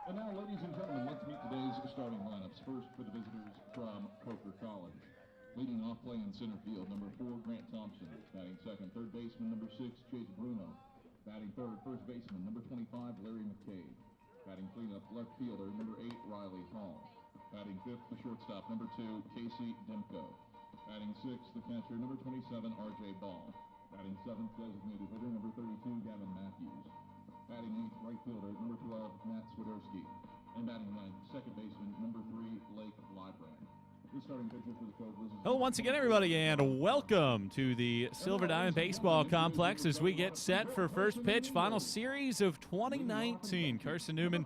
And now, ladies and gentlemen, let's meet today's starting lineups. First, for the visitors from Coker College. Leading off play in center field, number 4, Grant Thompson. Batting second, third baseman, number 6, Chase Bruno. Batting third, first baseman, number 25, Larry McCabe. Batting cleanup, left fielder, number 8, Riley Hall. Batting fifth, the shortstop, number 2, Casey Demko. Batting sixth, the catcher, number 27, R.J. Ball. Batting seventh, designated hitter, number 32, Gavin Matthews. Batting eighth, right fielder, number 12, Matt Swiderski. And batting ninth, second baseman, number 3, Blake Librand. The starting pitcher for the Cobras. Hello once again, everybody, and welcome to the Silver Diamond Baseball Complex as we get set for first pitch, final series of 2019. Carson-Newman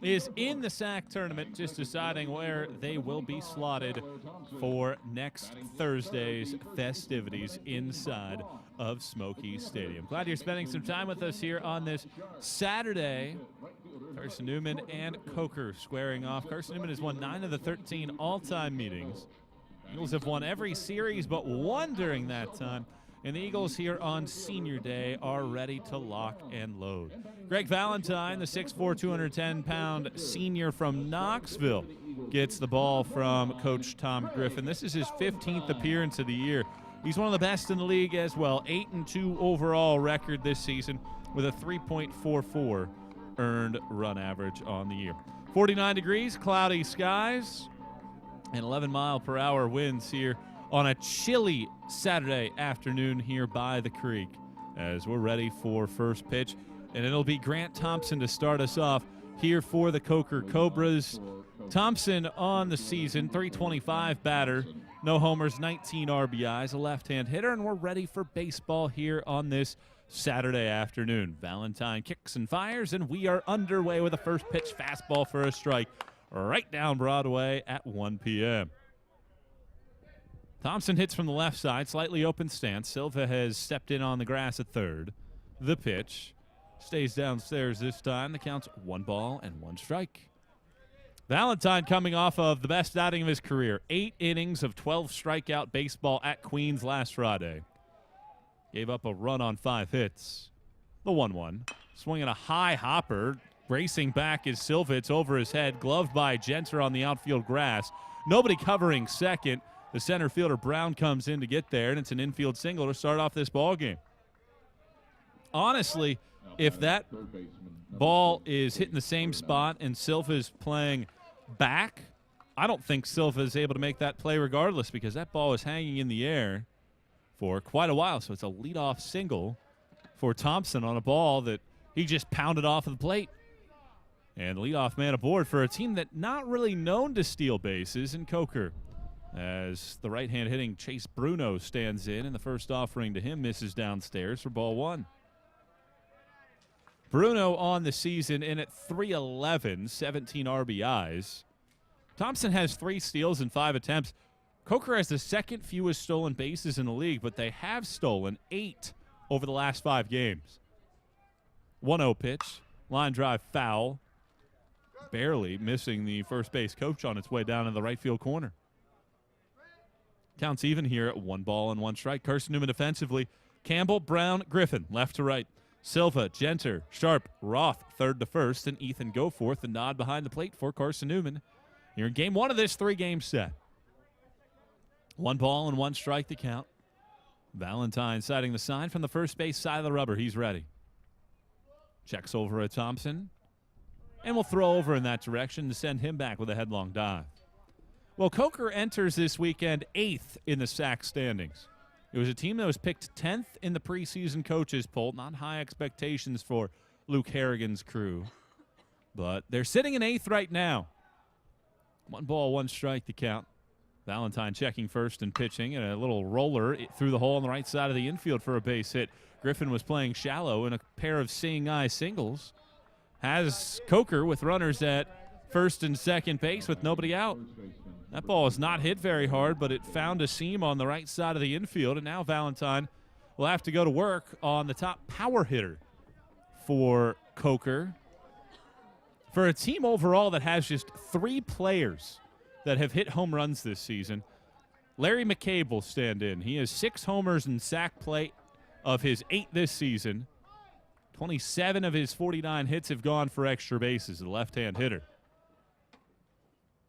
is in the SAC tournament, just deciding where they will be slotted for next Thursday's festivities inside of Smoky Stadium. Glad you're spending some time with us here on this Saturday. Carson-Newman and Coker squaring off. Carson-Newman has won 9 of the 13 all-time meetings. Eagles have won every series but one during that time. And the Eagles here on Senior Day are ready to lock and load. Greg Valentine, the 6'4", 210-pound senior from Knoxville, gets the ball from Coach Tom Griffin. This is his 15th appearance of the year. He's one of the best in the league as well. 8-2 overall record this season with a 3.44 earned run average on the year. 49 degrees, cloudy skies, and 11-mile-per-hour winds here on a chilly Saturday afternoon here by the creek as we're ready for first pitch. And it'll be Grant Thompson to start us off here for the Coker Cobras. Thompson on the season, .325 batter, no homers, 19 RBIs, a left-hand hitter, and we're ready for baseball here on this Saturday afternoon. Valentine kicks and fires, and we are underway with a first pitch fastball for a strike right down Broadway at 1 p.m. Thompson hits from the left side, slightly open stance. Silva has stepped in on the grass at third. The pitch stays downstairs this time. The count's 1 ball and 1 strike. Valentine coming off of the best outing of his career. 8 innings of 12 strikeout baseball at Queens last Friday. Gave up a run on 5 hits. The 1-1. Swinging a high hopper. Racing back is Silva. It's over his head. Gloved by Genter on the outfield grass. Nobody covering second. The center fielder Brown comes in to get there, and it's an infield single to start off this ball game. Honestly, if that ball is hitting the same spot and Silva's playing back, I don't think Silva is able to make that play regardless because that ball is hanging in the air for quite a while. So it's a leadoff single for Thompson on a ball that he just pounded off of the plate. And leadoff man aboard for a team that not really known to steal bases in Coker, as the right-hand hitting Chase Bruno stands in, and the first offering to him misses downstairs for ball 1. Bruno on the season in at .311, 17 RBIs. Thompson has 3 steals in 5 attempts. Coker has the second fewest stolen bases in the league, but they have stolen 8 over the last 5 games. 1-0 pitch, line drive foul, barely missing the first base coach on its way down in the right field corner. Counts even here at 1 ball and 1 strike. Carson-Newman defensively. Campbell, Brown, Griffin, left to right. Silva, Genter, Sharp, Roth, third to first, and Ethan Goforth, the nod behind the plate for Carson-Newman. Here in game 1 of this 3-game set. 1 ball and 1 strike to count. Valentine sighting the sign from the first base side of the rubber. He's ready. Checks over at Thompson. And will throw over in that direction to send him back with a headlong dive. Well, Coker enters this weekend 8th in the SAC standings. It was a team that was picked 10th in the preseason coaches poll. Not high expectations for Luke Harrigan's crew. But they're sitting in 8th right now. 1 ball, 1 strike to count. Valentine checking first and pitching, and a little roller through the hole on the right side of the infield for a base hit. Griffin was playing shallow in a pair of seeing eye singles. Has Coker with runners at first and second base with nobody out. That ball is not hit very hard, but it found a seam on the right side of the infield, and now Valentine will have to go to work on the top power hitter for Coker. For a team overall that has just 3 players that have hit home runs this season, Larry McCabe will stand in. He has 6 homers in SAC play of his 8 this season. 27 of his 49 hits have gone for extra bases, the left-hand hitter.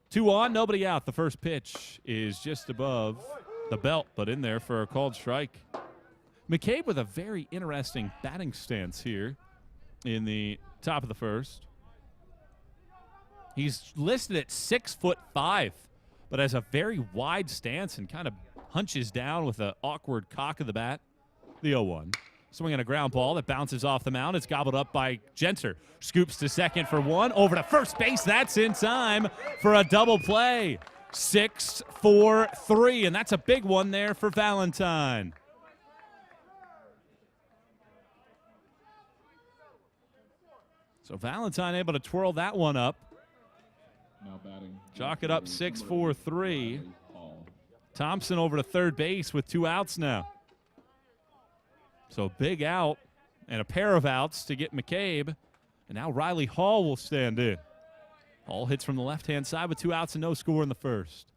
2 on, nobody out. The first pitch is just above the belt, but in there for a called strike. McCabe with a very interesting batting stance here in the top of the first. He's listed at 6'5", but has a very wide stance and kind of hunches down with an awkward cock of the bat. The 0-1. Swinging a ground ball that bounces off the mound. It's gobbled up by Genter. Scoops to second for 1. Over to first base. That's in time for a double play. 6-4-3, and that's a big one there for Valentine. So Valentine able to twirl that one up. Now batting. Chalk it up 6-4-3. Thompson over to third base with 2 outs now. So big out and a pair of outs to get McCabe. And now Riley Hall will stand in. Hall hits from the left-hand side with 2 outs and no score in the first.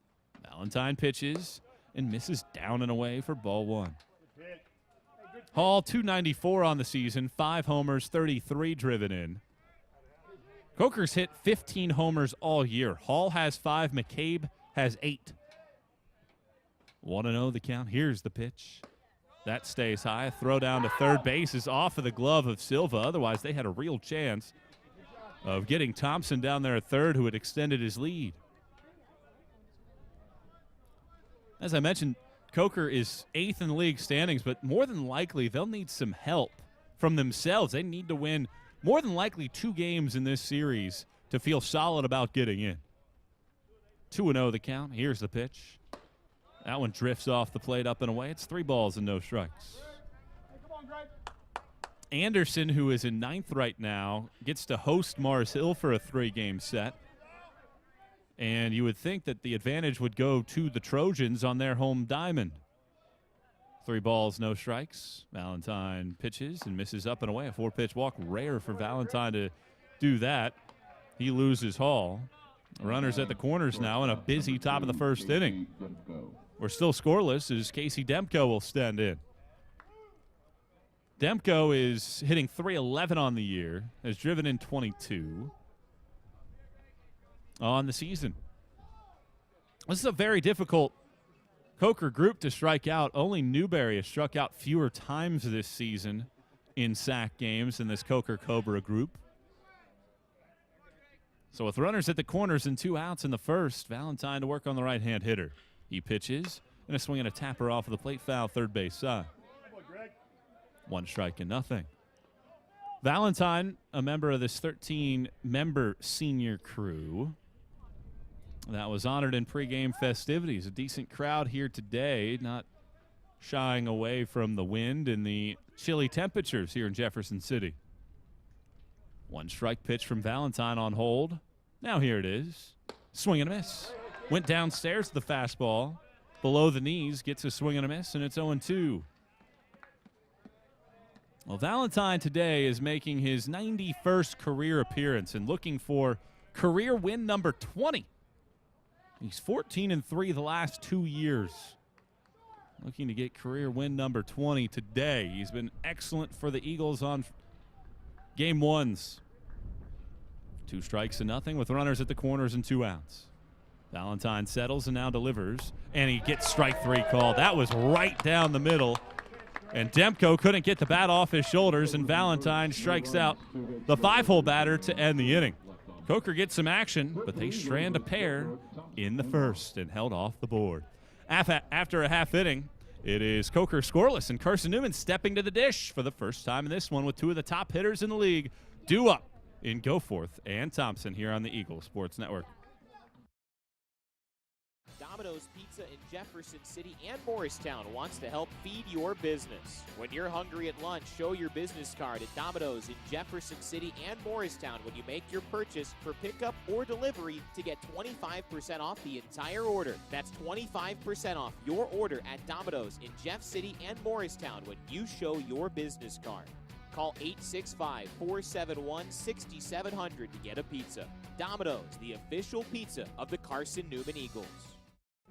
Valentine pitches and misses down and away for ball 1. Hall, 294 on the season, 5 homers, 33 driven in. Coker's hit 15 homers all year. Hall has 5, McCabe has 8. 1-0 the count. Here's the pitch. That stays high. A throw down to third base is off of the glove of Silva. Otherwise, they had a real chance of getting Thompson down there at third, who had extended his lead. As I mentioned, Coker is 8th in the league standings, but more than likely they'll need some help from themselves. They need to win more than likely 2 games in this series to feel solid about getting in. 2-0 the count. Here's the pitch. That one drifts off the plate up and away. It's 3 balls and no strikes. Anderson, who is in 9th right now, gets to host Mars Hill for a 3-game set. And you would think that the advantage would go to the Trojans on their home diamond. 3 balls, no strikes. Valentine pitches and misses up and away. A 4-pitch walk, rare for Valentine to do that. He loses Hall. Runners at the corners now in a busy top of the first inning. We're still scoreless as Casey Demko will stand in. Demko is hitting .311 on the year, has driven in 22 on the season. This is a very difficult Coker group to strike out. Only Newberry has struck out fewer times this season in sack games in this Coker Cobra group. So with runners at the corners and 2 outs in the first, Valentine to work on the right-hand hitter. He pitches, and a swing and a tapper off of the plate foul, third base side. 1 strike and nothing. Valentine, a member of this 13-member senior crew that was honored in pregame festivities. A decent crowd here today, not shying away from the wind and the chilly temperatures here in Jefferson City. 1 strike pitch from Valentine on hold. Now here it is. Swing and a miss. Went downstairs to the fastball. Below the knees, gets a swing and a miss, and it's 0-2. Well, Valentine today is making his 91st career appearance and looking for career win number 20. He's 14-3 the last 2 years. Looking to get career win number 20 today. He's been excellent for the Eagles on game 1s. 2 strikes and nothing with runners at the corners and 2 outs. Valentine settles and now delivers, and he gets strike 3 called. That was right down the middle, and Demko couldn't get the bat off his shoulders, and Valentine strikes out the 5-hole batter to end the inning. Coker gets some action, but they strand a pair in the first and held off the board. After a half inning, it is Coker scoreless, and Carson-Newman stepping to the dish for the first time in this one with 2 of the top hitters in the league due up in Goforth and Thompson here on the Eagle Sports Network. Domino's Pizza in Jefferson City and Morristown wants to help feed your business. When you're hungry at lunch, show your business card at Domino's in Jefferson City and Morristown when you make your purchase for pickup or delivery to get 25% off the entire order. That's 25% off your order at Domino's in Jeff City and Morristown when you show your business card. Call 865-471-6700 to get a pizza. Domino's, the official pizza of the Carson-Newman Eagles.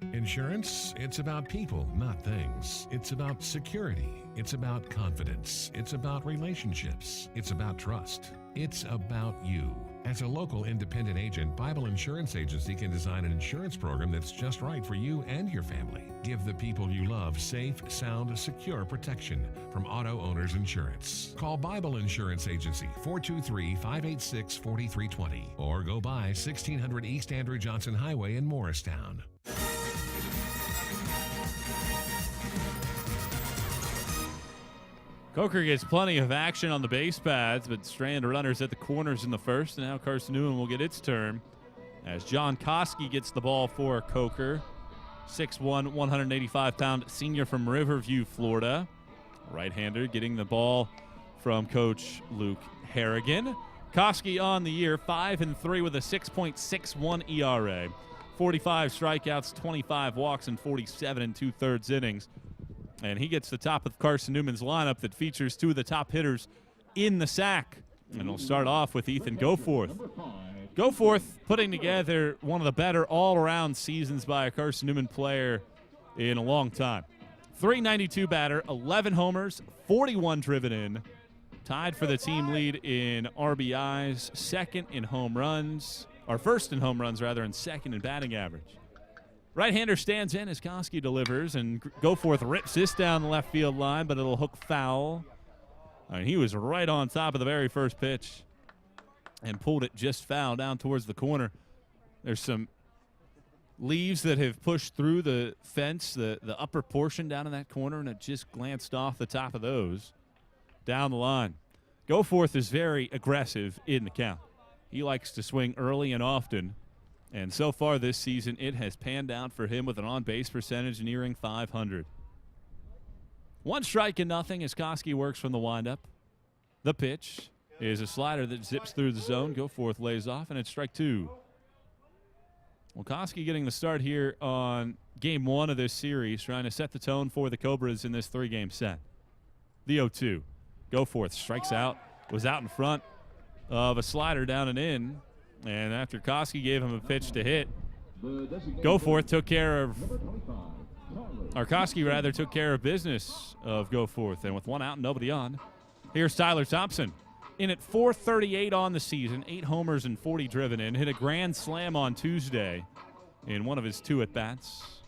Insurance, it's about people, not things. It's about security. It's about confidence. It's about relationships. It's about trust. It's about you. As a local independent agent, Bible Insurance Agency can design an insurance program that's just right for you and your family. Give the people you love safe, sound, secure protection from Auto Owners Insurance. Call Bible Insurance Agency 423-586-4320 or go by 1600 East Andrew Johnson Highway in Morristown. Coker gets plenty of action on the base paths, but strand runners at the corners in the first, and now Carson-Newman will get its turn as John Koski gets the ball for Coker. 6'1", 185-pound senior from Riverview, Florida. Right-hander getting the ball from Coach Luke Harrigan. Koski on the year, 5-3 with a 6.61 ERA. 45 strikeouts, 25 walks, and 47 2/3 innings. And he gets the top of Carson-Newman's lineup that features two of the top hitters in the SAC. And we'll start off with Ethan Goforth. Goforth putting together one of the better all-around seasons by a Carson-Newman player in a long time. .392 batter, 11 homers, 41 driven in. Tied for the team lead in RBIs, second in home runs, or first in home runs rather, and second in batting average. Right-hander stands in as Koski delivers, and Goforth rips this down the left field line, but it'll hook foul. He was right on top of the very first pitch and pulled it just foul down towards the corner. There's some leaves that have pushed through the fence, the upper portion down in that corner, and it just glanced off the top of those down the line. Goforth is very aggressive in the count. He likes to swing early and often. And so far this season, it has panned out for him with an on-base percentage nearing .500. 1 strike and nothing as Koski works from the windup. The pitch is a slider that zips through the zone. Goforth lays off, and it's strike 2. Well, Koski getting the start here on game 1 of this series, trying to set the tone for the Cobras in this 3-game set. The 0-2. Goforth strikes out, was out in front of a slider down and in. And after Koski gave him a pitch to hit, Goforth took care of, or Koski rather, took care of business of Goforth. And with 1 out and nobody on, here's Tyler Thompson. In at .438 on the season, 8 homers and 40 driven in. Hit a grand slam on Tuesday in one of his 2 at-bats.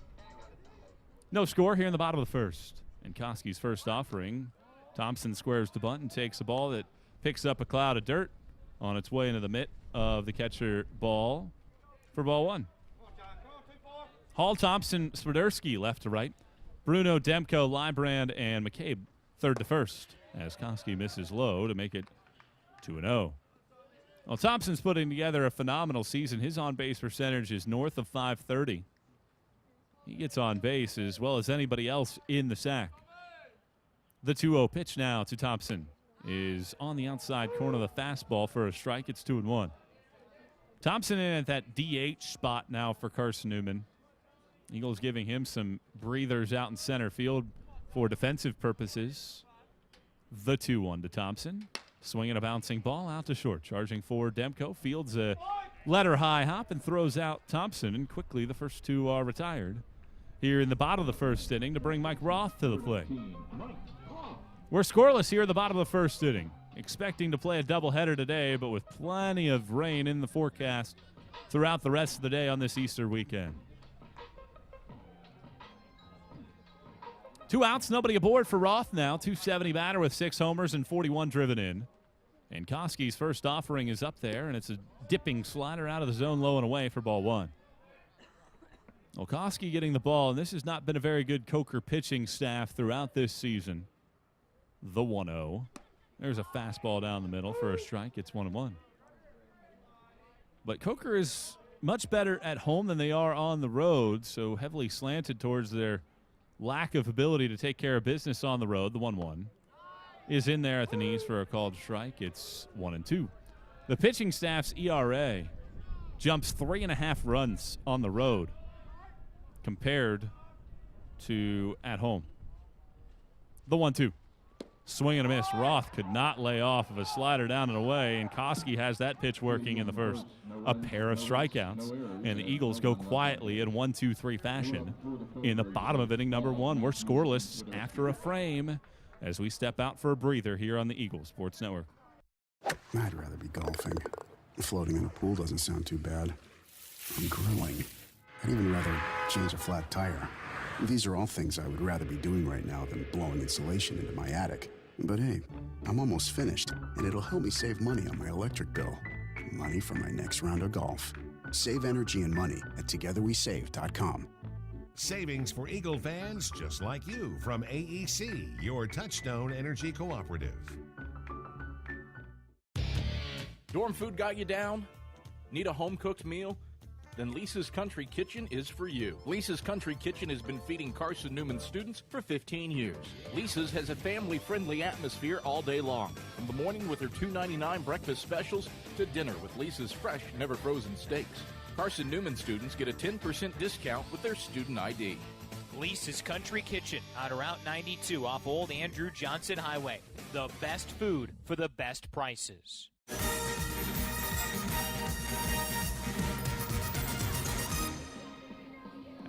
No score here in the bottom of the first. And Koski's first offering, Thompson squares the bunt and takes a ball that picks up a cloud of dirt on its way into the mitt of the catcher ball for ball 1. Hall, Thompson, Swiderski left to right. Bruno, Demko, Librand, and McCabe third to first as Koski misses low to make it 2-0. Well, Thompson's putting together a phenomenal season. His on-base percentage is north of .530. He gets on base as well as anybody else in the SAC. The 2-0 pitch now to Thompson is on the outside corner of the fastball for a strike. It's 2-1. Thompson in at that DH spot now for Carson-Newman. Eagles giving him some breathers out in center field for defensive purposes. The 2-1 to Thompson. Swinging a bouncing ball out to short. Charging forward Demko. Fields a letter high hop and throws out Thompson. And quickly the first 2 are retired here in the bottom of the first inning to bring Mike Roth to the plate. We're scoreless here at the bottom of the first inning. Expecting to play a doubleheader today, but with plenty of rain in the forecast throughout the rest of the day on this Easter weekend. 2 outs, nobody aboard for Roth now. .270 batter with 6 homers and 41 driven in. And Koski's first offering is up there, and it's a dipping slider out of the zone low and away for ball 1. Well, Koski getting the ball, and this has not been a very good Coker pitching staff throughout this season. The 1-0. There's a fastball down the middle for a strike. It's 1-1. But Coker is much better at home than they are on the road, so heavily slanted towards their lack of ability to take care of business on the road. The 1-1 is in there at the knees for a called strike. It's 1-2. The pitching staff's ERA jumps 3.5 runs on the road compared to at home. The 1-2. Swing and a miss. Roth could not lay off of a slider down and away, and Koski has that pitch working in the first. A pair of strikeouts, and the Eagles go quietly in 1-2-3 fashion in the bottom of inning number 1. We're scoreless after a frame as we step out for a breather here on the Eagles Sports Network. I'd rather be golfing. Floating in a pool doesn't sound too bad. I'm grilling. I'd even rather change a flat tire. These are all things I would rather be doing right now than blowing insulation into my attic. But hey, I'm almost finished, and it'll help me save money on my electric bill. Money for my next round of golf. Save energy and money at togetherwesave.com. Savings for Eagle fans just like you from AEC, your Touchstone Energy Cooperative. Dorm food got you down? Need a home-cooked meal? Then Lisa's Country Kitchen is for you. Lisa's Country Kitchen has been feeding Carson-Newman students for 15 years. Lisa's has a family-friendly atmosphere all day long, from the morning with her $2.99 breakfast specials to dinner with Lisa's fresh, never-frozen steaks. Carson-Newman students get a 10% discount with their student ID. Lisa's Country Kitchen on Route 92 off Old Andrew Johnson Highway. The best food for the best prices.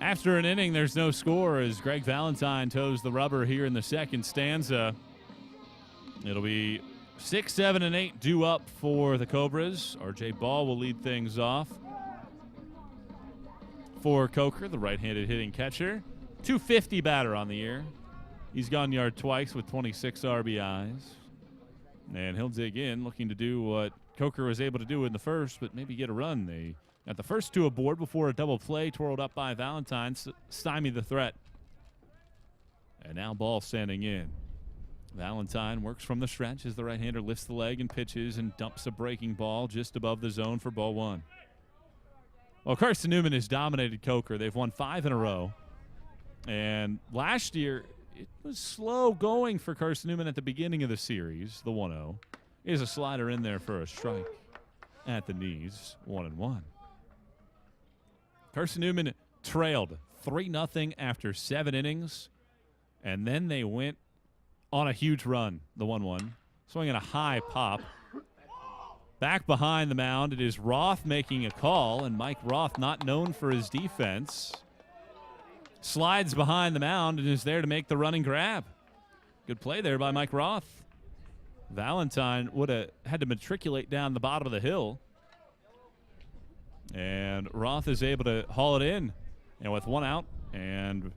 After an inning, there's no score as Greg Valentine toes the rubber here in the second stanza. It'll be 6, 7, and 8 due up for the Cobras. R.J. Ball will lead things off for Coker, the right-handed hitting catcher. 250 batter on the year. He's gone yard twice with 26 RBIs. And he'll dig in, looking to do what Coker was able to do in the first, but maybe get a run. They got the first two aboard before a double play twirled up by Valentine, stymied the threat. And now Ball standing in. Valentine works from the stretch as the right-hander lifts the leg and pitches and dumps a breaking ball just above the zone for ball 1. Well, Carson-Newman has dominated Coker. They've won 5 in a row. And last year, it was slow going for Carson-Newman at the beginning of the series. The 1-0 is a slider in there for a strike at the knees, 1-1. Carson-Newman trailed 3-0 after 7 innings, and then they went on a huge run, the 1-1, swinging a high pop. Back behind the mound, it is Roth making a call, and Mike Roth, not known for his defense, slides behind the mound and is there to make the running grab. Good play there by Mike Roth. Valentine would have had to matriculate down the bottom of the hill. And Roth is able to haul it in. And with 1 out and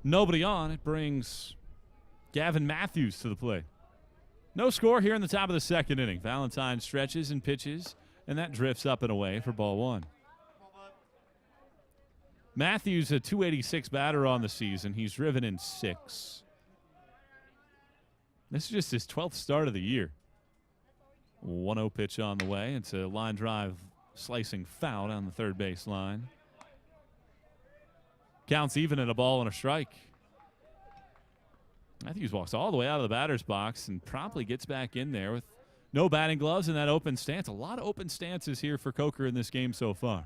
nobody on, it brings Gavin Matthews to the plate. No score here in the top of the second inning. Valentine stretches and pitches, and that drifts up and away for ball 1. Matthews, a .286 batter on the season. He's driven in 6. This is just his 12th start of the year. 1-0 pitch on the way. It's a line drive slicing foul down the third base line. Counts even at a ball and a strike. Matthews walks all the way out of the batter's box and promptly gets back in there with no batting gloves in that open stance. A lot of open stances here for Coker in this game so far.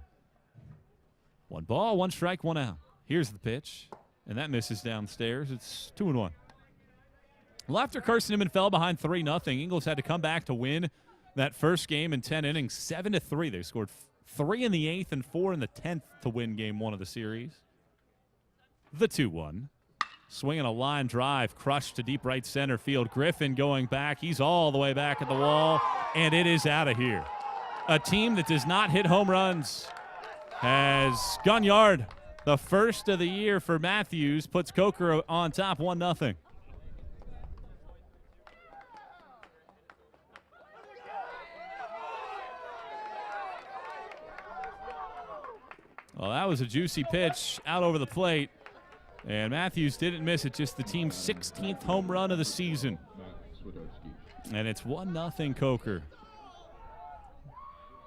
1 ball, 1 strike, 1 out. Here's the pitch, and that misses downstairs. It's 2-1. Well, after Carson-Newman fell behind 3-0, Eagles had to come back to win that first game in 10 innings, 7-3. They scored 3 in the 8th and 4 in the 10th to win game 1 of the series. The 2-1. Swinging a line drive, crushed to deep right center field. Griffin going back. He's all the way back at the wall, and it is out of here. A team that does not hit home runs has gone yard. The first of the year for Matthews puts Coker on top 1-0. Well, that was a juicy pitch out over the plate. And Matthews didn't miss it, just the team's 16th home run of the season. And it's 1-0 Coker.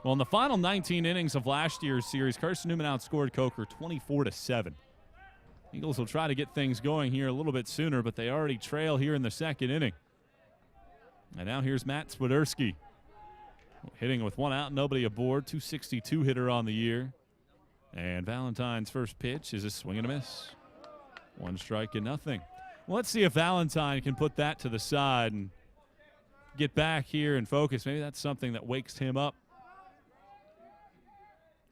Well, in the final 19 innings of last year's series, Carson-Newman outscored Coker 24-7. Eagles will try to get things going here a little bit sooner, but they already trail here in the second inning. And now here's Matt Swiderski, hitting with 1 out, nobody aboard, .262 hitter on the year. And Valentine's first pitch is a swing and a miss. 1 strike and nothing. Well, let's see if Valentine can put that to the side and get back here and focus. Maybe that's something that wakes him up.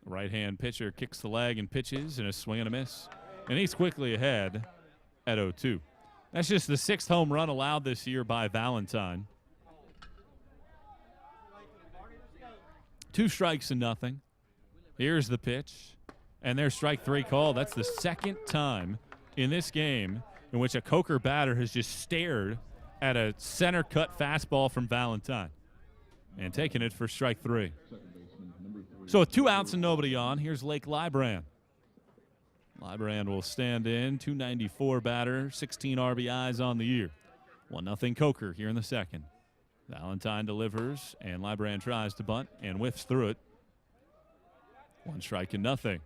Right-hand pitcher kicks the leg and pitches, and a swing and a miss. And he's quickly ahead at 0-2. That's just the 6th home run allowed this year by Valentine. 2 strikes and nothing. Here's the pitch. And there's strike 3 called. That's the 2nd time in this game in which a Coker batter has just stared at a center-cut fastball from Valentine and taken it for strike 3. So with 2 outs and nobody on, here's Lake Librand. Librand will stand in, 294 batter, 16 RBIs on the year. 1-0 Coker here in the 2nd. Valentine delivers, and Librand tries to bunt and whiffs through it. 1 strike and nothing.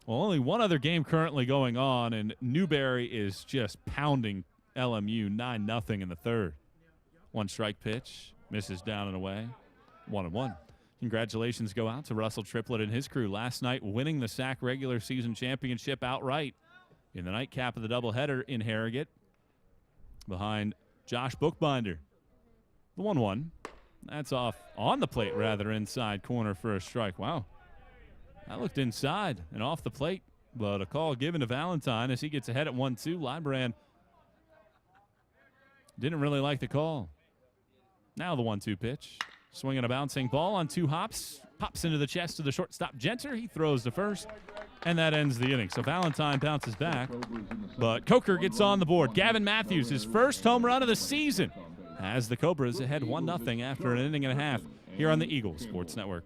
Well, only one other game currently going on, and Newberry is just pounding LMU 9-0 in the 3rd. 1 strike pitch, misses down and away. 1-1. Congratulations go out to Russell Triplett and his crew last night, winning the SAC regular season championship outright in the nightcap of the doubleheader in Harrogate behind Josh Bookbinder. The 1-1. That's off on the plate, rather, inside corner for a strike. Wow. That looked inside and off the plate, but a call given to Valentine as he gets ahead at 1-2. Librand didn't really like the call. Now the 1-2 pitch. Swinging a bouncing ball on 2 hops. Pops into the chest of the shortstop, Genter. He throws to first, and that ends the inning. So Valentine bounces back, but Coker gets on the board. Gavin Matthews, his first home run of the season, has the Cobras ahead 1-0 after an inning and a half here on the Eagle Sports Network.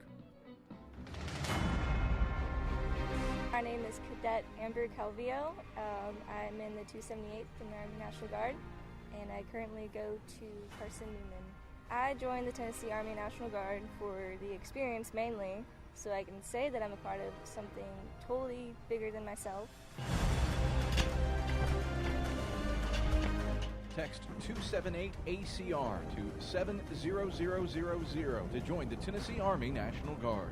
My name is Cadet Amber Calvillo. I'm in the 278th in the Army National Guard, and I currently go to Carson-Newman. I joined the Tennessee Army National Guard for the experience mainly, so I can say that I'm a part of something totally bigger than myself. Text 278-ACR to 70000 to join the Tennessee Army National Guard.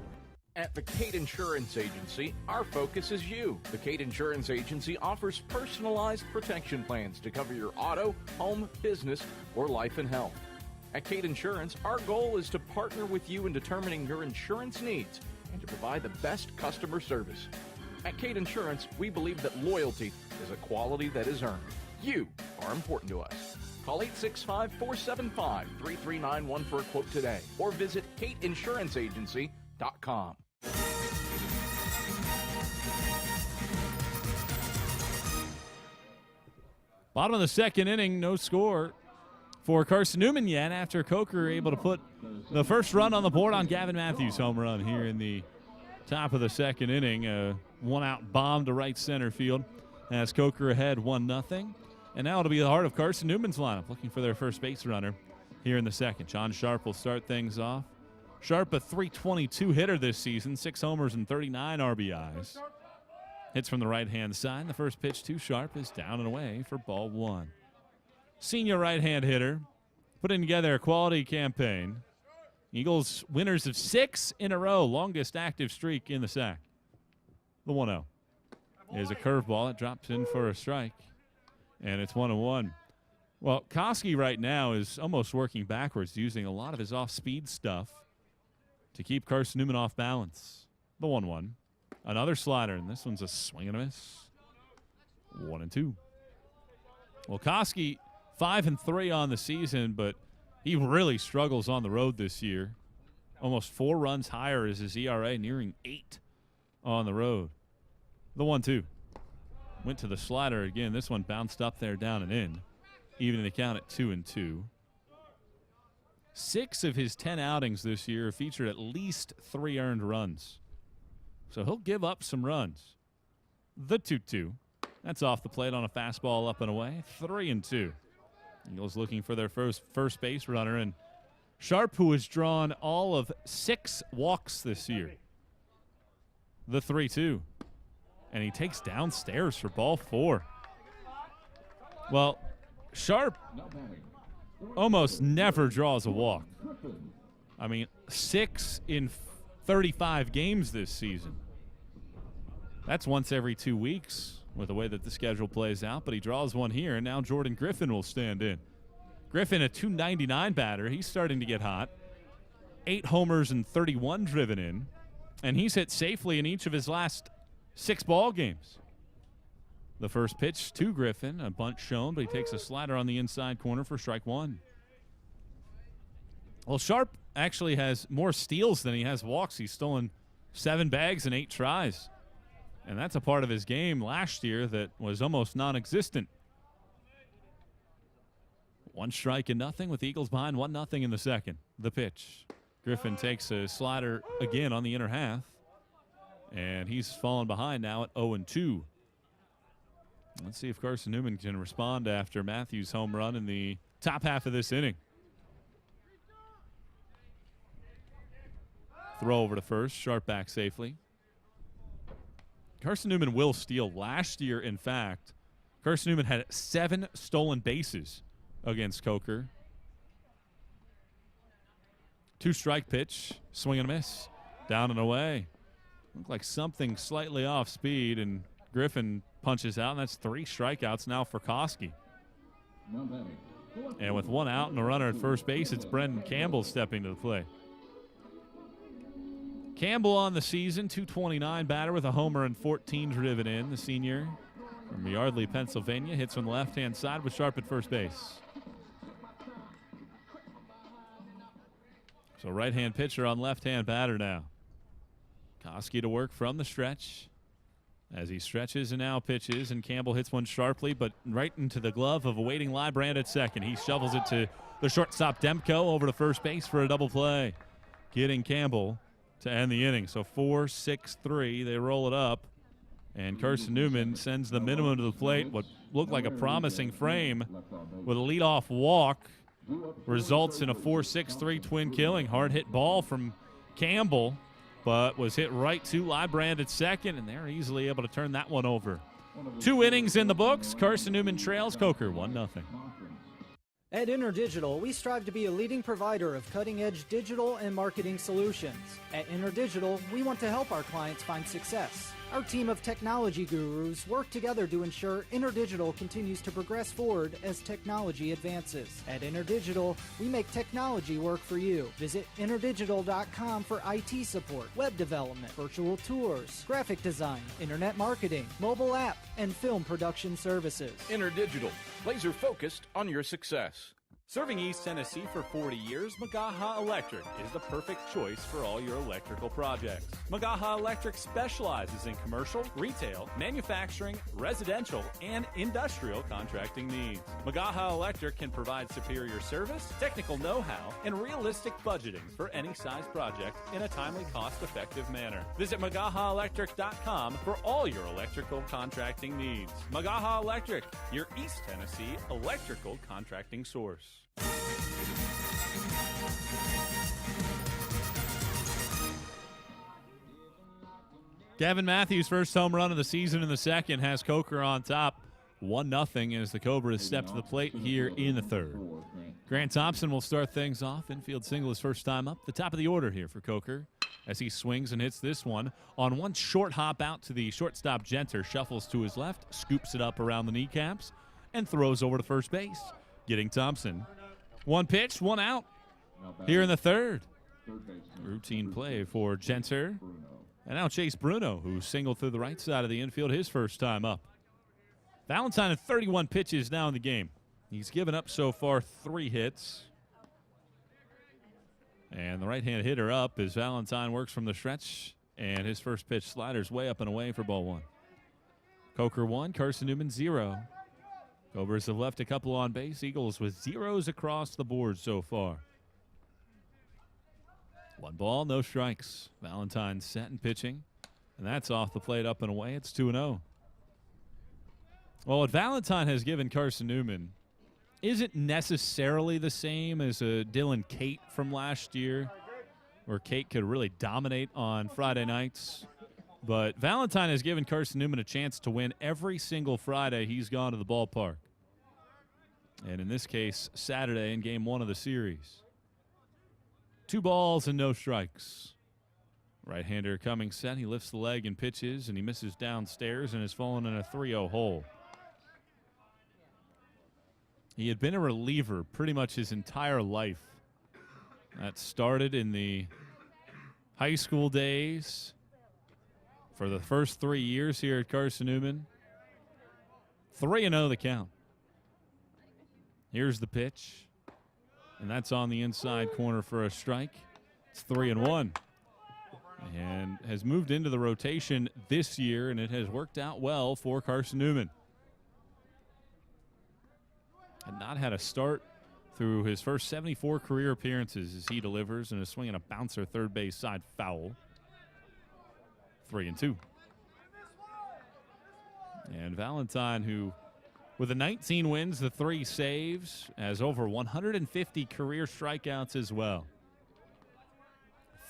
At the Cade Insurance Agency, our focus is you. The Cade Insurance Agency offers personalized protection plans to cover your auto, home, business, or life and health. At Cade Insurance, our goal is to partner with you in determining your insurance needs and to provide the best customer service. At Cade Insurance, we believe that loyalty is a quality that is earned. You are important to us. Call 865-475-3391 for a quote today or visit CadeInsuranceAgency.com. Bottom of the 2nd inning, no score for Carson-Newman yet after Coker able to put the first run on the board on Gavin Matthews' home run here in the top of the 2nd inning. A 1-out bomb to right center field as Coker ahead 1-0. And now it'll be the heart of Carson-Newman's lineup, looking for their first base runner here in the 2nd. John Sharp will start things off. Sharp, a .322 hitter this season, 6 homers and 39 RBIs. Hits from the right-hand side. The first pitch to Sharp is down and away for ball 1. Senior right-hand hitter, putting together a quality campaign. Eagles winners of 6 in a row, longest active streak in the SAC. The 1-0 is a curveball. It drops in for a strike, and it's 1-1. Well, Koski right now is almost working backwards, using a lot of his off-speed stuff to keep Carson-Newman off balance. The 1-1. Another slider, and this one's a swing and a miss. 1-2. Well, Koski 5-3 on the season, but he really struggles on the road this year. Almost 4 runs higher is his ERA, nearing 8 on the road. The 1-2. Went to the slider again. This one bounced up there, down and in. Even the count at 2-2. 6 of his 10 outings this year featured at least 3 earned runs. So he'll give up some runs. The 2-2. That's off the plate on a fastball up and away. 3-2. Eagles looking for their first base runner, and Sharp, who has drawn all of 6 walks this year. The 3-2. And he takes downstairs for ball 4. Well, Sharp almost never draws a walk. I mean, 6 in 35 games this season. That's once every 2 weeks with the way that the schedule plays out, but he draws one here, and now Jordan Griffin will stand in. Griffin, a .299 batter. He's starting to get hot. 8 homers and 31 driven in, and he's hit safely in each of his last 6 ball games. The first pitch to Griffin, a bunt shown, but he takes a slider on the inside corner for strike 1. Well, Sharp actually has more steals than he has walks. He's stolen 7 bags in 8 tries. And that's a part of his game last year that was almost non-existent. 1 strike and nothing with the Eagles behind 1-0 in the second. The pitch. Griffin takes a slider again on the inner half. And he's fallen behind now at 0-2. Let's see if Carson-Newman can respond after Matthews' home run in the top half of this inning. Throw over to first. Sharp back safely. Carson-Newman will steal. Last year, in fact, Carson-Newman had 7 stolen bases against Coker. 2-strike pitch. Swing and a miss. Down and away. Looked like something slightly off speed, and Griffin punches out, and that's 3 strikeouts now for Koski. And with 1 out and a runner at first base, it's Brendan Campbell stepping to the plate. Campbell on the season, .229 batter with a homer and 14 driven in. The senior from Yardley, Pennsylvania, hits on the left-hand side with Sharp at first base. So right-hand pitcher on left-hand batter now. Koski to work from the stretch as he stretches and now pitches, and Campbell hits one sharply, but right into the glove of a waiting Librand at second. He shovels it to the shortstop Demko over to first base for a double play, getting Campbell to end the inning. So 4-6-3, they roll it up, and Carson-Newman sends the minimum to the plate. What looked like a promising frame with a leadoff walk results in a 4-6-3 twin killing. Hard hit ball from Campbell, but was hit right to Librand at second, and they're easily able to turn that one over. 2 innings in the books. Carson-Newman trails Coker 1-0. At InterDigital, we strive to be a leading provider of cutting-edge digital and marketing solutions. At InterDigital, we want to help our clients find success. Our team of technology gurus work together to ensure InterDigital continues to progress forward as technology advances. At InterDigital, we make technology work for you. Visit interdigital.com for IT support, web development, virtual tours, graphic design, internet marketing, mobile app, and film production services. InterDigital, laser focused on your success. Serving East Tennessee for 40 years, Magaha Electric is the perfect choice for all your electrical projects. Magaha Electric specializes in commercial, retail, manufacturing, residential, and industrial contracting needs. Magaha Electric can provide superior service, technical know-how, and realistic budgeting for any size project in a timely, cost-effective manner. Visit MagahaElectric.com for all your electrical contracting needs. Magaha Electric, your East Tennessee electrical contracting source. Gavin Matthews' first home run of the season in the second has Coker on top. 1-0 as the Cobras step to the plate here in the third. Grant Thompson will start things off. Infield single his first time up. The top of the order here for Coker as he swings and hits this one on one short hop out to the shortstop Genter. Shuffles to his left, scoops it up around the kneecaps, and throws over to first base, getting Thompson. 1 pitch, 1 out here in the third. Routine play for Genter. And now Chase Bruno, who singled through the right side of the infield his first time up. Valentine at 31 pitches now in the game. He's given up so far 3 hits. And the right-hand hitter up as Valentine works from the stretch. And his first pitch sliders way up and away for ball 1. Coker 1, Carson-Newman 0. Cobras have left a couple on base. Eagles with zeros across the board so far. 1 ball, no strikes. Valentine set and pitching. And that's off the plate up and away. It's 2-0. Well, what Valentine has given Carson-Newman isn't necessarily the same as a Dylan Cate from last year, where Cate could really dominate on Friday nights. But Valentine has given Carson-Newman a chance to win every single Friday he's gone to the ballpark. And in this case, Saturday in Game 1 of the series. 2 balls and no strikes. Right-hander coming set. He lifts the leg and pitches, and he misses downstairs and has fallen in a 3-0 hole. He had been a reliever pretty much his entire life. That started in the high school days for the first 3 years here at Carson-Newman. 3-0 the count. Here's the pitch, and that's on the inside corner for a strike. It's 3-1. And has moved into the rotation this year, and it has worked out well for Carson-Newman. Had not had a start through his first 74 career appearances as he delivers and is swinging a bouncer third base side foul. 3-2. And Valentine, who with the 19 wins, the 3 saves, has over 150 career strikeouts as well.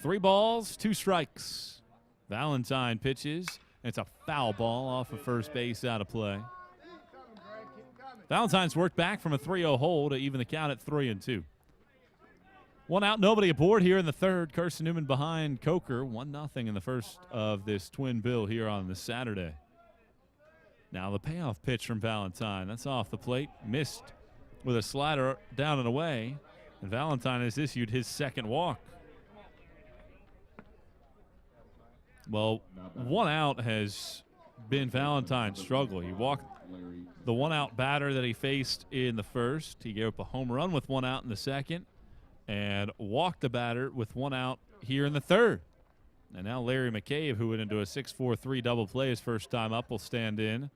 3 balls, 2 strikes. Valentine pitches. It's a foul ball off of first base out of play. Valentine's worked back from a 3-0 hole to even the count at 3-2. 1 out, nobody aboard here in the third. Carson-Newman behind Coker, 1-0 in the first of this twin bill here on this Saturday. Now the payoff pitch from Valentine. That's off the plate. Missed with a slider down and away. And Valentine has issued his second walk. Well, 1 out has been Valentine's struggle. He walked the 1-out batter that he faced in the first. He gave up a home run with 1 out in the second and walked the batter with 1 out here in the third. And now Larry McCabe, who went into a 6-4-3 double play his first time up, will stand in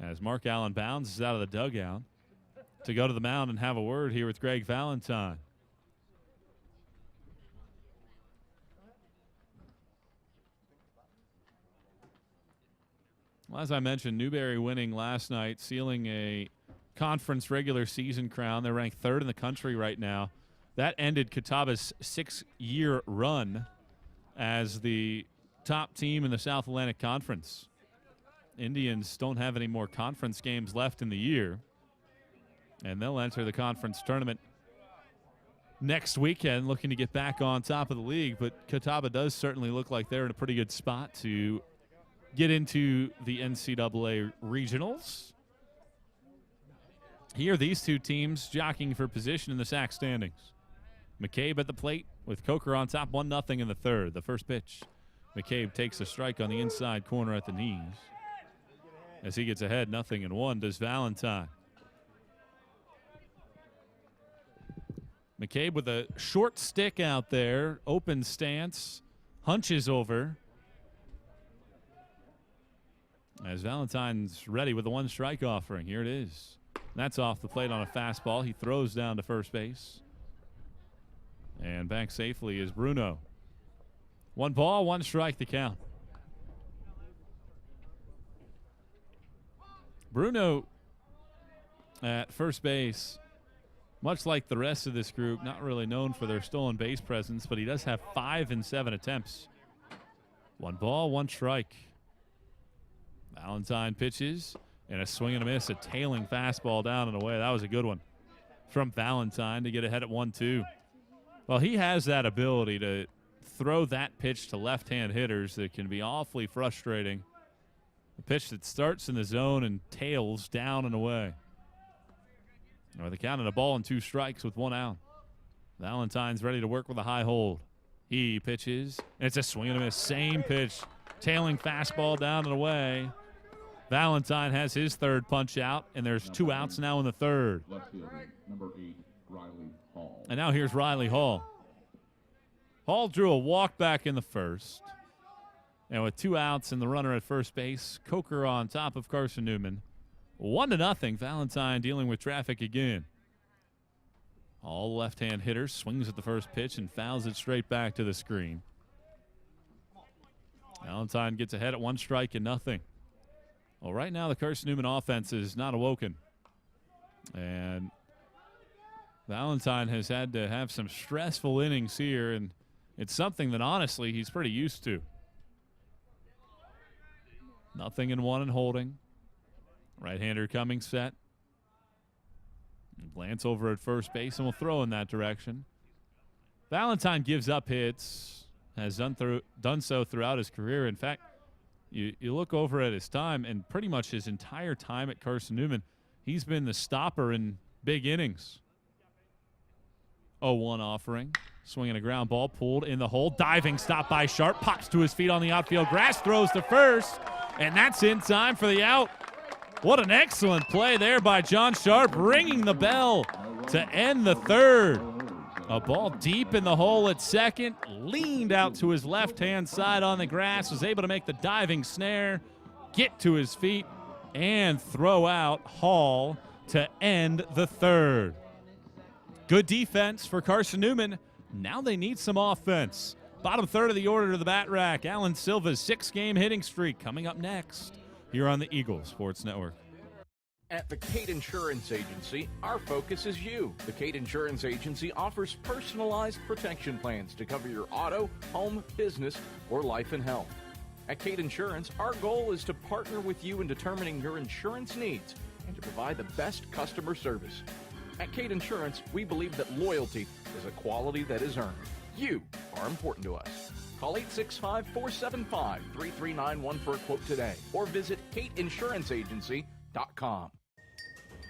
as Mark Allen bounces out of the dugout to go to the mound and have a word here with Greg Valentine. Well, as I mentioned, Newberry winning last night, sealing a conference regular season crown. They're ranked 3rd in the country right now. That ended Catawba's 6-year run as the top team in the South Atlantic Conference. Indians don't have any more conference games left in the year, and they'll enter the conference tournament next weekend looking to get back on top of the league. But Catawba does certainly look like they're in a pretty good spot to get into the NCAA regionals. Here, these two teams jockeying for position in the SAC standings. McCabe at the plate with Coker on top, 1-0 in the third. The first pitch. McCabe takes a strike on the inside corner at the knees. As he gets ahead, 0-1 does Valentine. McCabe with a short stick out there, open stance, hunches over. As Valentine's ready with the 1 strike offering. Here it is. That's off the plate on a fastball. He throws down to first base. And back safely is Bruno. 1 ball, 1 strike to count. Bruno at first base, much like the rest of this group, not really known for their stolen base presence, but he does have 5 in 7 attempts. 1 ball, 1 strike. Valentine pitches, and a swing and a miss, a tailing fastball down and away. That was a good one from Valentine to get ahead at 1-2. Well, he has that ability to throw that pitch to left-hand hitters that can be awfully frustrating. A pitch that starts in the zone and tails down and away. With a count and a ball and 2 strikes with 1 out. Valentine's ready to work with a high hold. He pitches, and it's a swing and a miss. Same pitch, tailing fastball down and away. Valentine has his 3rd punch out, and there's 2 outs now in the 3rd. Left fielder, number 8, Riley Hall. And now here's Riley Hall. Hall drew a walk back in the first. And with 2 outs and the runner at first base, Coker on top of Carson-Newman. 1-0, Valentine dealing with traffic again. All left-hand hitters, swings at the first pitch and fouls it straight back to the screen. Valentine gets ahead at 1 strike and 0. Well, right now the Carson-Newman offense is not awoken. And Valentine has had to have some stressful innings here, and it's something that honestly he's pretty used to. 0-1 and holding. Right-hander coming set. Glance over at first base and will throw in that direction. Valentine gives up hits, has done so throughout his career. In fact, you look over at his time, and pretty much his entire time at Carson-Newman, he's been the stopper in big innings. 0-1 offering. Swinging a ground ball, pulled in the hole. Diving stop by Sharp. Pops to his feet on the outfield grass. Throws to first. And that's in time for the out. What an excellent play there by John Sharp, ringing the bell to end the third. A ball deep in the hole at second. Leaned out to his left-hand side on the grass. Was able to make the diving snare. Get to his feet. And throw out Hall to end the third. Good defense for Carson-Newman. Now they need some offense. Bottom third of the order to the bat rack. Alan Silva's 6-game hitting streak coming up next here on the Eagle Sports Network. At the Kate Insurance Agency, our focus is you. The Kate Insurance Agency offers personalized protection plans to cover your auto, home, business, or life and health. At Kate Insurance, our goal is to partner with you in determining your insurance needs and to provide the best customer service. At Kate Insurance, we believe that loyalty is a quality that is earned. You are important to us. Call 865-475-3391 for a quote today or visit kateinsuranceagency.com.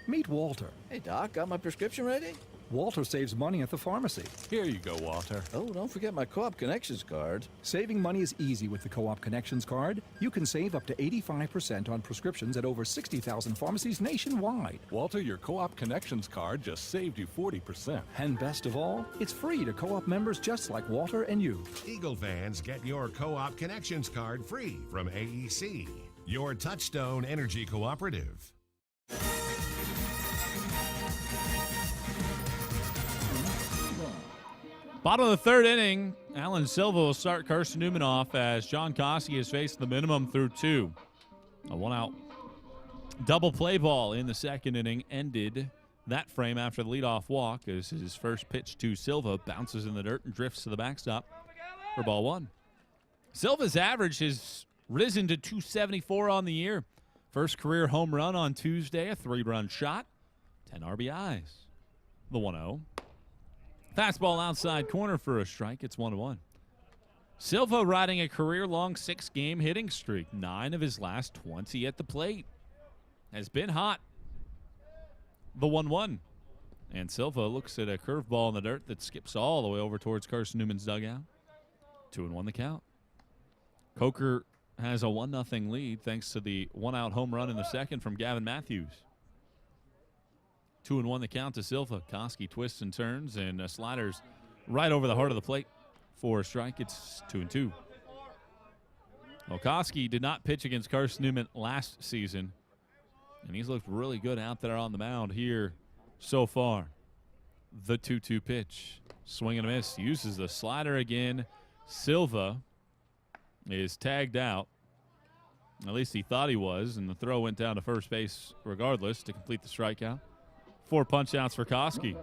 Meet Walter. Hey, Doc, got my prescription ready? Walter saves money at the pharmacy. Here you go, Walter. Oh, don't forget my Co-op Connections card. Saving money is easy with the Co-op Connections card. You can save up to 85% on prescriptions at over 60,000 pharmacies nationwide. Walter, your Co-op Connections card just saved you 40%. And best of all, it's free to Co-op members just like Walter and you. Eagle fans, get your Co-op Connections card free from AEC, your Touchstone Energy Cooperative. Bottom of the third inning, Alan Silva will start Carson-Newman off as John Koski has faced the minimum through 2. A 1-out double play ball in the second inning ended that frame after the leadoff walk as his first pitch to Silva bounces in the dirt and drifts to the backstop for ball 1. Silva's average has risen to 274 on the year. First career home run on Tuesday, a 3-run shot, 10 RBIs. The 1-0. Fastball outside corner for a strike. It's 1-1. Silva riding a career-long 6-game hitting streak. 9 of his last 20 at the plate. Has been hot. The 1-1. And Silva looks at a curveball in the dirt that skips all the way over towards Carson-Newman's dugout. 2-1 the count. Coker has a 1-0 lead thanks to the 1-out home run in the second from Gavin Matthews. 2-1 the count to Silva. Koski twists and turns, and sliders right over the heart of the plate for a strike. It's 2-2. Well, Koski did not pitch against Carson-Newman last season, and he's looked really good out there on the mound here so far. The 2-2 pitch. Swing and a miss. Uses the slider again. Silva is tagged out. At least he thought he was, and the throw went down to first base regardless to complete the strikeout. 4 punch-outs for Koski.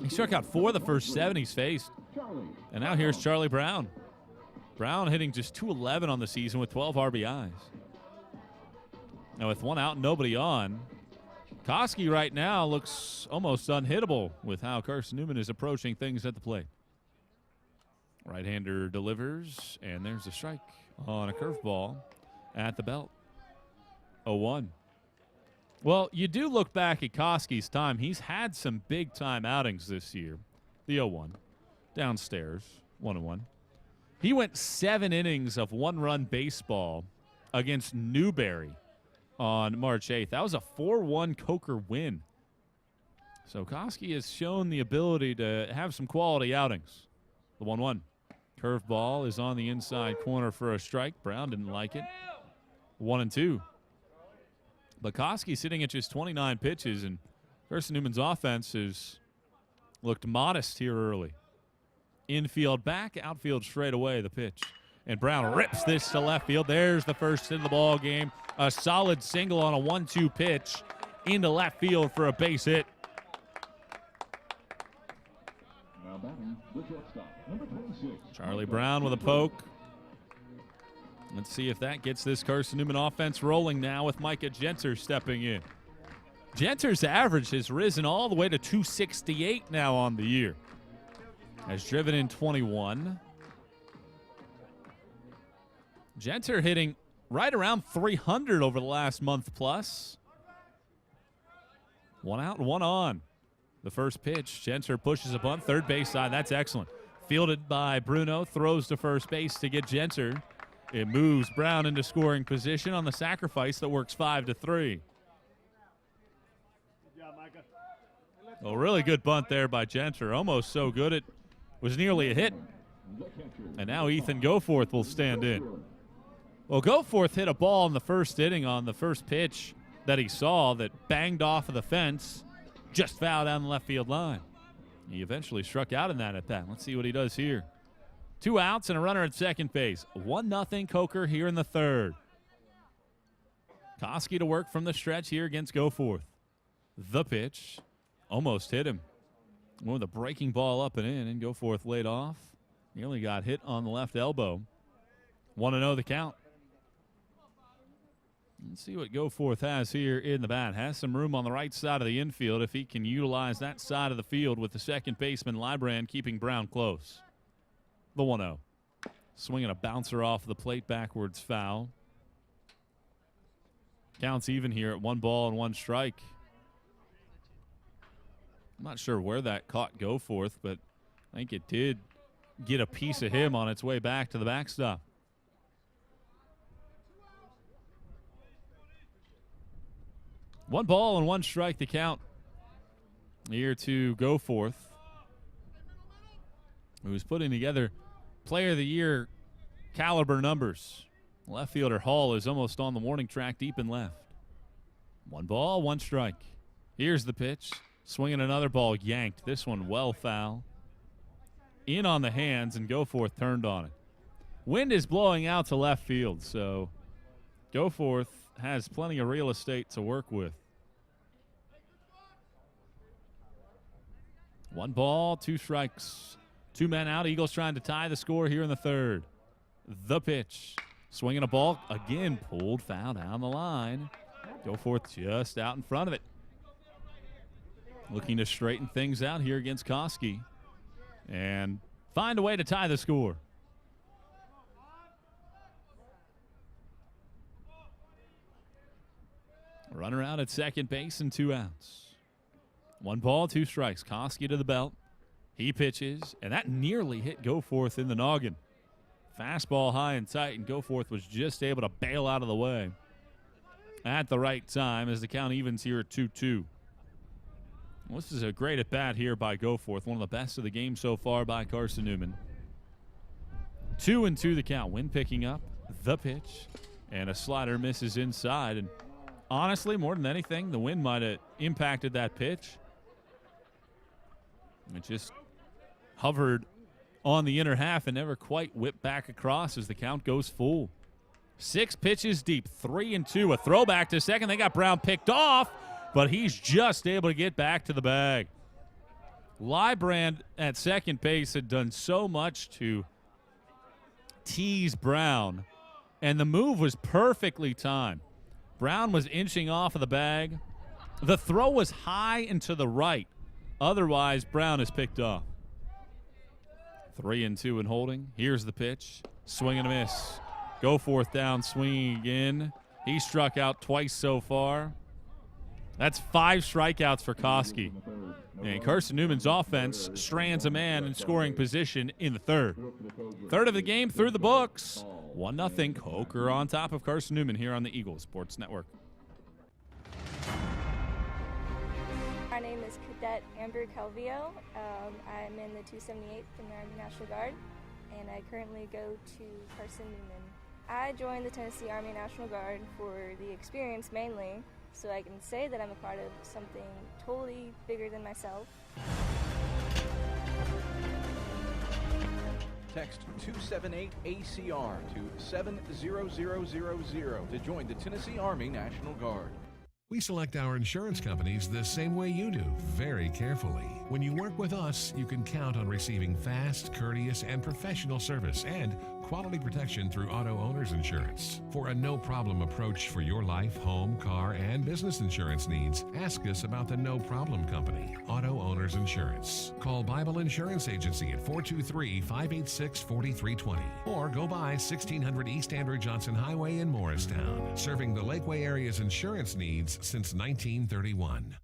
He struck out 4 of the first 7 he's faced. And now here's Charlie Brown. Brown hitting just .211 on the season with 12 RBIs. Now with 1 out and nobody on, Koski right now looks almost unhittable with how Carson-Newman is approaching things at the plate. Right-hander delivers, and there's a strike on a curveball at the belt. 0-1. Well, you do look back at Koski's time. He's had some big-time outings this year. The 0-1. Downstairs, 1-1. He went 7 innings of 1-run baseball against Newberry on March 8th. That was a 4-1 Coker win. So Koski has shown the ability to have some quality outings. The 1-1. Curveball is on the inside corner for a strike. Brown didn't like it. 1-2. But Koski sitting at just 29 pitches, and Carson-Newman's offense has looked modest here early. Infield back, outfield straight away, the pitch. And Brown rips this to left field. There's the first hit of the ball game. A solid single on a 1-2 pitch into left field for a base hit. Now batting, the shortstop, number 26. Charlie Brown with a poke. Let's see if that gets this Carson-Newman offense rolling now with Micah Genter stepping in. Genter's average has risen all the way to 268 now on the year. Has driven in 21. Genter hitting right around 300 over the last month plus. 1 out and 1 on. The first pitch, Genter pushes a bunt, third base side. That's excellent. Fielded by Bruno, throws to first base to get Genter. It moves Brown into scoring position on the sacrifice that works 5-3. A really good bunt there by Genter. Almost so good it was nearly a hit. And now Ethan Goforth will stand in. Well, Goforth hit a ball in the first inning on the first pitch that he saw that banged off of the fence, just fouled down the left field line. He eventually struck out in that at bat. Let's see what he does here. 2 outs and a runner at second base. 1-0 Coker here in the third. Koski to work from the stretch here against Goforth. The pitch almost hit him. With a breaking ball up and in, and Goforth laid off. Nearly got hit on the left elbow. 1-0 the count. Let's see what Goforth has here in the bat. Has some room on the right side of the infield if he can utilize that side of the field with the second baseman Librand keeping Brown close. The 1-0. Swinging a bouncer off the plate backwards foul. Counts even here at 1 ball and 1 strike. I'm not sure where that caught Goforth, but I think it did get a piece of him on its way back to the backstop. One ball and 1 strike to count here to Goforth, who's putting together Player of the Year caliber numbers. Left fielder Hall is almost on the warning track deep and left. 1 ball, 1 strike. Here's the pitch. Swinging another ball, yanked. This one well foul. In on the hands, and Goforth turned on it. Wind is blowing out to left field, so Goforth has plenty of real estate to work with. 1 ball, 2 strikes. 2 men out. Eagles trying to tie the score here in the third. The pitch. Swinging a ball. Again, pulled foul down the line. Goforth just out in front of it. Looking to straighten things out here against Koski and find a way to tie the score. Runner out at second base and 2 outs. 1 ball, 2 strikes. Koski to the belt. He pitches, and that nearly hit Goforth in the noggin. Fastball high and tight, and Goforth was just able to bail out of the way at the right time as the count evens here at 2-2. Well, this is a great at-bat here by Goforth, one of the best of the game so far by Carson-Newman. 2-2 the count. Wind picking up, the pitch, and a slider misses inside. And honestly, more than anything, the wind might have impacted that pitch. It just hovered on the inner half and never quite whipped back across as the count goes full. 6 pitches deep, 3-2. A throwback to second. They got Brown picked off, but he's just able to get back to the bag. Librand at second base had done so much to tease Brown, and the move was perfectly timed. Brown was inching off of the bag. The throw was high and to the right. Otherwise, Brown is picked off. 3-2 and holding. Here's the pitch. Swing and a miss. Goforth down, swinging again. He struck out twice so far. That's 5 strikeouts for Koski. And Carson-Newman's offense strands a man in scoring position in the third. Third of the game through the books. 1-0 Coker on top of Carson-Newman here on the Eagles Sports Network. My name is Cadet Amber Calvillo. I'm in the 278th in the Army National Guard, and I currently go to Carson-Newman. I joined the Tennessee Army National Guard for the experience mainly, so I can say that I'm a part of something totally bigger than myself. Text 278-ACR to 70000 to join the Tennessee Army National Guard. We select our insurance companies the same way you do, very carefully. When you work with us, you can count on receiving fast, courteous, and professional service and quality protection through Auto Owners Insurance. For a no-problem approach for your life, home, car, and business insurance needs, ask us about the No Problem Company, Auto Owners homeowners insurance. Call Bible Insurance Agency at 423-586-4320 or go by 1600 East Andrew Johnson Highway in Morristown, serving the Lakeway area's insurance needs since 1931.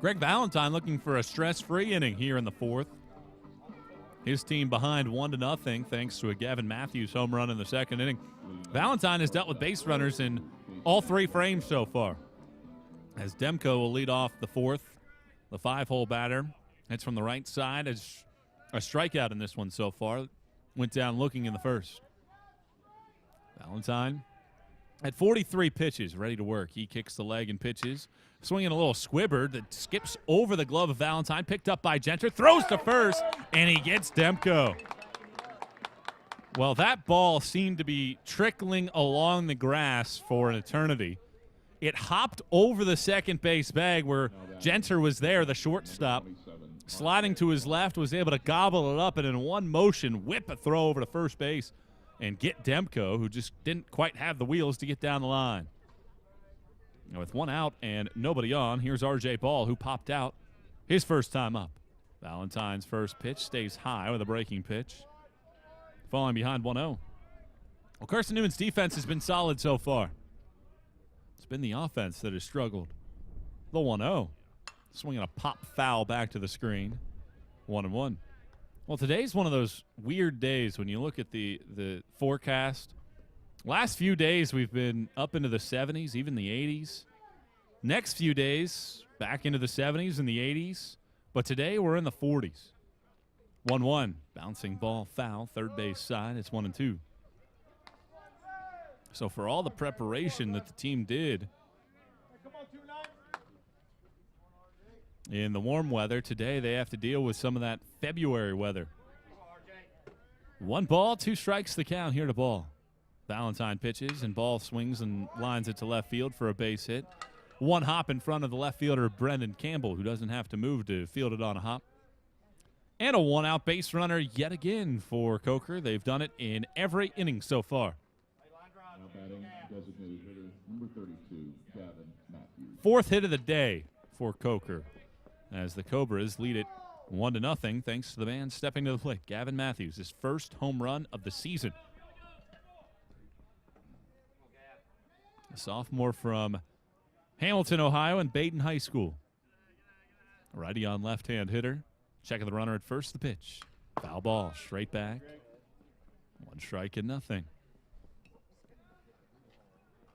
Greg Valentine looking for a stress-free inning here in the fourth. His team behind 1-0 thanks to a Gavin Matthews home run in the second inning. Valentine has dealt with base runners in all three frames so far. As Demko will lead off the fourth, the 5-hole batter. Hits from the right side as a strikeout in this one so far. Went down looking in the first. Valentine at 43 pitches, ready to work. He kicks the leg and pitches. Swinging a little squibber that skips over the glove of Valentine. Picked up by Genter. Throws to first, and he gets Demko. Well, that ball seemed to be trickling along the grass for an eternity. It hopped over the second base bag where Genter was there, the shortstop. Sliding to his left, was able to gobble it up, and in one motion, whip a throw over to first base and get Demko, who just didn't quite have the wheels to get down the line. Now with one out and nobody on, here's R.J. Ball, who popped out his first time up. Valentine's first pitch stays high with a breaking pitch. Falling behind 1-0. Well, Carson-Newman's defense has been solid so far. It's been the offense that has struggled. The 1-0. Swinging a pop foul back to the screen. 1-1. Well, today's one of those weird days when you look at the forecast. Last few days we've been up into the 70s, even the 80s. Next few days, back into the 70s and the 80s. But today we're in the 40s. 1-1. Bouncing ball foul, third base side. It's 1-2. So for all the preparation that the team did in the warm weather, today they have to deal with some of that February weather. 1 ball, 2 strikes the count here to Ball. Valentine pitches, and Ball swings and lines it to left field for a base hit. 1 hop in front of the left fielder, Brendan Campbell, who doesn't have to move to field it on a hop. And a 1-out base runner yet again for Coker. They've done it in every inning so far. Now batting, designated hitter, number 32, Gavin Matthews. 4th hit of the day for Coker, as the Cobras lead it 1-0 thanks to the man stepping to the plate. Gavin Matthews, his first home run of the season. A sophomore from Hamilton, Ohio, and Baden High School. Righty on left-hand hitter. Checking the runner at first, the pitch. Foul ball, straight back. 1 strike and nothing.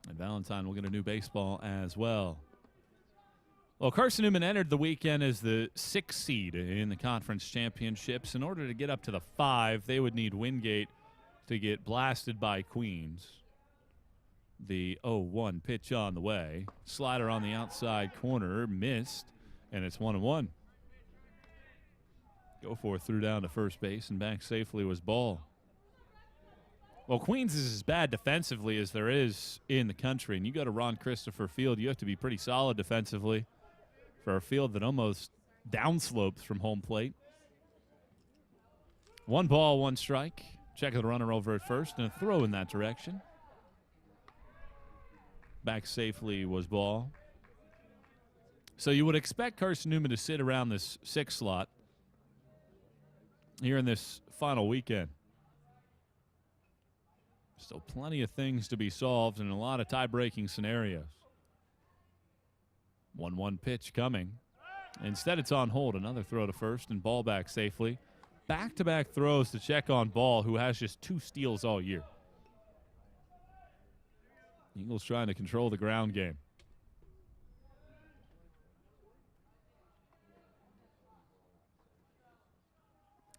And Valentine will get a new baseball as well. Well, Carson-Newman entered the weekend as the 6th seed in the conference championships. In order to get up to the 5, they would need Wingate to get blasted by Queens. The 0-1 pitch on the way. Slider on the outside corner, missed, and it's 1-1. Goforth threw down to first base, and back safely was Ball. Well, Queens is as bad defensively as there is in the country, and you go to Ron Christopher Field, you have to be pretty solid defensively for a field that almost downslopes from home plate. 1 ball, 1 strike. Check the runner over at first, and a throw in that direction. Back safely was Ball. So you would expect Carson-Newman to sit around this 6 slot here in this final weekend. Still plenty of things to be solved and a lot of tie-breaking scenarios. 1-1 pitch coming. Instead, it's on hold. Another throw to first and Ball back safely. Back-to-back throws to check on Ball, who has just 2 steals all year. Eagles trying to control the ground game.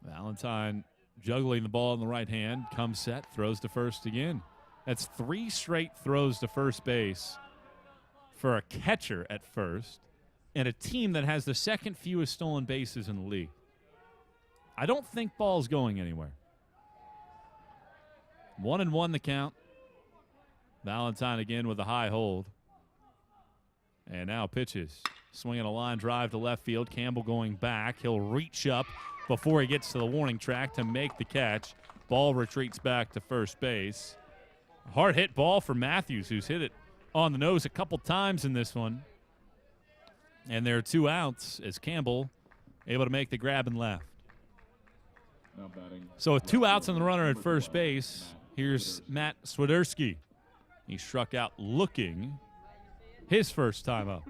Valentine juggling the ball in the right hand, comes set, throws to first again. That's 3 straight throws to first base for a catcher at first, and a team that has the second fewest stolen bases in the league. I don't think ball's going anywhere. 1-1 the count. Valentine again with a high hold. And now pitches. Swinging a line drive to left field. Campbell going back. He'll reach up before he gets to the warning track to make the catch. Ball retreats back to first base. A hard hit ball for Matthews, who's hit it on the nose a couple times in this one. And there are 2 outs as Campbell able to make the grab and left. So with 2 outs on the runner at first base, here's Matt Swiderski. He struck out looking his first time up.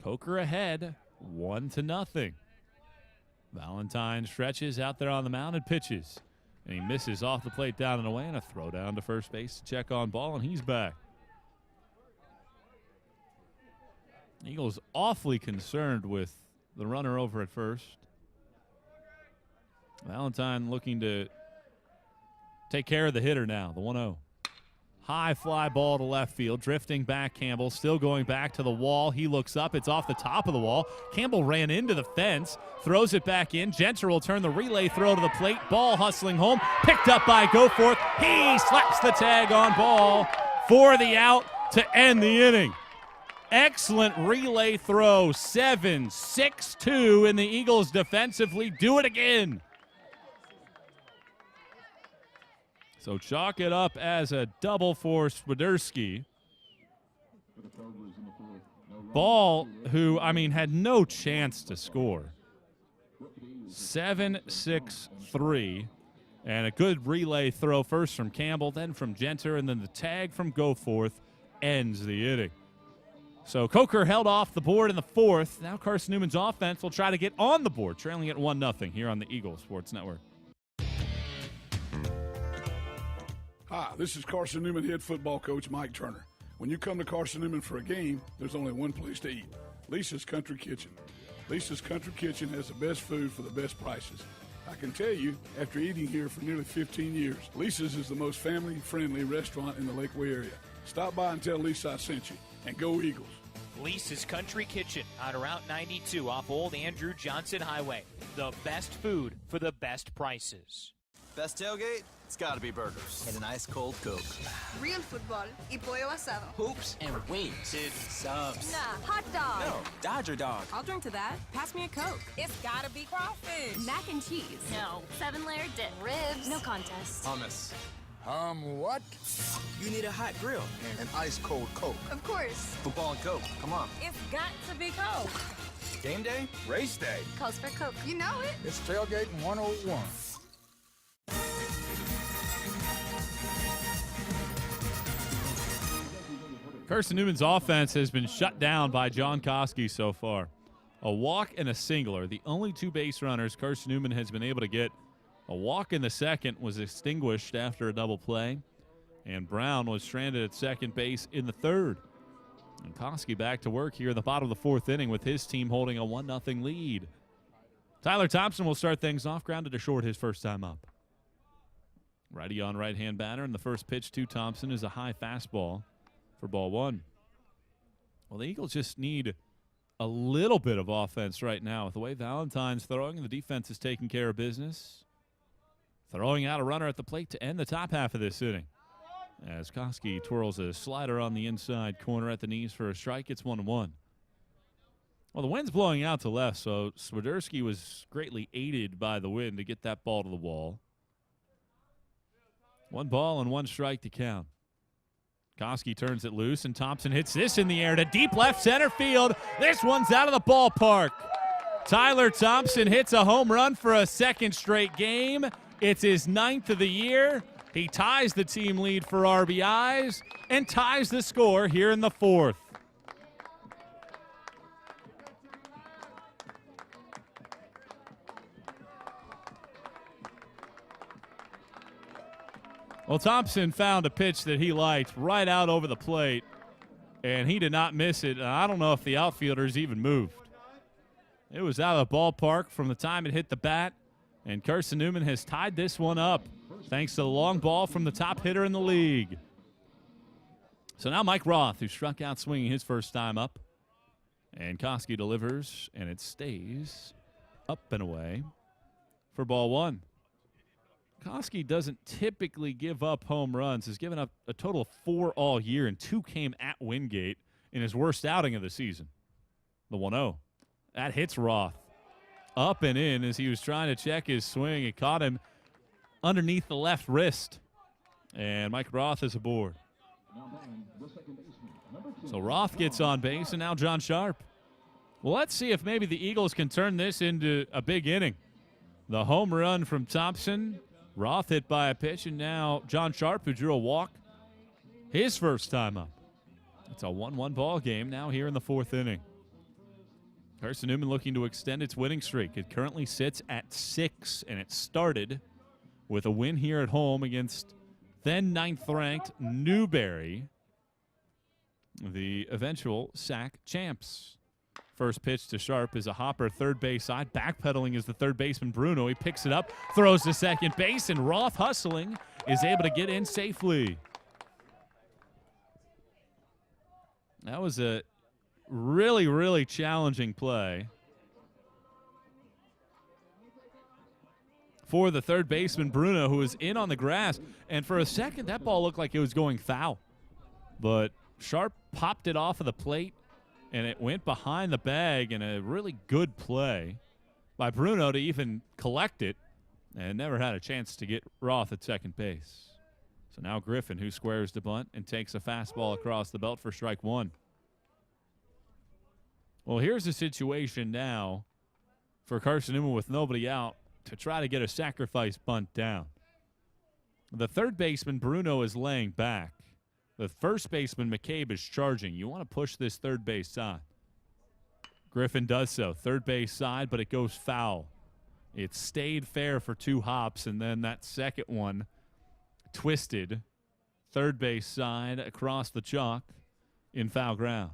Coker ahead, 1-0. Valentine stretches out there on the mound and pitches. And he misses off the plate down and away, and a throw down to first base to check on ball, and he's back. Eagles awfully concerned with the runner over at first. Valentine looking to take care of the hitter now, the 1-0. High fly ball to left field, drifting back Campbell, still going back to the wall. He looks up, it's off the top of the wall. Campbell ran into the fence, throws it back in. Genter will turn the relay throw to the plate. Ball hustling home, picked up by Goforth. He slaps the tag on ball for the out to end the inning. Excellent relay throw, 7-6-2, and the Eagles defensively do it again. So chalk it up as a double for Swiderski. Ball, who, had no chance to score. 7-6-3. And a good relay throw first from Campbell, then from Genter, and then the tag from Goforth ends the inning. So Coker held off the board in the 4th. Now Carson-Newman's offense will try to get on the board, trailing at 1-0 here on the Eagle Sports Network. Hi, this is Carson-Newman head football coach Mike Turner. When you come to Carson-Newman for a game, there's only one place to eat, Lisa's Country Kitchen. Lisa's Country Kitchen has the best food for the best prices. I can tell you, after eating here for nearly 15 years, Lisa's is the most family-friendly restaurant in the Lakeway area. Stop by and tell Lisa I sent you, and go Eagles. Lisa's Country Kitchen on Route 92 off Old Andrew Johnson Highway. The best food for the best prices. Best tailgate? It's gotta be burgers. And an ice cold Coke. Real football y pollo asado. Hoops and wings. Dude, subs. Nah, hot dog. No, Dodger dog. I'll drink to that. Pass me a Coke. It's gotta be crawfish. Mac and cheese. No. 7-layer dip. Ribs. No contest. Hummus. What? You need a hot grill. And an ice cold Coke. Of course. Football and Coke. Come on. It's got to be Coke. Game day? Race day. Calls for Coke. You know it. It's tailgating 101. Carson-Newman's offense has been shut down by John Koski so far. A walk and a single are the only 2 base runners Carson-Newman has been able to get. A walk in the second was extinguished after a double play, and Brown was stranded at second base in the 3rd. And Koski back to work here in the bottom of the 4th inning with his team holding a 1-0 lead. Tyler Thompson will start things off, grounded to short his first time up. Righty on right-hand batter, and the first pitch to Thompson is a high fastball for ball 1. Well, the Eagles just need a little bit of offense right now. With the way Valentine's throwing, the defense is taking care of business. Throwing out a runner at the plate to end the top half of this inning. As Koski twirls a slider on the inside corner at the knees for a strike, it's 1-1. Well, the wind's blowing out to left, so Swiderski was greatly aided by the wind to get that ball to the wall. 1 ball and 1 strike to count. Koski turns it loose, and Thompson hits this in the air to deep left center field. This one's out of the ballpark. Tyler Thompson hits a home run for a 2nd straight game. It's his 9th of the year. He ties the team lead for RBIs and ties the score here in the 4th. Well, Thompson found a pitch that he liked right out over the plate, and he did not miss it. I don't know if the outfielders even moved. It was out of the ballpark from the time it hit the bat, and Carson-Newman has tied this one up thanks to the long ball from the top hitter in the league. So now Mike Roth, who struck out swinging his first time up, and Koski delivers, and it stays up and away for ball one. Koski doesn't typically give up home runs. Has given up a total of 4 all year, and 2 came at Wingate in his worst outing of the season. The 1-0. That hits Roth up and in as he was trying to check his swing. It caught him underneath the left wrist, and Mike Roth is aboard. So Roth gets on base, and now John Sharp. Well, let's see if maybe the Eagles can turn this into a big inning. The home run from Thompson, Roth hit by a pitch, and now John Sharp, who drew a walk, his first time up. It's a 1-1 ball game now here in the 4th inning. Carson-Newman looking to extend its winning streak. It currently sits at 6, and it started with a win here at home against then 9th-ranked Newberry, the eventual SAC champs. First pitch to Sharp is a hopper, third base side. Backpedaling is the third baseman, Bruno. He picks it up, throws to second base, and Roth, hustling, is able to get in safely. That was a really, really challenging play for the third baseman, Bruno, who was in on the grass. And for a second, that ball looked like it was going foul. But Sharp popped it off of the plate, and it went behind the bag, in a really good play by Bruno to even collect it, and never had a chance to get Roth at second base. So now Griffin, who squares the bunt and takes a fastball across the belt for strike one. Well, here's the situation now for Carson-Newman with nobody out to try to get a sacrifice bunt down. The third baseman, Bruno, is laying back. The first baseman, McCabe, is charging. You want to push this third base side. Griffin does so. Third base side, but it goes foul. It stayed fair for 2 hops, and then that second one twisted. Third base side across the chalk in foul ground.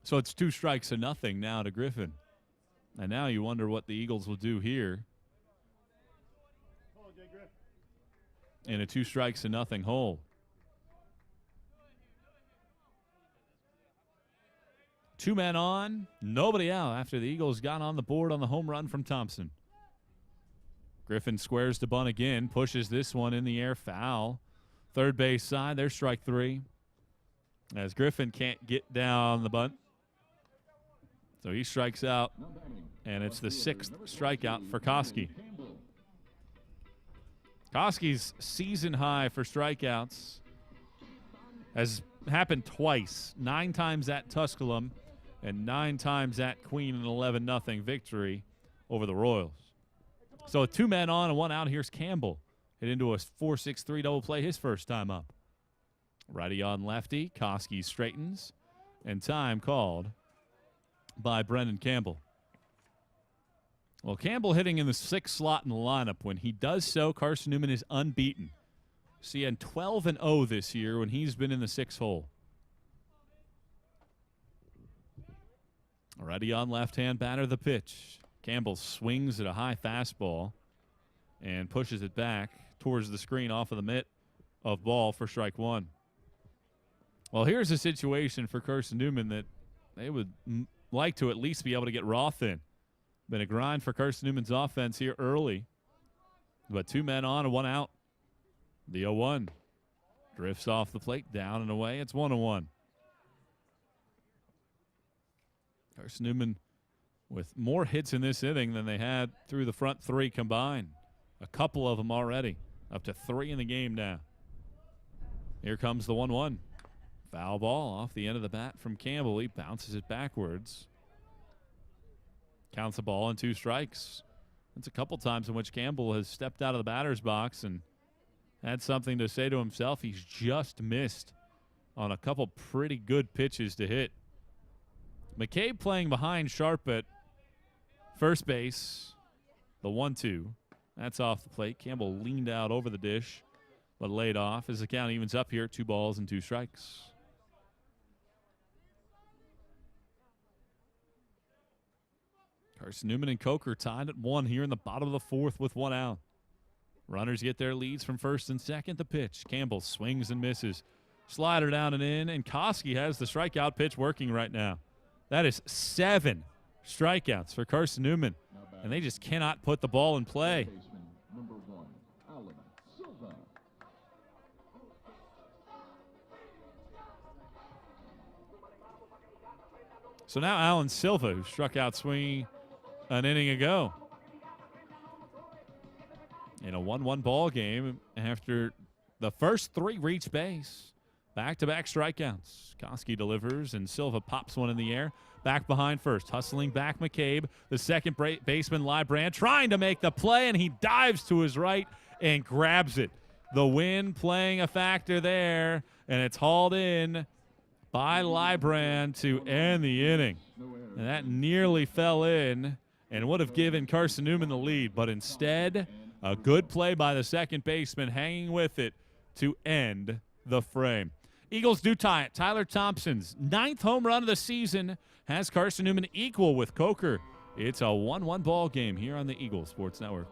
So it's 2 strikes to nothing now to Griffin. And now you wonder what the Eagles will do here in a 2 strikes to nothing hole. 2 men on, nobody out after the Eagles got on the board on the home run from Thompson. Griffin squares the bunt again, pushes this one in the air, foul. Third base side, there's strike 3. As Griffin can't get down the bunt. So he strikes out, and it's the 6th strikeout for Koski. Koski's season high for strikeouts has happened twice. 9 times at Tusculum and 9 times at Queen, an 11-0 victory over the Royals. So with 2 men on and 1 out, here's Campbell. Hit into a 4-6-3 double play his first time up. Righty on lefty. Koski straightens, and time called by Brendan Campbell. Well, Campbell hitting in the 6th slot in the lineup. When he does so, Carson-Newman is unbeaten. CN 12-0 this year when he's been in the 6th hole. Already on left-hand batter, the pitch. Campbell swings at a high fastball and pushes it back towards the screen off of the mitt of ball for strike 1. Well, here's a situation for Carson-Newman that they would like to at least be able to get Roth in. Been a grind for Carson-Newman's offense here early. But 2 men on and 1 out. The 0-1 drifts off the plate, down and away. It's 1-1. Carson-Newman with more hits in this inning than they had through the front 3 combined. A couple of them already. Up to 3 in the game now. Here comes the 1-1. Foul ball off the end of the bat from Campbell. He bounces it backwards. Counts the ball in 2 strikes. That's a couple times in which Campbell has stepped out of the batter's box and had something to say to himself. He's just missed on a couple pretty good pitches to hit. McCabe playing behind Sharp at first base. The 1-2. That's off the plate. Campbell leaned out over the dish, but laid off as the count evens up here at 2 balls and 2 strikes. Carson-Newman and Coker tied at 1 here in the bottom of the fourth with 1 out. Runners get their leads from first and second. The pitch. Campbell swings and misses. Slider down and in, and Koski has the strikeout pitch working right now. That is 7 strikeouts for Carson-Newman, and they just cannot put the ball in play. Number 1, Alan Silva. So now Alan Silva, who struck out swinging an inning ago. In a 1-1 ball game after the first 3 reach base. Back-to-back strikeouts. Koski delivers, and Silva pops one in the air. Back behind first. Hustling back McCabe. The second baseman, Librand, trying to make the play, and he dives to his right and grabs it. The wind playing a factor there, and it's hauled in by Librand to end the inning. And that nearly fell in and would have given Carson-Newman the lead, but instead, a good play by the second baseman hanging with it to end the frame. Eagles do tie it. Tyler Thompson's 9th home run of the season has Carson-Newman equal with Coker. It's a 1-1 ball game here on the Eagle Sports Network.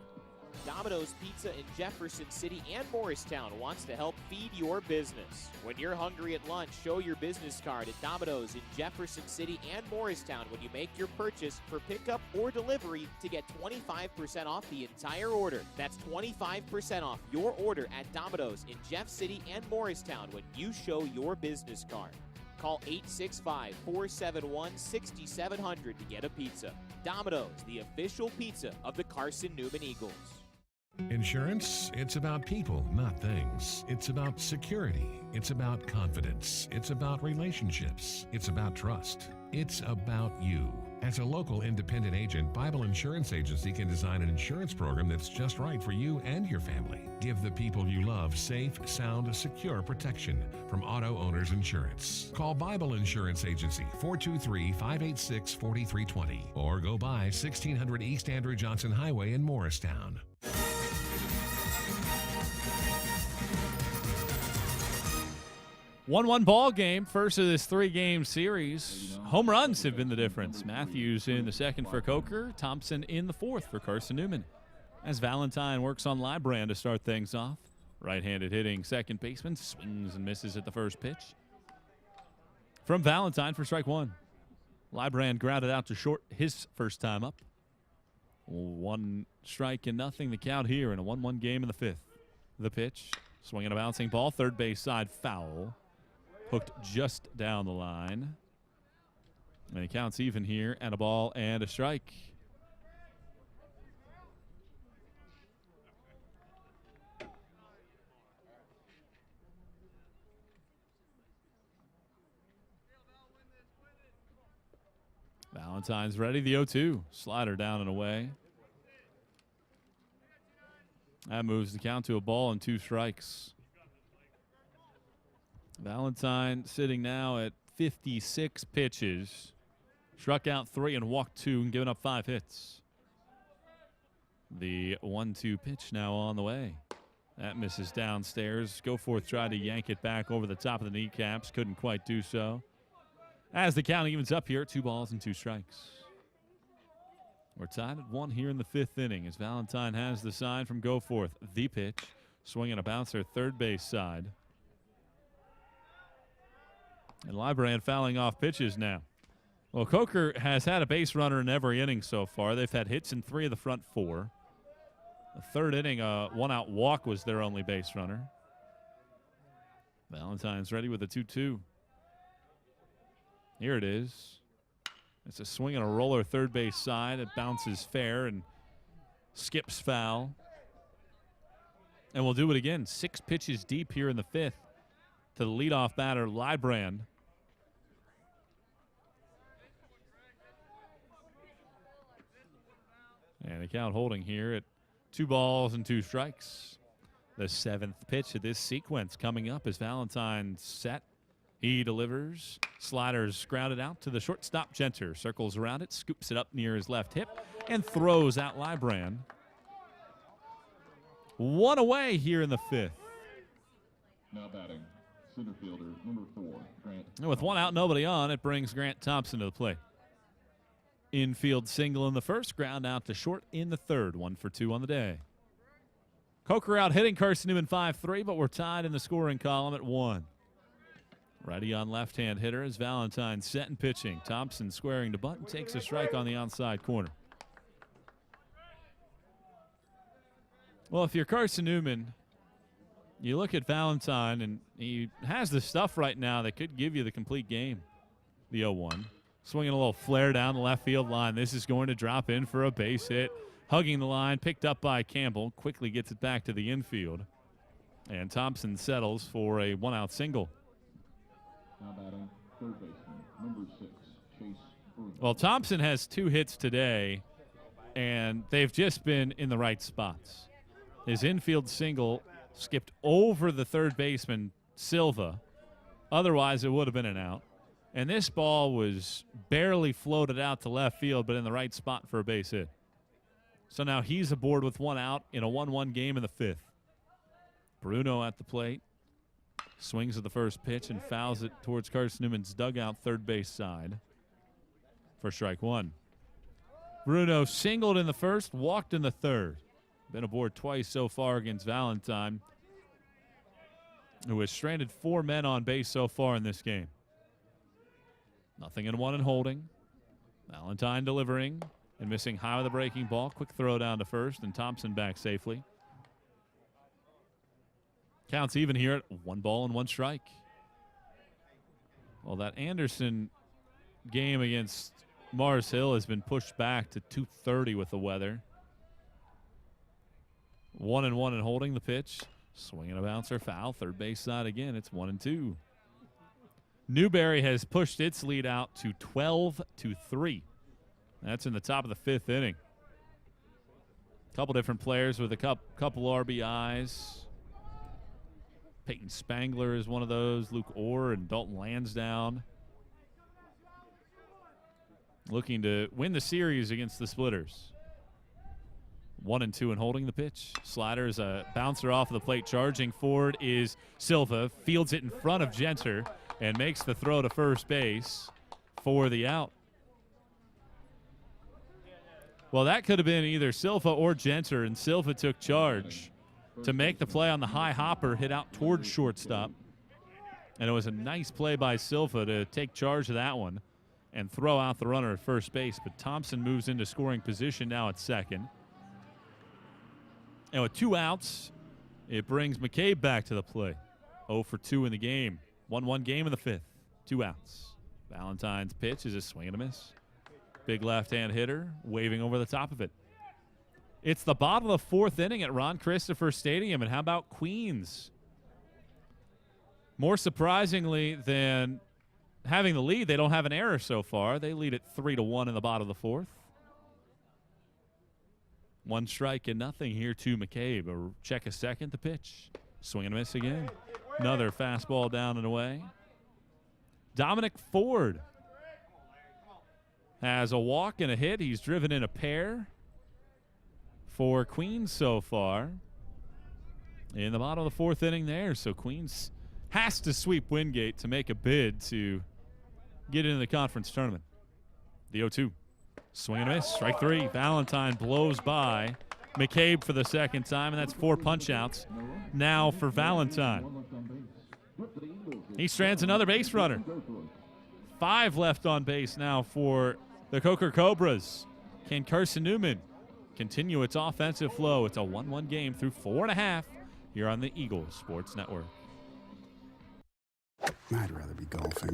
Domino's Pizza in Jefferson City and Morristown wants to help feed your business. When you're hungry at lunch, show your business card at Domino's in Jefferson City and Morristown when you make your purchase for pickup or delivery to get 25% off the entire order. That's 25% off your order at Domino's in Jeff City and Morristown when you show your business card. Call 865-471-6700 to get a pizza. Domino's, the official pizza of the Carson-Newman Eagles. Insurance, it's about people, not things. It's about security. It's about confidence. It's about relationships. It's about trust. It's about you. As a local independent agent, Bible Insurance Agency can design an insurance program that's just right for you and your family. Give the people you love safe, sound, secure protection from Auto Owners Insurance. Call Bible Insurance Agency 423-586-4320 or go by 1600 East Andrew Johnson Highway in Morristown. One ball game, first of this 3-game series. Home runs have been the difference. Matthews in the second for Coker, Thompson in the fourth for Carson-Newman. As Valentine works on Librand to start things off. Right-handed hitting second baseman, swings and misses at the first pitch. From Valentine for strike 1. Librand grounded out to short his first time up. 1 strike and nothing the count here in a 1-1 game in the 5th. The pitch, swinging a bouncing ball, third base side foul. Hooked just down the line. And it counts even here at a ball and a strike. Valentine's ready, the 0-2. Slider down and away. That moves the count to a ball and 2 strikes. Valentine sitting now at 56 pitches. Struck out 3 and walked 2 and given up 5 hits. The 1-2 pitch now on the way. That misses downstairs. Goforth tried to yank it back over the top of the kneecaps. Couldn't quite do so. As the count evens up here, 2 balls and 2 strikes. We're tied at 1 here in the 5th inning as Valentine has the sign from Goforth. The pitch, swinging a bouncer third base side. And Librand fouling off pitches now. Well, Coker has had a base runner in every inning so far. They've had hits in 3 of the front 4. The 3rd inning, a 1-out walk was their only base runner. Valentine's ready with a 2-2. Here it is. It's a swing and a roller third base side. It bounces fair and skips foul. And we'll do it again. 6 pitches deep here in the 5th to the leadoff batter, Librand. And the count holding here at 2 balls and 2 strikes. The 7th pitch of this sequence coming up as Valentine set. He delivers. Sliders grounded out to the shortstop, Genter. Circles around it, scoops it up near his left hip, and throws out Librand. 1 away here in the 5th. Now batting, center fielder, number 4, Grant. And with 1 out, nobody on, it brings Grant Thompson to the plate. Infield single in the first, ground out to short in the third. 1 for 2 on the day. Coker out hitting Carson-Newman 5-3, but we're tied in the scoring column at 1. Righty on left-hand hitter is Valentine set and pitching. Thompson squaring to bunt and takes a strike on the outside corner. Well, if you're Carson-Newman, you look at Valentine, and he has the stuff right now that could give you the complete game. The 0-1. Swinging a little flare down the left field line. This is going to drop in for a base hit. Hugging the line, picked up by Campbell. Quickly gets it back to the infield. And Thompson settles for a one-out single. Now batting third baseman, number 6, Chase Bruno. Well, Thompson has 2 hits today, and they've just been in the right spots. His infield single skipped over the third baseman, Silva. Otherwise, it would have been an out. And this ball was barely floated out to left field, but in the right spot for a base hit. So now he's aboard with 1 out in a 1-1 game in the 5th. Bruno at the plate. Swings at the first pitch and fouls it towards Carson-Newman's dugout third base side for strike 1. Bruno singled in the first, walked in the third. Been aboard twice so far against Valentine, who has stranded 4 men on base so far in this game. 0-1 and holding. Valentine delivering and missing high with the breaking ball. Quick throw down to first, and Thompson back safely. Counts even here at 1 ball and 1 strike. Well, that Anderson game against Mars Hill has been pushed back to 2:30 with the weather. 1-1 and holding the pitch. Swinging a bouncer, foul. Third base side again. It's 1-2. Newberry has pushed its lead out to 12-3. That's in the top of the 5th inning. Couple different players with a couple RBIs. Peyton Spangler is one of those. Luke Orr and Dalton Lansdowne looking to win the series against the Splitters. 1-2 and holding the pitch. Slider is a bouncer off of the plate. Charging forward is Silva. Fields it in front of Genter and makes the throw to first base for the out. Well, that could have been either Silva or Genter, and Silva took charge to make the play on the high hopper, hit out towards shortstop. And it was a nice play by Silva to take charge of that one and throw out the runner at first base. But Thompson moves into scoring position now at second. And with 2 outs, it brings McCabe back to the play. 0 for 2 in the game. 1-1 game in the 5th. 2 outs. Valentine's pitch is a swing and a miss. Big left-hand hitter waving over the top of it. It's the bottom of the 4th inning at Ron Christopher Stadium. And how about Queens? More surprisingly than having the lead, they don't have an error so far. They lead at 3-1 in the bottom of the 4th. 1 strike and nothing here to McCabe. A check a second, the pitch. Swing and a miss again. Another fastball down and away. Dominic Ford has a walk and a hit. He's driven in a pair for Queens so far in the bottom of the 4th inning there. So Queens has to sweep Wingate to make a bid to get into the conference tournament. The 0-2. Swing and a miss. Strike 3. Valentine blows by McCabe for the second time, and that's 4 punch-outs now for Valentine. He strands another base runner. 5 left on base now for the Coker Cobras. Can Carson-Newman continue its offensive flow? It's a 1-1 game through 4.5 here on the Eagles Sports Network. I'd rather be golfing.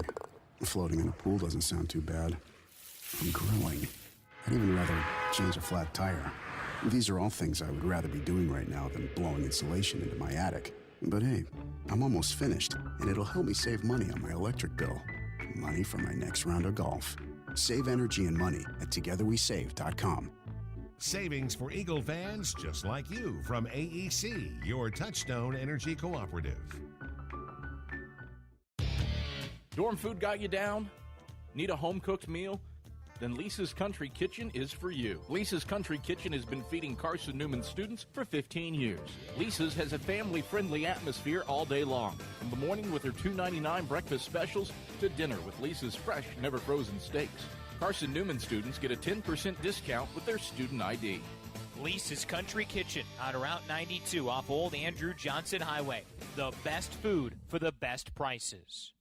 Floating in a pool doesn't sound too bad. I'm grilling. I'd even rather change a flat tire. These are all things I would rather be doing right now than blowing insulation into my attic. But hey, I'm almost finished, and it'll help me save money on my electric bill. Money for my next round of golf. Save energy and money at togetherwesave.com. Savings for Eagle fans just like you from AEC, your Touchstone Energy Cooperative. Dorm food got you down? Need a home-cooked meal? Then Lisa's Country Kitchen is for you. Lisa's Country Kitchen has been feeding Carson-Newman students for 15 years. Lisa's has a family-friendly atmosphere all day long. From the morning with her $2.99 breakfast specials to dinner with Lisa's fresh, never-frozen steaks. Carson-Newman students get a 10% discount with their student ID. Lisa's Country Kitchen on Route 92 off Old Andrew Johnson Highway. The best food for the best prices.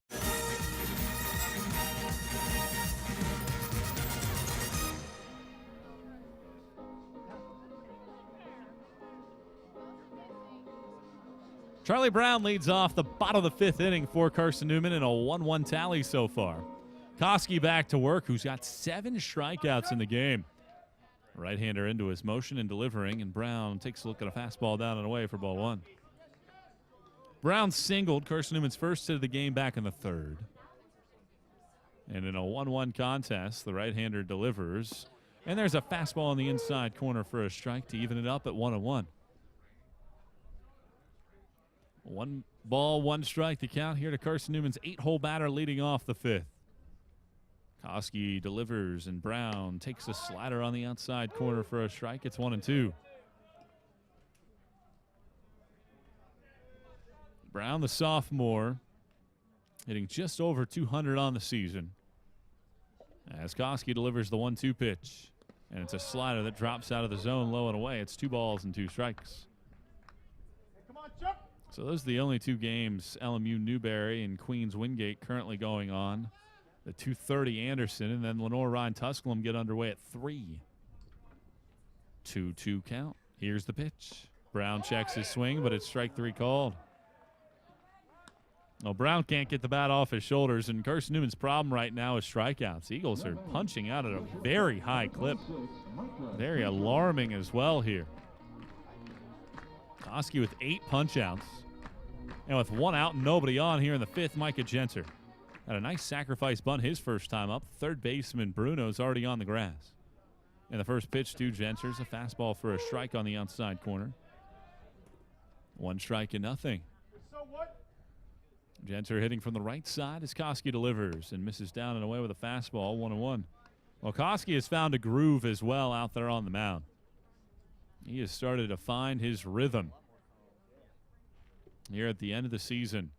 Charlie Brown leads off the bottom of the fifth inning for Carson-Newman in a 1-1 tally so far. Koski back to work, who's got 7 strikeouts in the game. Right-hander into his motion and delivering, and Brown takes a look at a fastball down and away for ball 1. Brown singled Carson-Newman's first hit of the game back in the third. And in a 1-1 contest, the right-hander delivers. And there's a fastball on the inside corner for a strike to even it up at 1-1. 1 ball, 1 strike to count here to Carson-Newman's 8-hole batter leading off the fifth. Koski delivers, and Brown takes a slider on the outside corner for a strike. It's 1-2. Brown, the sophomore, hitting just over 200 on the season. As Koski delivers the 1-2 pitch. And it's a slider that drops out of the zone low and away. It's 2 balls and 2 strikes. So those are the only 2 games LMU Newberry and Queens Wingate currently going on. The 2:30 Anderson, and then Lenore Ryan Tusculum get underway at 3. 2-2 count. Here's the pitch. Brown checks his swing, but it's strike 3 called. Well, Brown can't get the bat off his shoulders, and Carson-Newman's problem right now is strikeouts. Eagles are punching out at a very high clip. Very alarming as well here. Koski with 8 punch-outs. And with 1 out and nobody on here in the fifth, Micah Genter had a nice sacrifice bunt his first time up. Third baseman Bruno's already on the grass. And the first pitch to Genter's a fastball for a strike on the outside corner. 1 strike and nothing. Genter hitting from the right side as Koski delivers and misses down and away with a fastball, 1-1. Well, Koski has found a groove as well out there on the mound. He has started to find his rhythm here at the end of the season.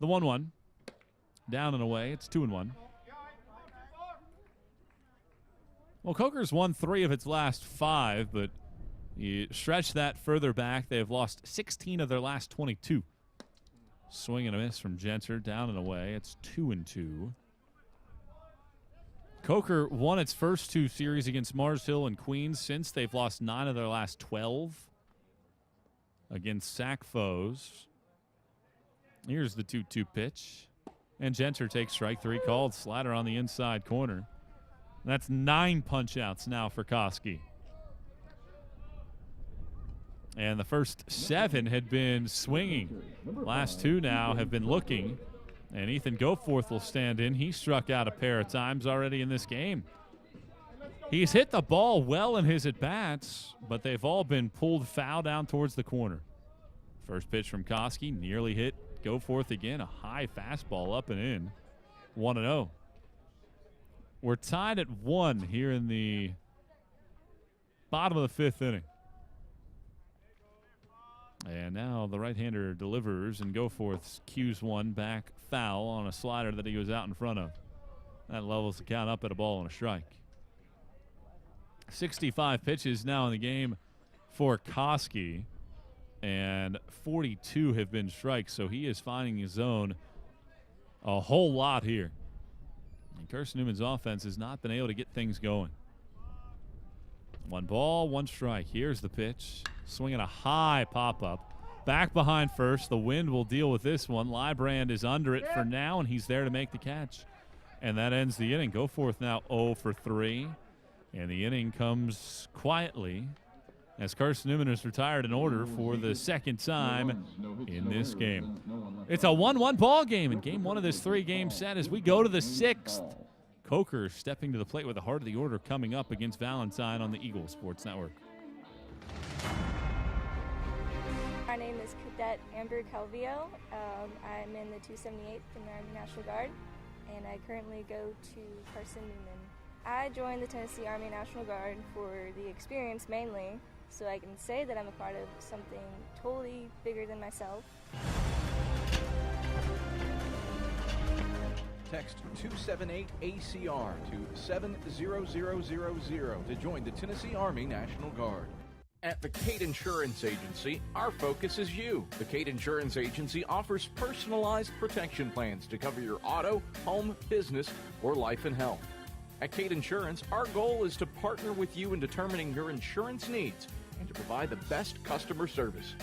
The 1-1. Down and away. It's 2-1. Well, Coker's won 3 of its last 5, but you stretch that further back, they have lost 16 of their last 22. Swing and a miss from Genter. Down and away. It's 2-2. Coker won its first 2 series against Mars Hill and Queens. Since they've lost 9 of their last 12 against SAC foes. Here's the 2-2 pitch. And Genter takes strike 3 called. Slider on the inside corner. That's 9 punch-outs now for Koski. And the first 7 had been swinging. Last 2 now have been looking. And Ethan Goforth will stand in. He struck out a pair of times already in this game. He's hit the ball well in his at-bats, but they've all been pulled foul down towards the corner. First pitch from Koski, nearly hit Goforth again. A high fastball up and in. 1-0. We're tied at 1 here in the bottom of the 5th inning. And now the right-hander delivers, and Goforth cues one back foul on a slider that he was out in front of. That levels the count up at a ball and a strike. 65 pitches now in the game for Koski, and 42 have been strikes, so he is finding his zone a whole lot here. And Carson-Newman's offense has not been able to get things going. 1 ball, 1 strike. Here's the pitch. Swinging a high pop-up. Back behind first. The wind will deal with this one. Librand is under it for now, and he's there to make the catch. And that ends the inning. Goforth now 0 for 3. And the inning comes quietly as Carson-Newman is retired in order for the second time in this game. It's a 1-1 ball game in game 1 of this 3-game set as we go to the 6th. Coker stepping to the plate with the heart of the order coming up against Valentine on the Eagle Sports Network. My name is Cadet Amber Calvillo. I'm in the 278th in the Army National Guard, and I currently go to Carson-Newman. I joined the Tennessee Army National Guard for the experience mainly, so I can say that I'm a part of something totally bigger than myself. Text 278-ACR to 70000 to join the Tennessee Army National Guard. At the Cade Insurance Agency, our focus is you. The Cade Insurance Agency offers personalized protection plans to cover your auto, home, business, or life and health. At Cade Insurance, our goal is to partner with you in determining your insurance needs and to provide the best customer service.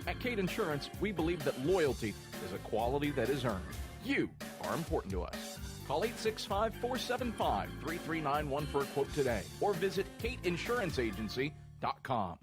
At Cade Insurance, we believe that loyalty is a quality that is earned. You are important to us. Call 865-475-3391 for a quote today or visit CadeInsuranceAgency.com.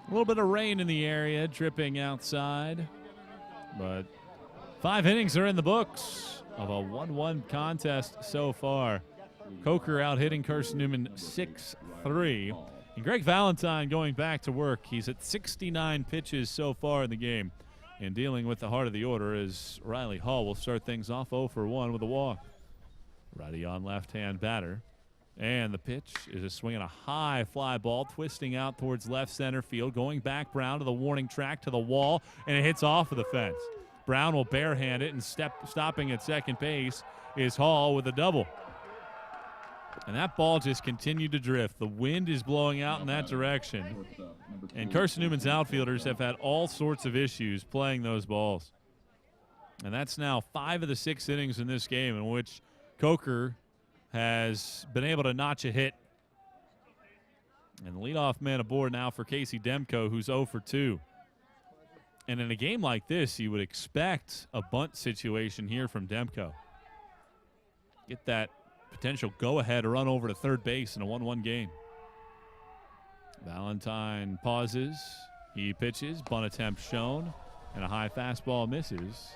A little bit of rain in the area, dripping outside. But 5 innings are in the books of a 1-1 contest so far. Coker out hitting Carson-Newman 6-3. And Greg Valentine going back to work. He's at 69 pitches so far in the game. And dealing with the heart of the order as Riley Hall will start things off 0 for 1 with a walk. Righty on left-hand batter. And the pitch is a swing and a high fly ball, twisting out towards left center field, going back Brown to the warning track to the wall, and it hits off of the fence. Brown will barehand it, and stopping at second base is Hall with a double. And that ball just continued to drift. The wind is blowing out in that direction. And Carson-Newman's outfielders have had all sorts of issues playing those balls. And that's now 5 of the 6 innings in this game in which Coker has been able to notch a hit. And the leadoff man aboard now for Casey Demko, who's 0 for 2. And in a game like this, you would expect a bunt situation here from Demko. Get that potential go-ahead run over to third base in a 1-1 game. Valentine pauses. He pitches. Bunt attempt shown. And a high fastball misses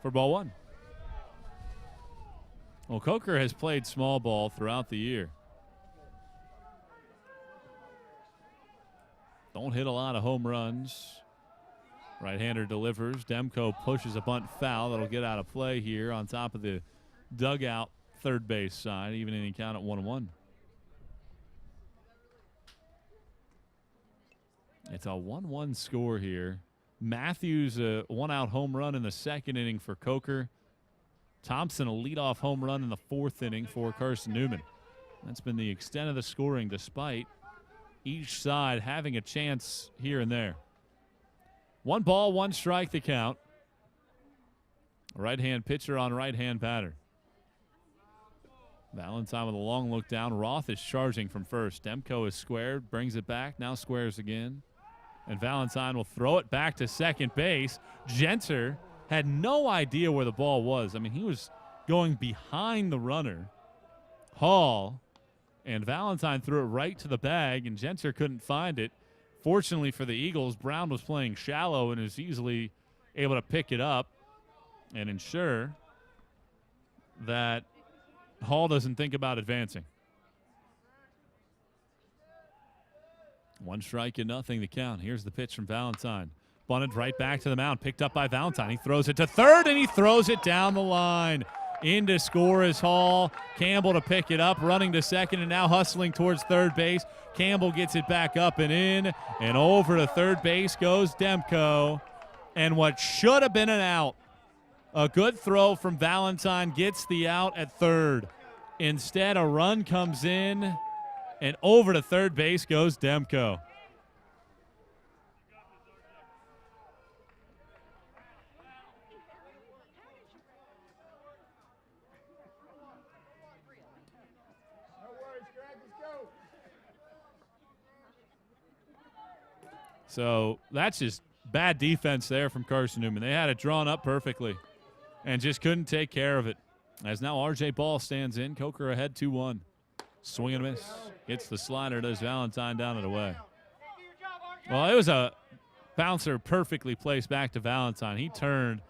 for ball 1. Well, Coker has played small ball throughout the year. Don't hit a lot of home runs. Right-hander delivers. Demko pushes a bunt foul that'll get out of play here on top of the dugout third base side, even in the count at 1-1. It's a 1-1 score here. Matthews a 1-out home run in the second inning for Coker. Thompson a leadoff home run in the 4th inning for Carson-Newman. That's been the extent of the scoring despite each side having a chance here and there. 1 ball, 1 strike the count. Right-hand pitcher on right-hand batter. Valentine with a long look down. Roth is charging from first. Demko is squared, brings it back, now squares again. And Valentine will throw it back to second base. Genter had no idea where the ball was. I mean, he was going behind the runner, Hall, and Valentine threw it right to the bag, and Genter couldn't find it. Fortunately for the Eagles, Brown was playing shallow and is easily able to pick it up and ensure that Hall doesn't think about advancing. 1 strike and nothing to count. Here's the pitch from Valentine. Bunted right back to the mound, picked up by Valentine. He throws it to third, and he throws it down the line. In to score is Hall. Campbell to pick it up, running to second, and now hustling towards third base. Campbell gets it back up and in, and over to third base goes Demko. And what should have been an out, a good throw from Valentine gets the out at third. Instead, a run comes in, and over to third base goes Demko. So that's just bad defense there from Carson-Newman. They had it drawn up perfectly and just couldn't take care of it. As now R.J. Ball stands in. Coker ahead 2-1. Swing and miss. Gets the slider. Does Valentine down and away. Well, it was a bouncer perfectly placed back to Valentine. He turned,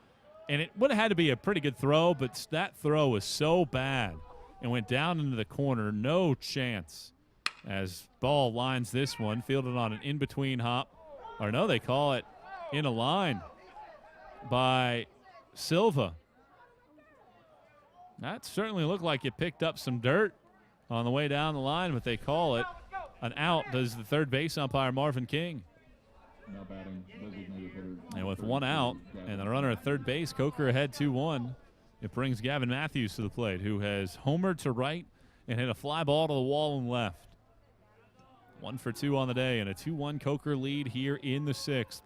and it would have had to be a pretty good throw, but that throw was so bad and went down into the corner. No chance. As Ball lines this one, fielded on an in-between hop. Or no, they call it in a line by Silva. That certainly looked like it picked up some dirt on the way down the line, but they call it an out. Does the third base umpire Marvin King. Now batting, designated hitter. And with one out and the runner at third base, Coker ahead 2-1. It brings Gavin Matthews to the plate, who has homered to right and hit a fly ball to the wall and left. 1 for 2 on the day, and a 2-1 Coker lead here in the 6th.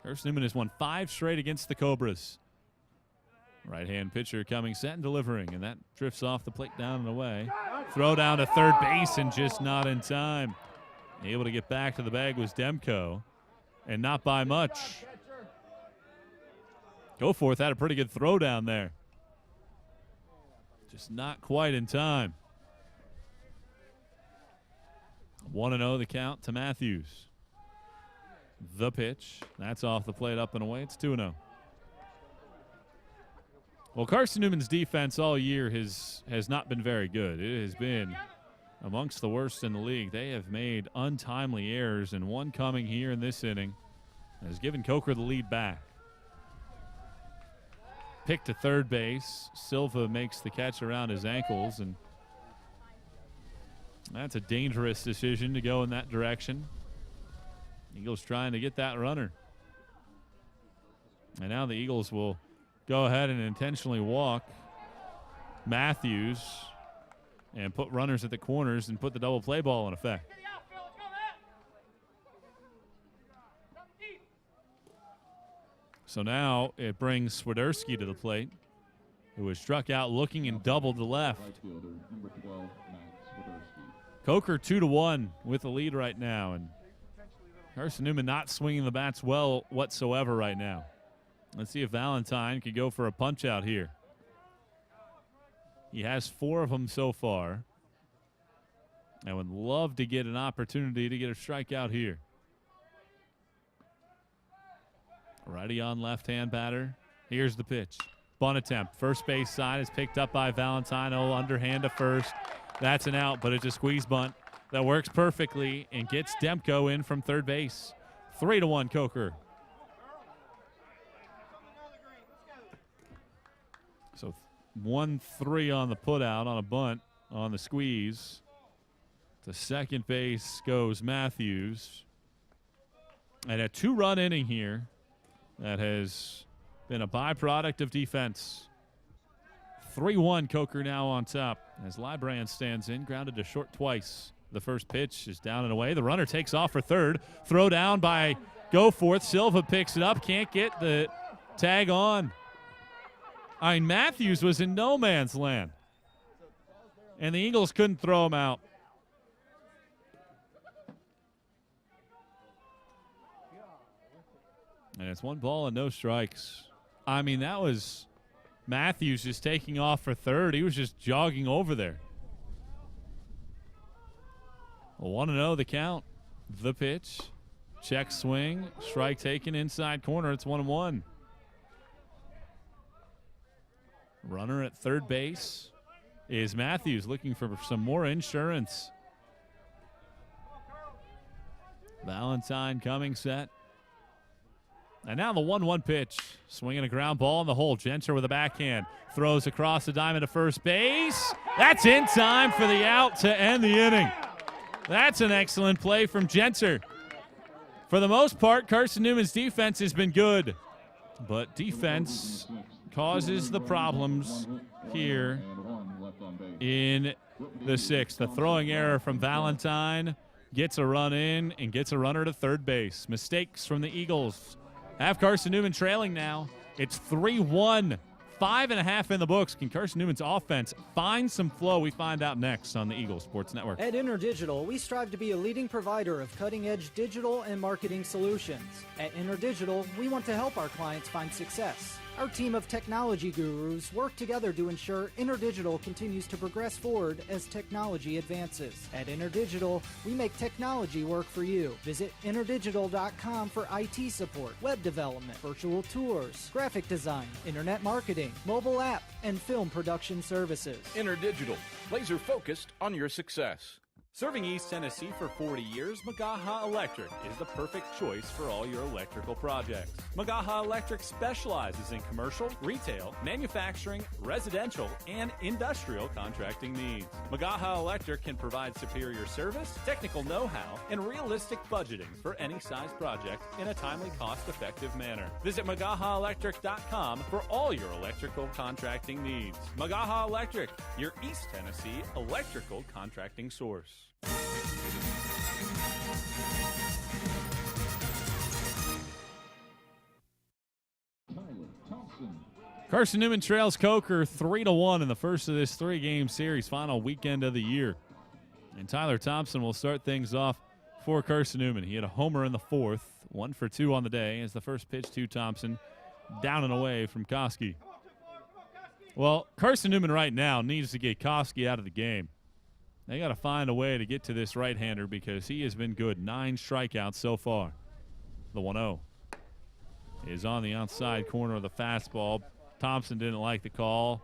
Carson-Newman has won 5 straight against the Cobras. Right-hand pitcher coming set and delivering, and that drifts off the plate down and away. Throw down to third base and just not in time. Able to get back to the bag was Demko, and not by much. Goforth had a pretty good throw down there. Just not quite in time. 1-0 the count to Matthews. The pitch. That's off the plate up and away. It's 2-0. Well, Carson-Newman's defense all year has not been very good. It has been amongst the worst in the league. They have made untimely errors, and one coming here in this inning has given Coker the lead back. Pick to third base. Silva makes the catch around his ankles, and that's a dangerous decision to go in that direction. Eagles trying to get that runner. And now the Eagles will go ahead and intentionally walk Matthews and put runners at the corners and put the double play ball in effect. So now it brings Swiderski to the plate, who was struck out looking and doubled to left. Right fielder, number 12, Max Swiderski. Coker 2-1 with the lead right now, and Carson-Newman not swinging the bats well whatsoever right now. Let's see if Valentine could go for a punch out here. He has 4 of them so far. I would love to get an opportunity to get a strikeout here. Righty on left-hand batter. Here's the pitch. Bunt attempt. First base side is picked up by Valentino. Underhand to first. That's an out, but it's a squeeze bunt that works perfectly and gets Demko in from third base. 3-1 Coker. So 1-3 on the putout on a bunt on the squeeze. To second base goes Matthews. And a 2-run inning here that has been a byproduct of defense. 3-1 Coker now on top as Librand stands in, grounded to short twice. The first pitch is down and away. The runner takes off for third. Throw down by Goforth. Silva picks it up. Can't get the tag on. I mean, Matthews was in no man's land. And the Eagles couldn't throw him out. And it's 1 ball and no strikes. I mean, that was Matthews just taking off for third. He was just jogging over there. 1-0 the count. The pitch. Check swing. Strike taken inside corner. It's 1-1. Runner at third base is Matthews, looking for some more insurance. Valentine coming set. And now the 1-1 pitch. Swinging a ground ball in the hole. Genter with a backhand. Throws across the diamond to first base. That's in time for the out to end the inning. That's an excellent play from Genter. For the most part, Carson-Newman's defense has been good. But defense causes the problems here in the 6th. The throwing error from Valentine gets a run in and gets a runner to third base. Mistakes from the Eagles have Carson-Newman trailing now. It's 3-1. 5.5 in the books. Can Carson-Newman's offense find some flow? We find out next on the Eagle Sports Network. At InterDigital, we strive to be a leading provider of cutting-edge digital and marketing solutions. At InterDigital, we want to help our clients find success. Our team of technology gurus work together to ensure InterDigital continues to progress forward as technology advances. At InterDigital, we make technology work for you. Visit interdigital.com for IT support, web development, virtual tours, graphic design, internet marketing, mobile app, and film production services. InterDigital, laser focused on your success. Serving East Tennessee for 40 years, Magaha Electric is the perfect choice for all your electrical projects. Magaha Electric specializes in commercial, retail, manufacturing, residential, and industrial contracting needs. Magaha Electric can provide superior service, technical know-how, and realistic budgeting for any size project in a timely, cost-effective manner. Visit MagahaElectric.com for all your electrical contracting needs. Magaha Electric, your East Tennessee electrical contracting source. Carson-Newman trails Coker 3-1 in the first of this three-game series, final weekend of the year. And Tyler Thompson will start things off for Carson-Newman. He had a homer in the fourth, 1 for 2 on the day as the first pitch to Thompson, down and away from Koski. Well, Carson-Newman right now needs to get Koski out of the game. They got to find a way to get to this right-hander because he has been good. 9 strikeouts so far. The 1-0 is on the outside corner of the fastball. Thompson didn't like the call.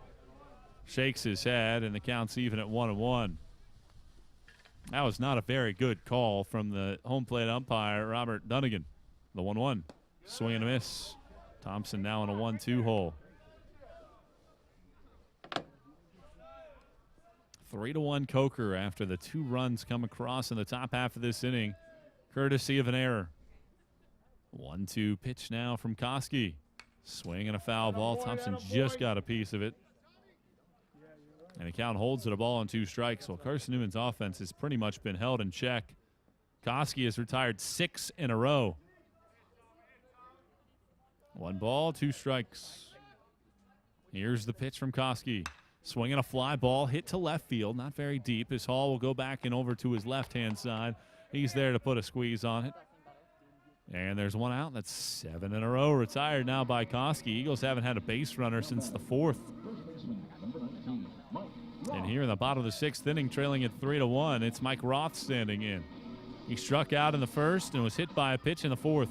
Shakes his head, and the count's even at 1-1. That was not a very good call from the home plate umpire, Robert Dunnigan. The 1-1. Swing and a miss. Thompson now in a 1-2 hole. 3-1 Coker after the 2 runs come across in the top half of this inning, courtesy of an error. 1-2 pitch now from Koski. Swing and a foul ball. Thompson just got a piece of it. And the count holds at a ball and 2 strikes. Well, Carson-Newman's offense has pretty much been held in check. Koski has retired 6 in a row. 1 ball, 2 strikes. Here's the pitch from Koski. Swinging a fly ball, hit to left field, not very deep. His Hall will go back and over to his left-hand side. He's there to put a squeeze on it. And there's 1 out. That's 7 in a row. Retired now by Koski. Eagles haven't had a base runner since the 4th. And here in the bottom of the 6th inning, trailing at 3-1, it's Mike Roth standing in. He struck out in the first and was hit by a pitch in the 4th.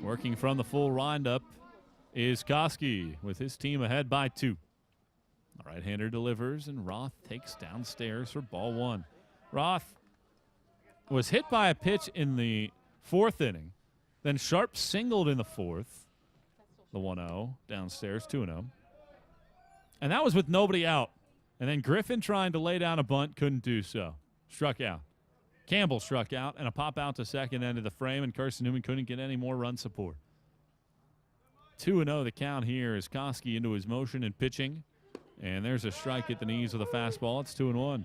Working from the full windup is Koski with his team ahead by 2. The right-hander delivers, and Roth takes downstairs for ball 1. Roth was hit by a pitch in the 4th inning. Then Sharp singled in the 4th. The 1-0 downstairs, 2-0. And that was with nobody out. And then Griffin trying to lay down a bunt, couldn't do so. Struck out. Campbell struck out, and a pop out to second end of the frame, and Carson-Newman couldn't get any more run support. 2-0 the count here as Koski into his motion and pitching. And there's a strike at the knees of the fastball. It's 2-1.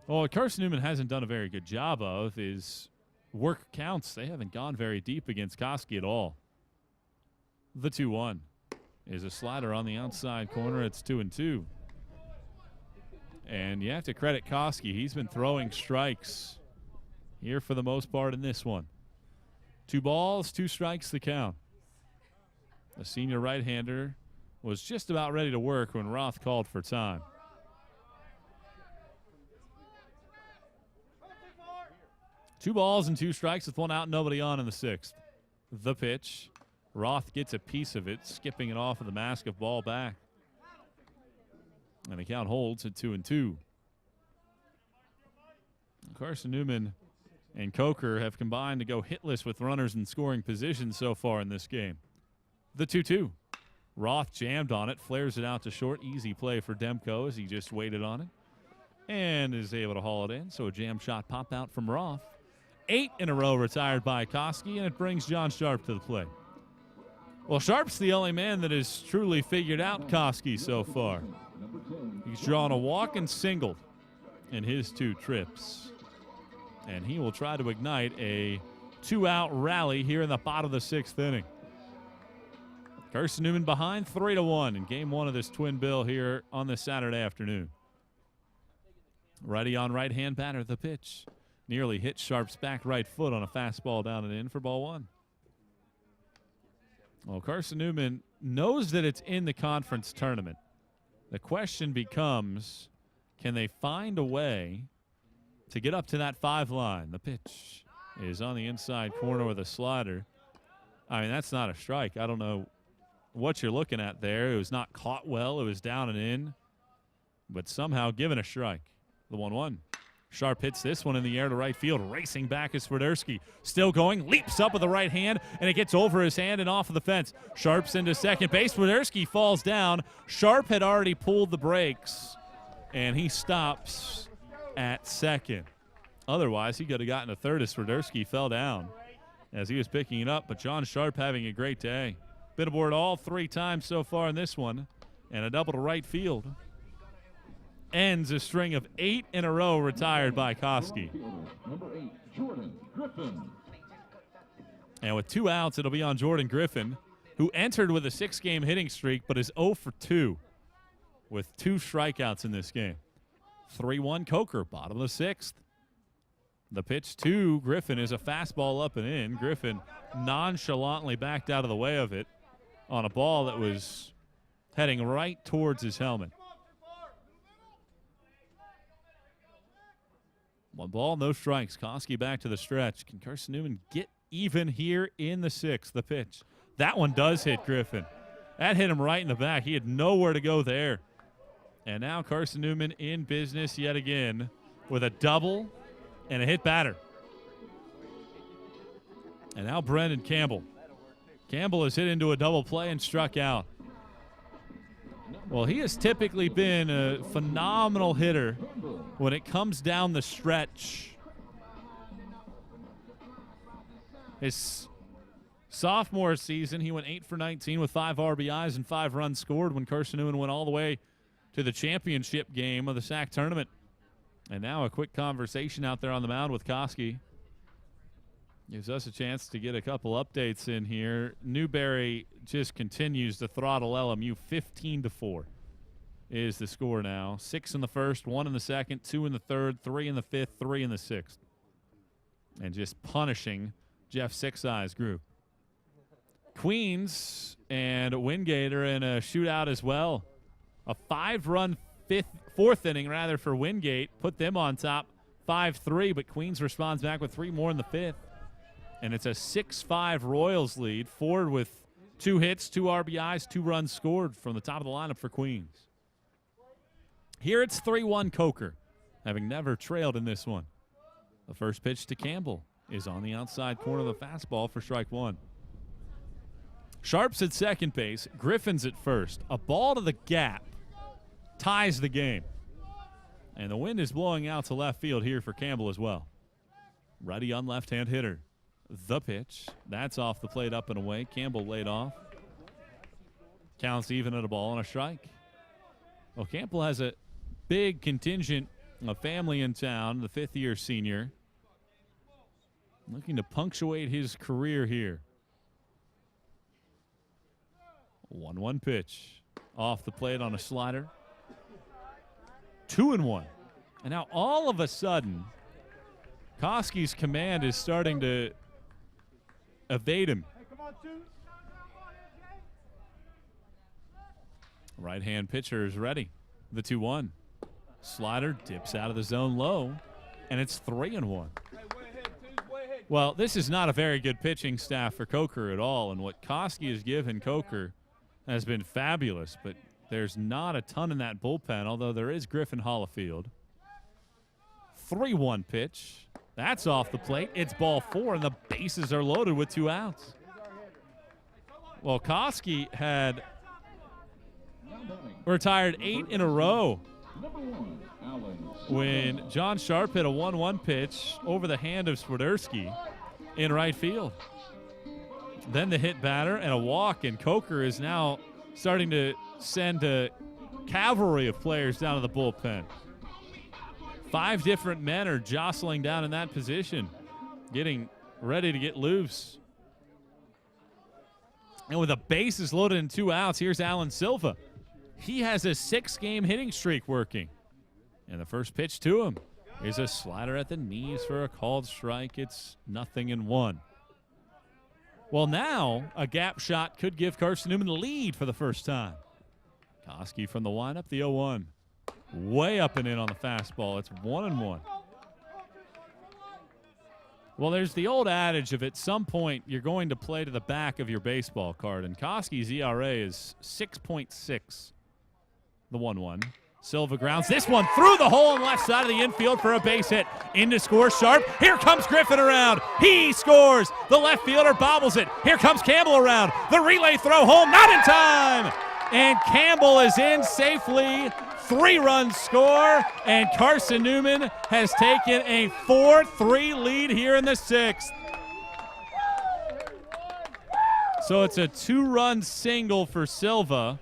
Well, what Carson-Newman hasn't done a very good job of is work counts. They haven't gone very deep against Koski at all. The 2-1 is a slider on the outside corner. It's 2-2. And you have to credit Koski. He's been throwing strikes here for the most part in this one. 2 balls, 2 strikes the count. The senior right-hander was just about ready to work when Roth called for time. Two balls and 2 strikes with 1 out, nobody on in the 6th. The pitch. Roth gets a piece of it, skipping it off of the mask of ball back. And the count holds at 2-2. Carson-Newman and Coker have combined to go hitless with runners in scoring position so far in this game. The 2-2. Roth jammed on it, flares it out to short. Easy play for Demko as he just waited on it and is able to haul it in. So a jam shot pop out from Roth. 8 in a row retired by Koski, and it brings John Sharp to the plate. Well, Sharp's the only man that has truly figured out Koski so far. He's drawn a walk and singled in his 2 trips. And he will try to ignite a 2-out rally here in the bottom of the 6th inning. Carson-Newman behind 3-1 in game 1 of this twin bill here on this Saturday afternoon. Righty on right-hand batter, the pitch. Nearly hit Sharp's back right foot on a fastball down and in for ball 1. Well, Carson-Newman knows that it's in the conference tournament. The question becomes, can they find a way to get up to that 5 line? The pitch is on the inside corner with a slider. I mean, that's not a strike. I don't know what you're looking at there. It was not caught well. It was down and in, but somehow given a strike. The 1-1. Sharp hits this one in the air to right field. Racing back is Swiderski. Still going. Leaps up with the right hand, and it gets over his hand and off of the fence. Sharp's into second base. Swiderski falls down. Sharp had already pulled the brakes, and he stops at second. Otherwise, he could have gotten a third as Swiderski fell down as he was picking it up. But John Sharp having a great day. Been aboard all 3 times so far in this one, and a double to right field. Ends a string of 8 in a row retired by Koski. Number 8, Jordan Griffin. And with 2 outs, it'll be on Jordan Griffin, who entered with a 6-game hitting streak, but is 0 for 2 with 2 strikeouts in this game. 3-1 Coker, bottom of the 6th. The pitch to Griffin is a fastball up and in. Griffin nonchalantly backed out of the way of it on a ball that was heading right towards his helmet. 1 ball, no strikes. Koski back to the stretch. Can Carson-Newman get even here in the 6th? The pitch. That one does hit Griffin. That hit him right in the back. He had nowhere to go there. And now Carson-Newman in business yet again with a double and a hit batter. And now Brendan Campbell. Campbell has hit into a double play and struck out. Well, he has typically been a phenomenal hitter when it comes down the stretch. His sophomore season, he went 8 for 19 with 5 RBIs and 5 runs scored when Carson-Newman went all the way to the championship game of the SAC tournament. And now a quick conversation out there on the mound with Koski. Gives us a chance to get a couple updates in here. Newberry just continues to throttle LMU. 15-4 is the score now. 6 in the first, 1 in the second, 2 in the third, 3 in the fifth, 3 in the sixth. And just punishing Jeff Six Eyes group. Queens and Wingate are in a shootout as well. A 5-run fourth inning for Wingate put them on top 5-3, but Queens responds back with 3 more in the 5th. And it's a 6-5 Royals lead. Ford with 2 hits, 2 RBIs, 2 runs scored from the top of the lineup for Queens. Here it's 3-1 Coker, having never trailed in this one. The first pitch to Campbell is on the outside corner of the fastball for strike 1. Sharp's at second base. Griffin's at first. A ball to the gap ties the game. And the wind is blowing out to left field here for Campbell as well. Righty on left-hand hitter. The pitch. That's off the plate up and away. Campbell laid off. Counts even at a ball and a strike. Well, Campbell has a big contingent of family in town, the 5th-year senior. Looking to punctuate his career here. 1-1 pitch. Off the plate on a slider. 2-1. And now all of a sudden, Koski's command is starting to evade him. Right-hand pitcher is ready. The 2-1. Slider dips out of the zone low, and it's 3-1. Well, this is not a very good pitching staff for Coker at all, and what Koski has given Coker has been fabulous, but there's not a ton in that bullpen, although there is Griffin Hollifield. 3-1 pitch. That's off the plate. It's ball 4, and the bases are loaded with 2 outs. Well, Koski had retired 8 in a row when John Sharp hit a 1-1 pitch over the hand of Swiderski in right field. Then the hit batter and a walk, and Coker is now starting to send a cavalry of players down to the bullpen. 5 different men are jostling down in that position, getting ready to get loose. And with the bases loaded and 2 outs, here's Alan Silva. He has a 6-game hitting streak working. And the first pitch to him is a slider at the knees for a called strike. It's 0-1. Well, now a gap shot could give Carson-Newman the lead for the first time. Koski from the windup, the 0-1. Way up and in on the fastball. It's 1-1. Well, there's the old adage of at some point you're going to play to the back of your baseball card, and Koski's ERA is 6.6. The 1-1. Silva grounds this one through the hole on the left side of the infield for a base hit. In to score Sharp. Here comes Griffin around. He scores. The left fielder bobbles it. Here comes Campbell around. The relay throw home, not in time. And Campbell is in safely. 3-run score, and Carson-Newman has taken a 4-3 lead here in the 6th. So it's a 2-run single for Silva.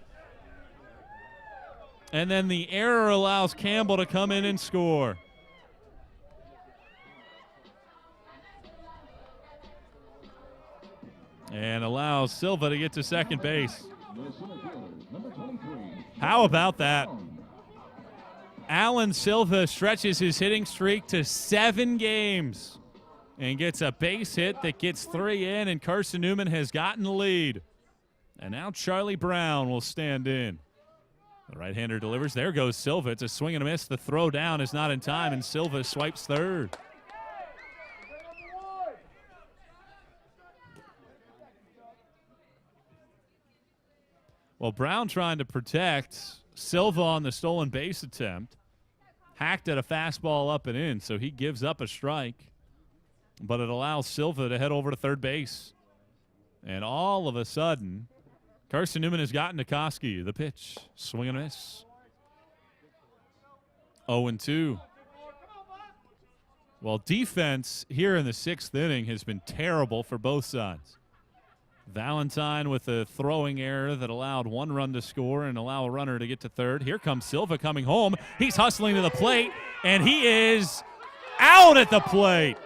And then the error allows Campbell to come in and score. And allows Silva to get to second base. How about that? Alan Silva stretches his hitting streak to 7 games and gets a base hit that gets 3 in, and Carson-Newman has gotten the lead. And now Charlie Brown will stand in. The right-hander delivers. There goes Silva. It's a swing and a miss. The throw down is not in time, and Silva swipes third. Well, Brown trying to protect Silva on the stolen base attempt. Hacked at a fastball up and in, so he gives up a strike. But it allows Silva to head over to third base. And all of a sudden, Carson-Newman has gotten to Koski. The pitch, swing and miss. 0-2. Well, defense here in the 6th inning has been terrible for both sides. Valentine with a throwing error that allowed 1 run to score and allow a runner to get to third. Here comes Silva coming home. He's hustling to the plate, and he is out at the plate.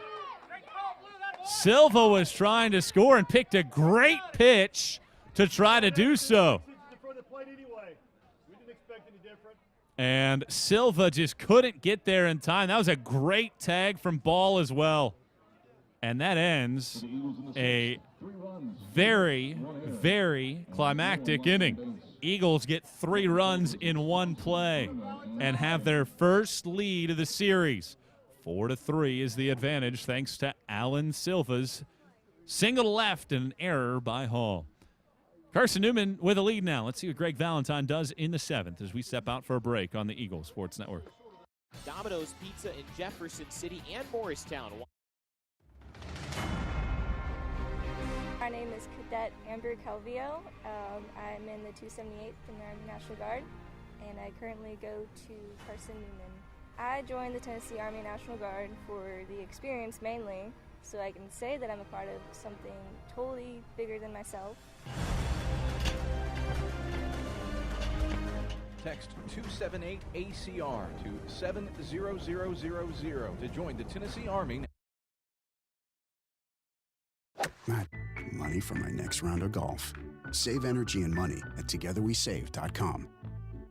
Silva was trying to score and picked a great pitch to try to do so. And Silva just couldn't get there in time. That was a great tag from Ball as well. And that ends a very, very climactic inning. Eagles get 3 runs in 1 play and have their first lead of the series. 4-3 is the advantage thanks to Alan Silva's single to left and an error by Hall. Carson-Newman with a lead now. Let's see what Greg Valentine does in the 7th as we step out for a break on the Eagle Sports Network. Domino's Pizza in Jefferson City and Morristown. My name is Cadet Amber Calvillo. I'm in the 278th in the Army National Guard, and I currently go to Carson-Newman. I joined the Tennessee Army National Guard for the experience mainly, so I can say that I'm a part of something totally bigger than myself. Text 278-ACR to 70000 to join the Tennessee Army. Matt, money for my next round of golf. Save energy and money at togetherwesave.com.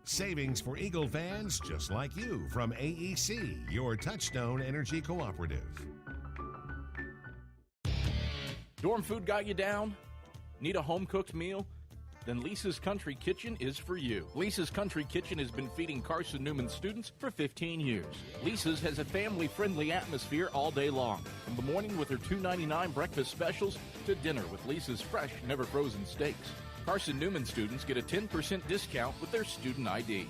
Savings for Eagle fans just like you from AEC, your Touchstone Energy Cooperative. Dorm food got you down? Need a home-cooked meal? Then Lisa's Country Kitchen is for you. Lisa's Country Kitchen has been feeding Carson-Newman students for 15 years. Lisa's has a family-friendly atmosphere all day long, from the morning with her $2.99 breakfast specials to dinner with Lisa's fresh, never-frozen steaks. Carson-Newman students get a 10% discount with their student ID.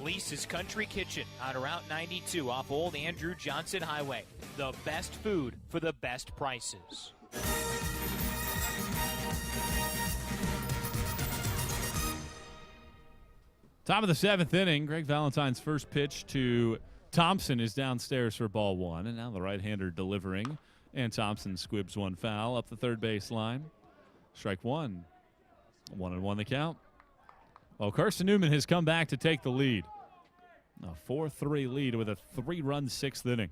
Lisa's Country Kitchen on Route 92 off Old Andrew Johnson Highway. The best food for the best prices. Top of the 7th inning, Greg Valentine's first pitch to Thompson is downstairs for ball 1, and now the right-hander delivering, and Thompson squibs 1 foul up the third base line. Strike 1. 1-1 the count. Well, Carson-Newman has come back to take the lead. A 4-3 lead with a 3-run 6th inning.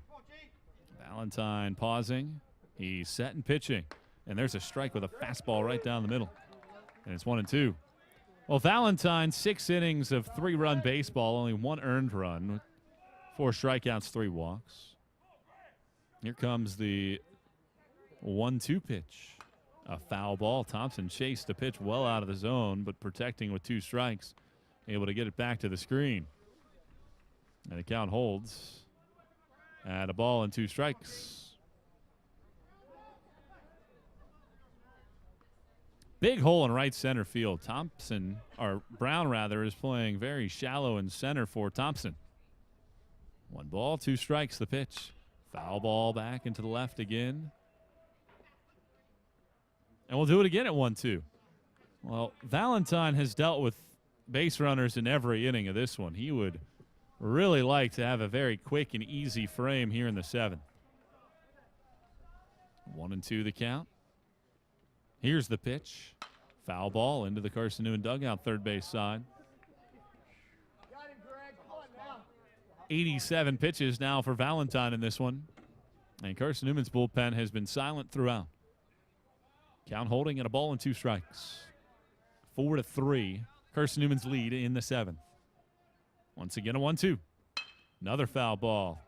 Valentine pausing. He's set and pitching. And there's a strike with a fastball right down the middle. And it's 1-2. Well, Valentine, 6 innings of 3-run baseball, only 1 earned run, 4 strikeouts, 3 walks. Here comes the 1-2 pitch. A foul ball. Thompson chased the pitch well out of the zone, but protecting with 2 strikes. Able to get it back to the screen. And the count holds at a ball and 2 strikes. Big hole in right center field. Thompson, or Brown rather, is playing very shallow in center for Thompson. 1 ball, 2 strikes, the pitch. Foul ball back into the left again. And we'll do it again at 1-2. Well, Valentine has dealt with base runners in every inning of this one. He would really like to have a very quick and easy frame here in the 7th. 1-2 the count. Here's the pitch. Foul ball into the Carson-Newman dugout, third base side. 87 pitches now for Valentine in this one. And Carson-Newman's bullpen has been silent throughout. Count holding at a ball and 2 strikes. 4-3. Carson-Newman's lead in the 7th. Once again, a 1-2. Another foul ball.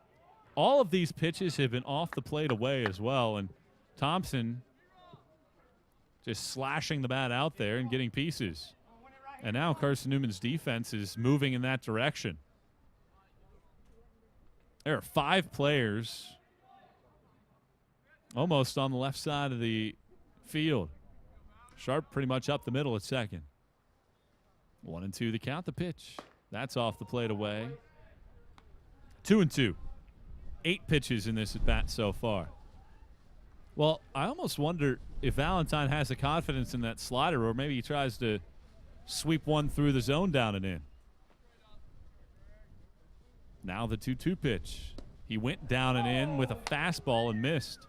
All of these pitches have been off the plate away as well. And Thompson just slashing the bat out there and getting pieces. And now Carson-Newman's defense is moving in that direction. There are 5 players almost on the left side of the field. Sharp pretty much up the middle at second. 1-2 the count, the pitch. That's off the plate away. 2-2. 8 pitches in this at bat so far. Well, I almost wonder if Valentine has the confidence in that slider, or maybe he tries to sweep one through the zone down and in. Now the 2-2 pitch. He went down and in with a fastball and missed.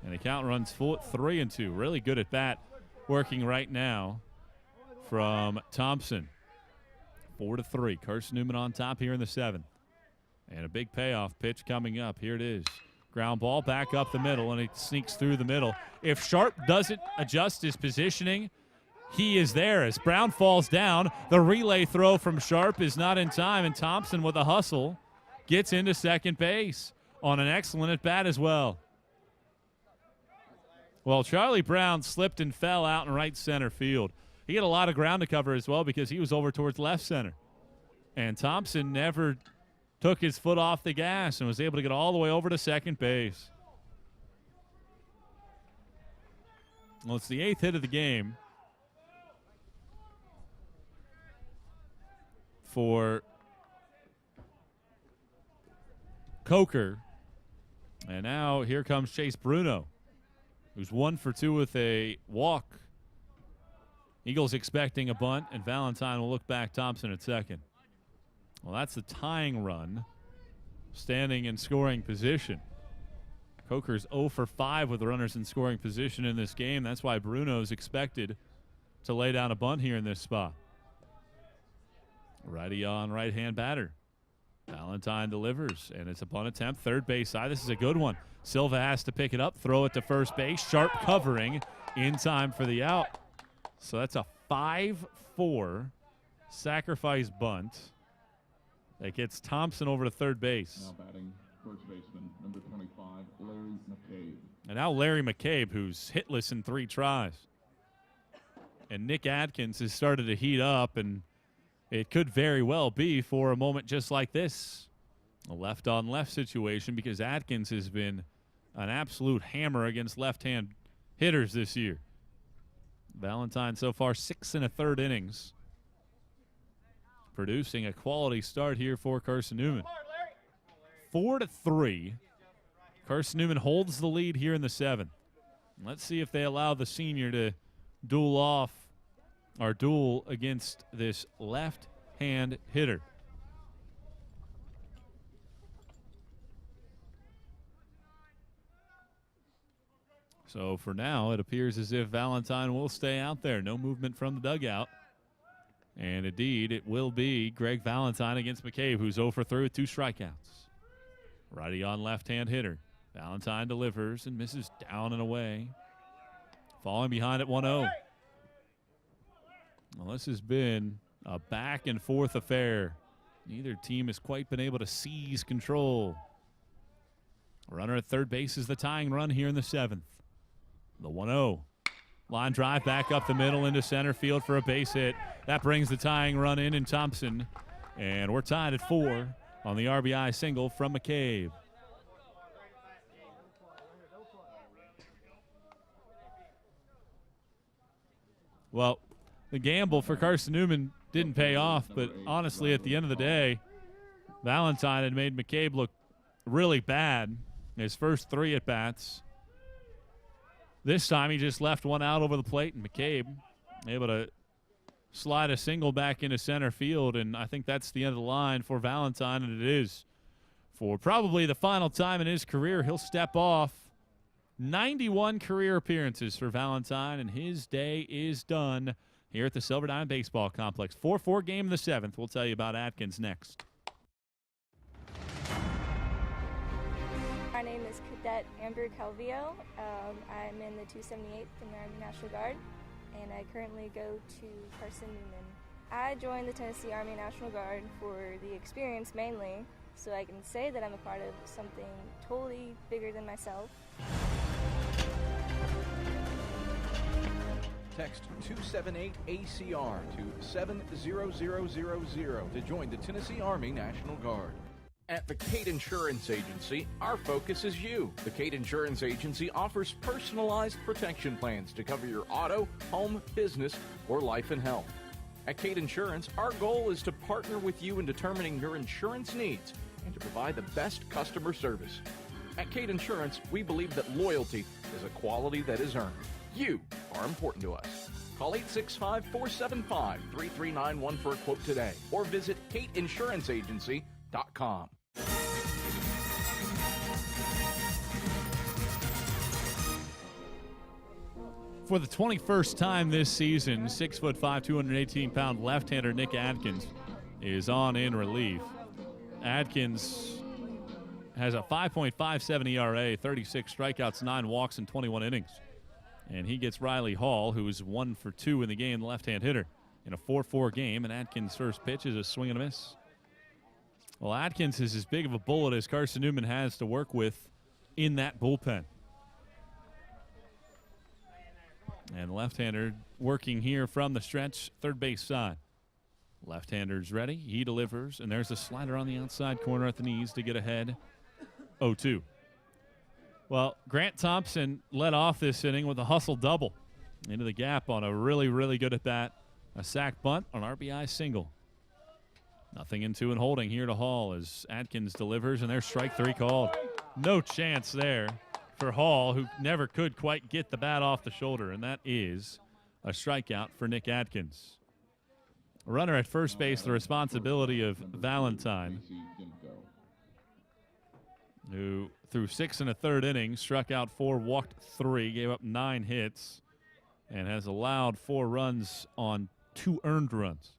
And the count runs full at 3-2. Really good at bat working right now from Thompson. 4-3. Carson-Newman on top here in the 7th. And a big payoff pitch coming up. Here it is. Ground ball back up the middle, and it sneaks through the middle. If Sharp doesn't adjust his positioning, he is there. As Brown falls down, the relay throw from Sharp is not in time, and Thompson with a hustle gets into second base on an excellent at-bat as well. Well, Charlie Brown slipped and fell out in right center field. He had a lot of ground to cover as well because he was over towards left center. And Thompson never took his foot off the gas and was able to get all the way over to second base. Well, it's the 8th hit of the game for Coker. And now here comes Chase Bruno, who's 1 for 2 with a walk. Eagles expecting a bunt, and Valentine will look back Thompson at second. Well, that's the tying run, standing in scoring position. Coker's 0 for 5 with runners in scoring position in this game. That's why Bruno's expected to lay down a bunt here in this spot. Righty on right-hand batter. Valentine delivers, and it's a bunt attempt, third base side. This is a good one. Silva has to pick it up, throw it to first base. Sharp covering in time for the out. So that's a 5-4 sacrifice bunt that gets Thompson over to third base. Now batting first baseman, number 25, Larry McCabe. And now Larry McCabe, who's hitless in 3 tries. And Nick Adkins has started to heat up, and it could very well be for a moment just like this. A left-on-left situation, because Adkins has been an absolute hammer against left-hand hitters this year. Valentine so far 6 1/3 innings, producing a quality start here for Carson-Newman. 4-3. Carson-Newman holds the lead here in the 7th. Let's see if they allow the senior to duel against this left-hand hitter. So for now, it appears as if Valentine will stay out there. No movement from the dugout. And indeed, it will be Greg Valentine against McCabe, who's 0 for 3 with 2 strikeouts. Righty on left-hand hitter. Valentine delivers and misses down and away. Falling behind at 1-0. Well, this has been a back-and-forth affair. Neither team has quite been able to seize control. Runner at third base is the tying run here in the 7th. The 1-0. Line drive back up the middle into center field for a base hit. That brings the tying run in Thompson. And we're tied at 4 on the RBI single from McCabe. Well, the gamble for Carson-Newman didn't pay off, but honestly, at the end of the day, Valentine had made McCabe look really bad in his first 3 at-bats. This time, he just left one out over the plate, and McCabe able to slide a single back into center field, and I think that's the end of the line for Valentine, and it is. For probably the final time in his career, he'll step off. 91 career appearances for Valentine, and his day is done here at the Silver Diamond Baseball Complex. 4-4 game in the 7th. We'll tell you about Atkins next. My name is Cadet Amber Calvillo. I'm in the 278th in the Army National Guard, and I currently go to Carson-Newman. I joined the Tennessee Army National Guard for the experience mainly, so I can say that I'm a part of something totally bigger than myself. Text 278-ACR to 70000 to join the Tennessee Army National Guard. At the Cate Insurance Agency, our focus is you. The Cate Insurance Agency offers personalized protection plans to cover your auto, home, business, or life and health. At Cate Insurance, our goal is to partner with you in determining your insurance needs and to provide the best customer service. At Cate Insurance, we believe that loyalty is a quality that is earned. You are important to us. Call 865-475-3391 for a quote today or visit CateInsuranceAgency.com. For the 21st time this season, 6'5", 218-pound left-hander Nick Adkins is on in relief. Adkins has a 5.57 ERA, 36 strikeouts, 9 walks, and 21 innings. And he gets Riley Hall, who is 1 for 2 in the game, the left-hand hitter, in a 4-4 game. And Atkins' first pitch is a swing and a miss. Well, Atkins is as big of a bullet as Carson-Newman has to work with in that bullpen. And left-hander working here from the stretch, third base side. Left-hander's ready. He delivers, and there's a slider on the outside corner at the knees to get ahead. 0-2. Well, Grant Thompson led off this inning with a hustle double into the gap on a really, really good at bat. A sac bunt on RBI single. Nothing in 2 and holding here to Hall as Atkins delivers, and there's strike 3 called. No chance there for Hall, who never could quite get the bat off the shoulder, and that is a strikeout for Nick Atkins. A runner at first base, the responsibility of Valentine, who through 6 1/3 innings, struck out 4, walked 3, gave up 9 hits, and has allowed 4 runs on 2 earned runs.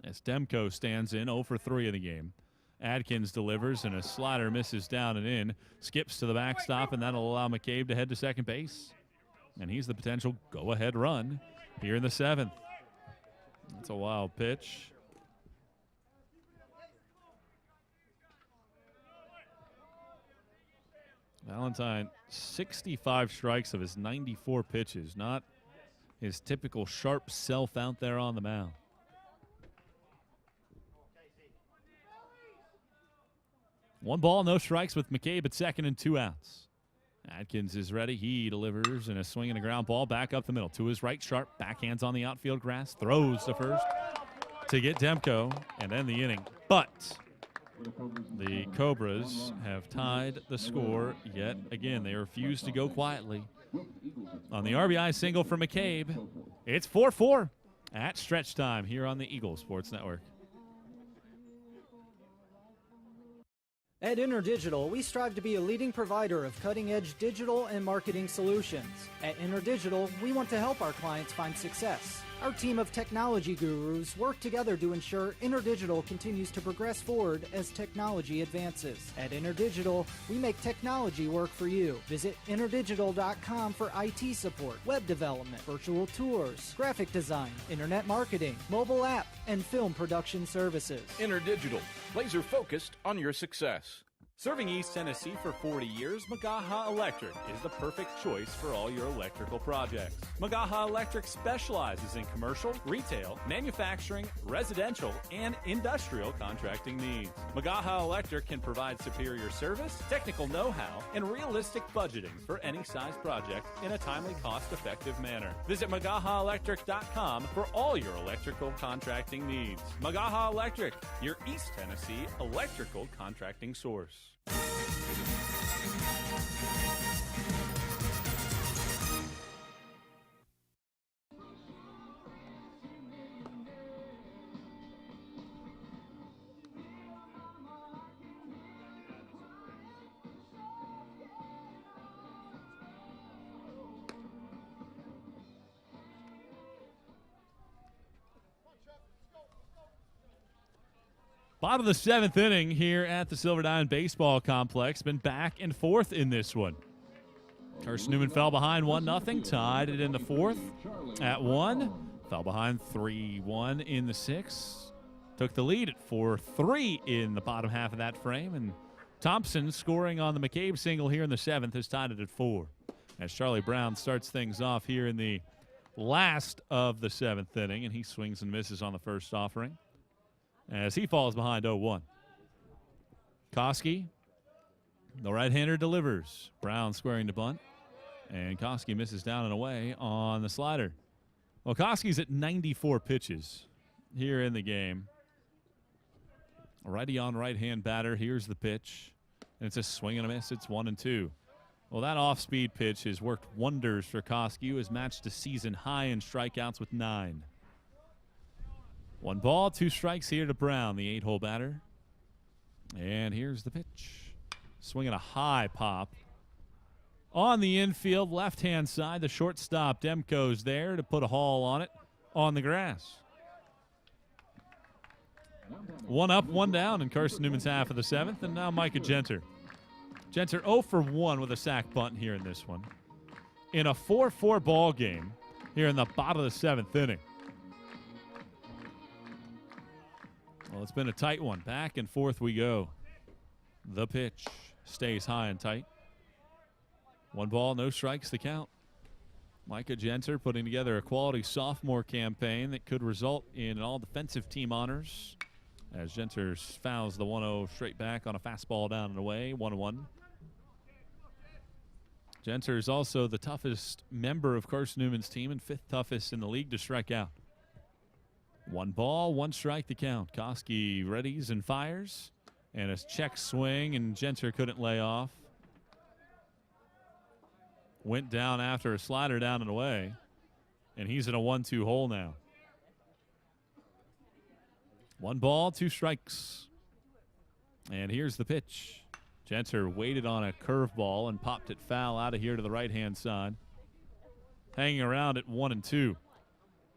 As Demko stands in 0 for 3 in the game. Adkins delivers, and a slider misses down and in, skips to the backstop, and that'll allow McCabe to head to second base. And he's the potential go-ahead run here in the 7th. That's a wild pitch. Valentine, 65 strikes of his 94 pitches. Not his typical sharp self out there on the mound. One ball, no strikes with McCabe at second and 2 outs. Atkins is ready. He delivers in a swing and a ground ball back up the middle. To his right, sharp backhands on the outfield grass. Throws to first to get Demko and end the inning. But the Cobras have tied the score yet again. They refuse to go quietly. On the RBI single for McCabe, it's 4-4 at stretch time here on the Eagle Sports Network. At InterDigital, we strive to be a leading provider of cutting-edge digital and marketing solutions. At InterDigital, we want to help our clients find success. Our team of technology gurus work together to ensure InterDigital continues to progress forward as technology advances. At InterDigital, we make technology work for you. Visit interdigital.com for IT support, web development, virtual tours, graphic design, internet marketing, mobile app, and film production services. InterDigital, laser focused on your success. Serving East Tennessee for 40 years, Magaha Electric is the perfect choice for all your electrical projects. Magaha Electric specializes in commercial, retail, manufacturing, residential, and industrial contracting needs. Magaha Electric can provide superior service, technical know-how, and realistic budgeting for any size project in a timely, cost-effective manner. Visit MagahaElectric.com for all your electrical contracting needs. Magaha Electric, your East Tennessee electrical contracting source. Bottom of the 7th inning here at the Silver Diamond Baseball Complex. Been back and forth in this one. Carson-Newman fell behind 1-0, tied it in the 4th at 1. Fell behind 3-1 in the 6th. Took the lead at 4-3 in the bottom half of that frame. And Thompson scoring on the McCabe single here in the 7th has tied it at 4. As Charlie Brown starts things off here in the last of the 7th inning. And he swings and misses on the first offering as he falls behind 0-1. Koski, the right-hander, delivers. Brown squaring to bunt, and Koski misses down and away on the slider. Well, Koski's at 94 pitches here in the game. Righty on right-hand batter. Here's the pitch, and it's a swing and a miss. It's 1-2. Well, that off-speed pitch has worked wonders for Koski, who has matched a season high in strikeouts with 9. 1 ball, 2 strikes here to Brown, the 8-hole batter. And here's the pitch. Swinging a high pop. On the infield, left-hand side, the shortstop, Demko's there to put a haul on it on the grass. 1 up, 1 down in Carson-Newman's half of the 7th, and now Micah Genter. Genter 0 for 1 with a sac bunt here in this one. In a 4-4 ball game here in the bottom of the 7th inning. Well, it's been a tight one. Back and forth we go. The pitch stays high and tight. 1 ball, no strikes, the count. Micah Genter putting together a quality sophomore campaign that could result in all defensive team honors as Genter fouls the 1-0 straight back on a fastball down and away, 1-1. Genter is also the toughest member of Carson-Newman's team and 5th toughest in the league to strike out. 1 ball, 1 strike to count. Koski readies and fires. And a check swing, and Genter couldn't lay off. Went down after a slider down and away. And he's in a 1-2 hole now. 1 ball, 2 strikes. And here's the pitch. Genter waited on a curveball and popped it foul out of here to the right-hand side. Hanging around at 1-2.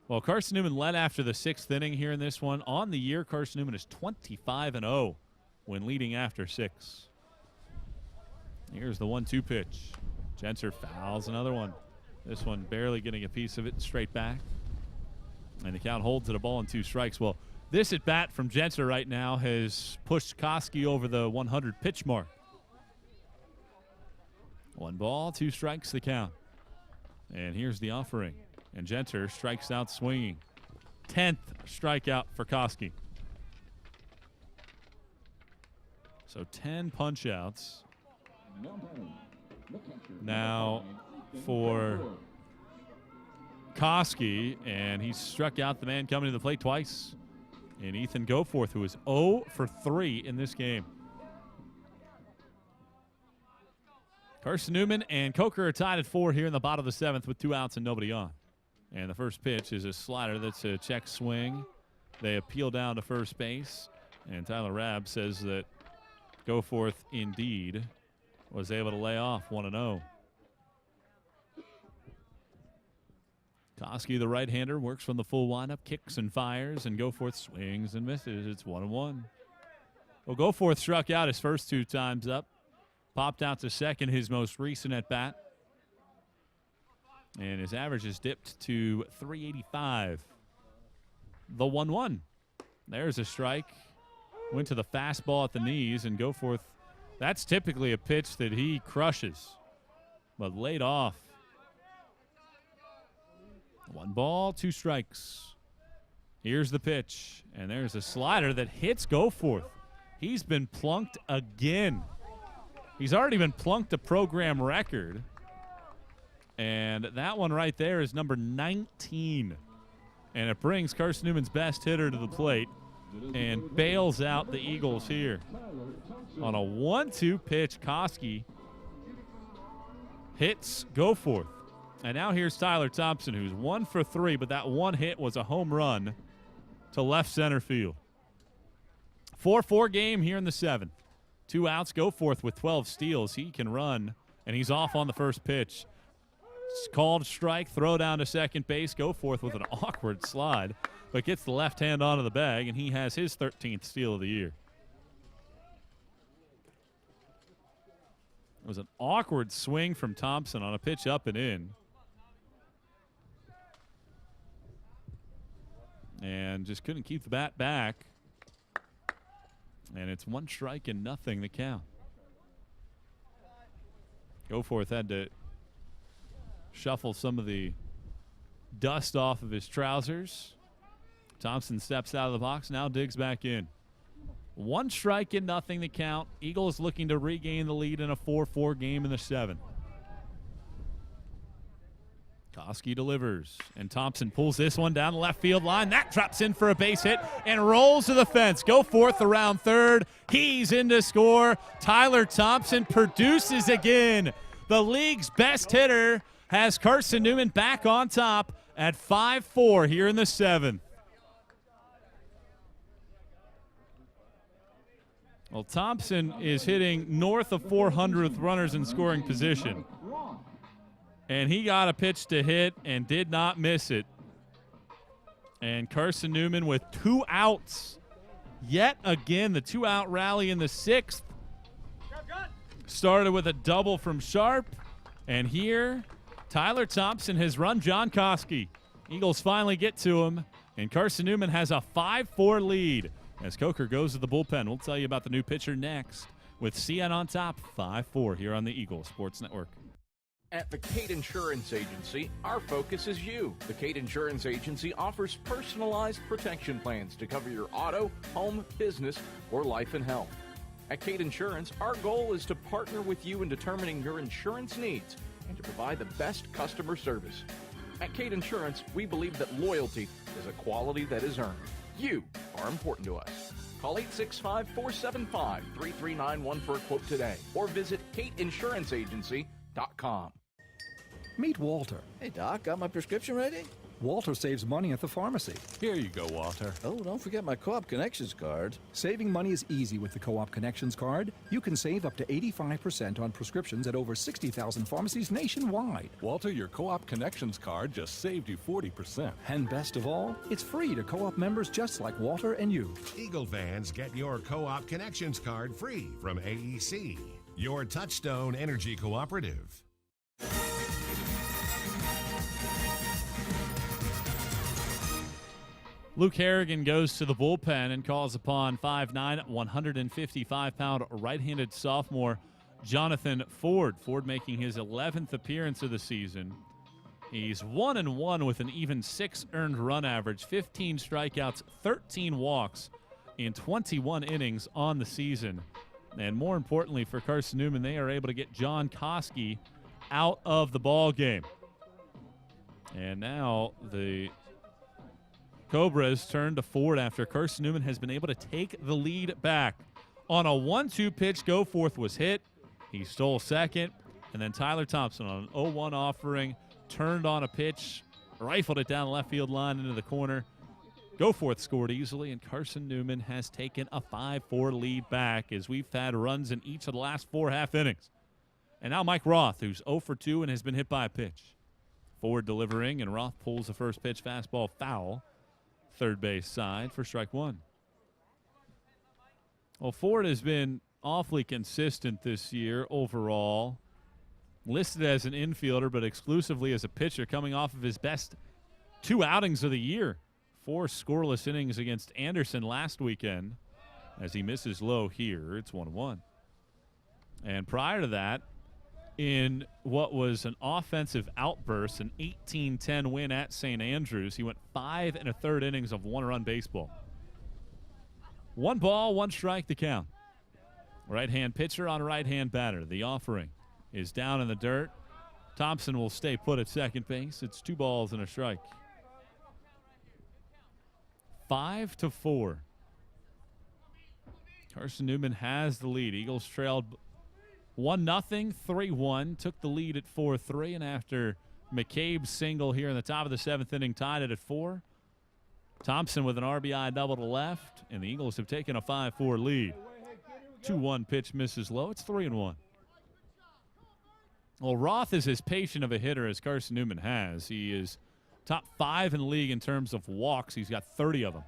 Well, Carson-Newman led after the 6th inning here in this one. On the year, Carson-Newman is 25-0 when leading after 6. Here's the 1-2 pitch. Genter fouls another one. This one barely getting a piece of it straight back. And the count holds at a ball and 2 strikes. Well, this at bat from Genter right now has pushed Koski over the 100 pitch mark. 1 ball, 2 strikes the count. And here's the offering. And Genter strikes out swinging. 10th strikeout for Koski. So 10 punch outs. Now for Koski, and he struck out the man coming to the plate twice. And Ethan Goforth, who is 0 for 3 in this game. Carson-Newman and Coker are tied at 4 here in the bottom of the 7th with 2 outs and nobody on. And the first pitch is a slider that's a check swing. They appeal down to first base. And Tyler Rabb says that Goforth indeed was able to lay off 1-0. Koski, the right-hander, works from the full windup, kicks and fires, and Goforth swings and misses. It's 1-1. Well, Goforth struck out his first 2 times up. Popped out to second his most recent at-bat. And his average has dipped to 385. The 1-1. There's a strike. Went to the fastball at the knees, and Goforth, that's typically a pitch that he crushes, but laid off. 1 ball, 2 strikes. Here's the pitch, and there's a slider that hits Goforth. He's been plunked again. He's already been plunked a program record, and that one right there is number 19. And it brings Carson-Newman's best hitter to the plate and bails out the Eagles here. On a 1-2 pitch, Koski hits Goforth. And now here's Tyler Thompson, who's 1 for 3, but that one hit was a home run to left center field. 4-4 game here in the 7th. 2 outs, Goforth with 12 steals. He can run, and he's off on the first pitch. Called strike, throw down to second base. Goforth with an awkward slide, but gets the left hand onto the bag, and he has his 13th steal of the year. It was an awkward swing from Thompson on a pitch up and in. And just couldn't keep the bat back. And it's 1 strike and nothing to count. Goforth had to shuffle some of the dust off of his trousers. Thompson steps out of the box, now digs back in. 1 strike and nothing to count. Eagles looking to regain the lead in a 4-4 game in the 7th. Koski delivers, and Thompson pulls this one down the left field line. That drops in for a base hit and rolls to the fence. Goforth around third. He's in to score. Tyler Thompson produces again. The league's best hitter has Carson-Newman back on top at 5-4 here in the 7th. Well, Thompson is hitting north of 400 with runners in scoring position. And he got a pitch to hit and did not miss it. And Carson-Newman with 2 outs. Yet again, the 2-out rally in the 6th. Started with a double from Sharp. And here, Tyler Thompson has run John Koski. Eagles finally get to him. And Carson-Newman has a 5-4 lead. As Coker goes to the bullpen, we'll tell you about the new pitcher next with CN on top, 5-4 here on the Eagles Sports Network. At the Cade Insurance Agency, our focus is you. The Cade Insurance Agency offers personalized protection plans to cover your auto, home, business, or life and health. At Cade Insurance, our goal is to partner with you in determining your insurance needs and to provide the best customer service. At Cade Insurance, we believe that loyalty is a quality that is earned. You are important to us. Call 865-475-3391 for a quote today or visit CadeInsuranceAgency.com. Meet Walter. Hey, Doc, got my prescription ready? Walter saves money at the pharmacy. Here you go, Walter. Oh, don't forget my Co-op Connections card. Saving money is easy with the Co-op Connections card. You can save up to 85% on prescriptions at over 60,000 pharmacies nationwide. Walter, your Co-op Connections card just saved you 40%. And best of all, it's free to Co-op members just like Walter and you. Eagle fans, get your Co-op Connections card free from AEC, your Touchstone Energy Cooperative. Luke Harrigan goes to the bullpen and calls upon 5'9", 155-pound right-handed sophomore Jonathan Ford. Ford making his 11th appearance of the season. He's 1-1 with an even 6 earned run average, 15 strikeouts, 13 walks in 21 innings on the season. And more importantly for Carson-Newman, they are able to get John Koski out of the ball game. And now the Cobras turn to Ford after Carson-Newman has been able to take the lead back. On a 1-2 pitch, Goforth was hit. He stole second. And then Tyler Thompson on an 0-1 offering turned on a pitch, rifled it down the left field line into the corner. Goforth scored easily, and Carson-Newman has taken a 5-4 lead back as we've had runs in each of the last 4 half innings. And now Mike Roth, who's 0 for 2 and has been hit by a pitch. Ford delivering, and Roth pulls the first pitch fastball foul. Third base side for strike one. Well, Ford has been awfully consistent this year overall. Listed as an infielder, but exclusively as a pitcher, coming off of his best 2 outings of the year. 4 scoreless innings against Anderson last weekend. As he misses low here, it's 1-1. And prior to that, in what was an offensive outburst, an 18-10 win at St. Andrews, he went 5 1/3 innings of 1-run baseball. 1 ball, 1 strike to count. Right-hand pitcher on a right-hand batter. The offering is down in the dirt. Thompson will stay put at second base. It's 2 balls and a strike. 5-4. Carson-Newman has the lead. Eagles trailed 1-0, 3-1. Took the lead at 4-3, and after McCabe's single here in the top of the 7th inning, tied it at 4. Thompson with an RBI double to left, and the Eagles have taken a 5-4 lead. 2-1 pitch misses low. It's 3-1. Well, Roth is as patient of a hitter as Carson-Newman has. He is top 5 in the league in terms of walks. He's got 30 of them.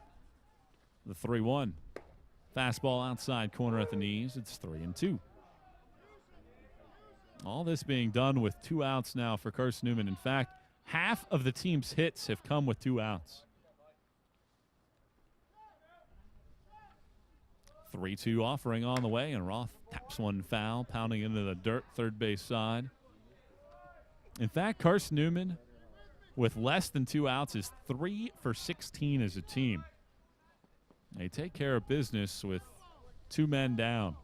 The 3-1. Fastball outside corner at the knees. It's 3-2. All this being done with 2 outs now for Carson-Newman. In fact, half of the team's hits have come with 2 outs. 3-2 offering on the way, and Roth taps one foul, pounding into the dirt, third base side. In fact, Carson-Newman, with less than 2 outs, is 3 for 16 as a team. They take care of business with 2 men down,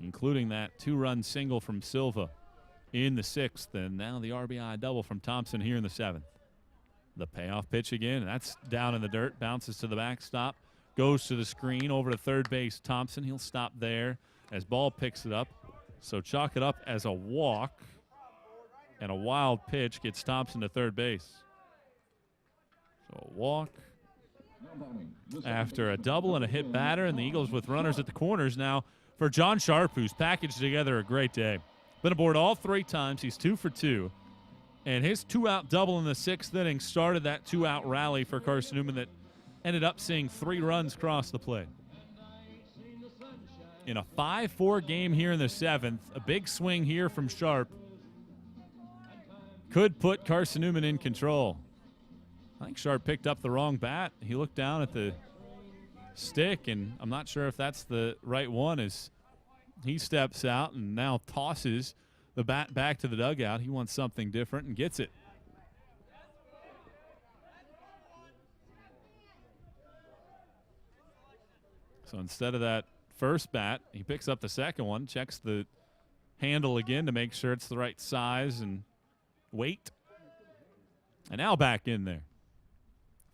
including that 2-run single from Silva in the 6th, and now the RBI double from Thompson here in the 7th. The payoff pitch again, and that's down in the dirt, bounces to the backstop, goes to the screen, over to third base. Thompson, he'll stop there as Ball picks it up. So chalk it up as a walk, and a wild pitch gets Thompson to third base. So a walk after a double and a hit batter, and the Eagles with runners at the corners now for John Sharp, who's packaged together a great day. Been aboard all 3 times. He's 2 for 2. And his 2-out double in the 6th inning started that 2-out rally for Carson-Newman that ended up seeing 3 runs cross the plate. In a 5-4 game here in the 7th, a big swing here from Sharp could put Carson-Newman in control. I think Sharp picked up the wrong bat. He looked down at the stick, and I'm not sure if that's the right one as he steps out and now tosses the bat back to the dugout. He wants something different and gets it. So instead of that first bat, he picks up the second one, checks the handle again to make sure it's the right size and weight. And now back in there.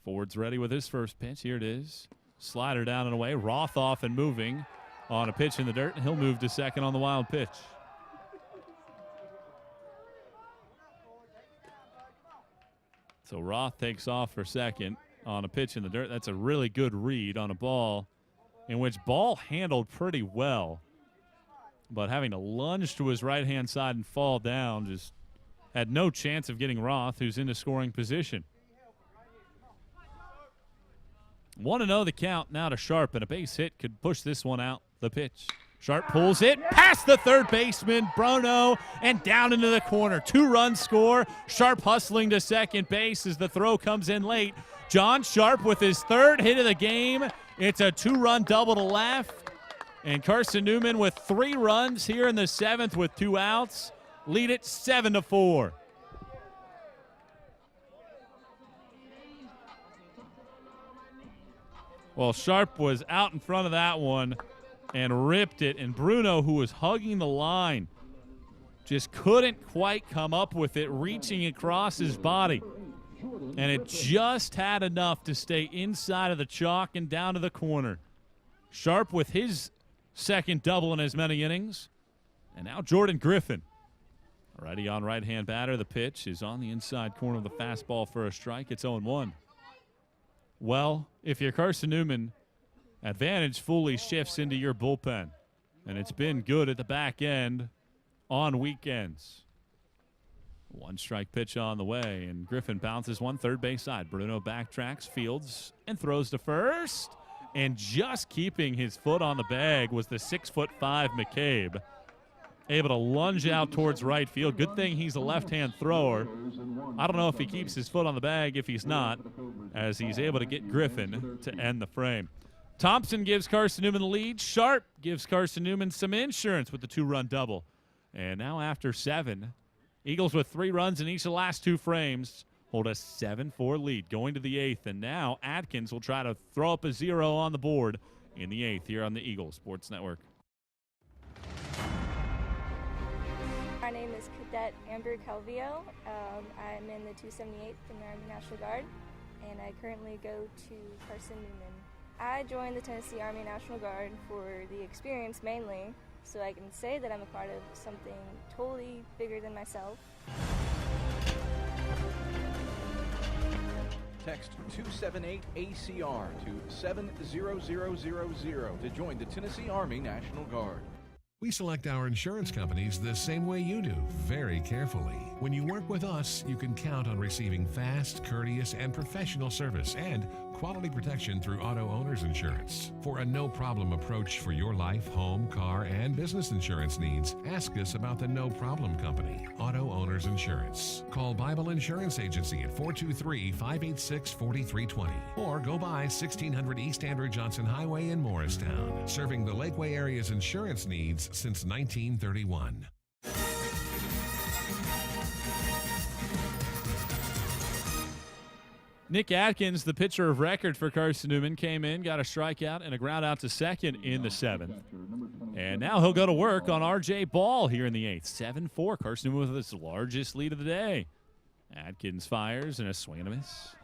Ford's ready with his first pitch. Here it is. Slider down and away. Roth off and moving on a pitch in the dirt, and he'll move to second on the wild pitch. So Roth takes off for second on a pitch in the dirt. That's a really good read on a ball in which Ball handled pretty well, but having to lunge to his right-hand side and fall down, just had no chance of getting Roth, who's in the scoring position. 1-0 the count now to Sharp, and a base hit could push this one out. The pitch. Sharp pulls it past the third baseman, Bruno, and down into the corner. 2-run score. Sharp hustling to second base as the throw comes in late. John Sharp with his 3rd hit of the game. It's a 2-run double to left. And Carson-Newman with 3 runs here in the 7th with 2 outs. Lead it 7-4. Well, Sharp was out in front of that one and ripped it. And Bruno, who was hugging the line, just couldn't quite come up with it, reaching across his body. And it just had enough to stay inside of the chalk and down to the corner. Sharp with his 2nd double in as many innings. And now Jordan Griffin. Righty on right-hand batter. The pitch is on the inside corner of the fastball for a strike. It's 0-1. Well, if you're Carson-Newman, advantage fully shifts into your bullpen. And it's been good at the back end on weekends. One strike pitch on the way, and Griffin bounces one third base side. Bruno backtracks, fields, and throws to first. And just keeping his foot on the bag was the 6'5" McCabe. Able to lunge out towards right field. Good thing he's a left-hand thrower. I don't know if he keeps his foot on the bag. If he's not, as he's able to get Griffin to end the frame. Thompson gives Carson-Newman the lead. Sharp gives Carson-Newman some insurance with the 2-run double. And now after 7, Eagles with 3 runs in each of the last 2 frames hold a 7-4 lead going to the 8th. And now Atkins will try to throw up a 0 on the board in the 8th here on the Eagles Sports Network. My name is Cadet Amber Calvillo. I'm in the 278th in the Army National Guard, and I currently go to Carson-Newman. I joined the Tennessee Army National Guard for the experience mainly, so I can say that I'm a part of something totally bigger than myself. Text 278-ACR to 70000 to join the Tennessee Army National Guard. We select our insurance companies the same way you do, very carefully. When you work with us, you can count on receiving fast, courteous, and professional service and quality protection through Auto Owners Insurance. For a no-problem approach for your life, home, car, and business insurance needs, ask us about the No Problem Company, Auto Owners Insurance. Call Bible Insurance Agency at 423-586-4320 or go by 1600 East Andrew Johnson Highway in Morristown, serving the Lakeway area's insurance needs since 1931. Nick Atkins, the pitcher of record for Carson-Newman, came in, got a strikeout and a ground out to second in the 7th. And now he'll go to work on R.J. Ball here in the 8th. 7-4, Carson-Newman with his largest lead of the day. Atkins fires and a swing and a miss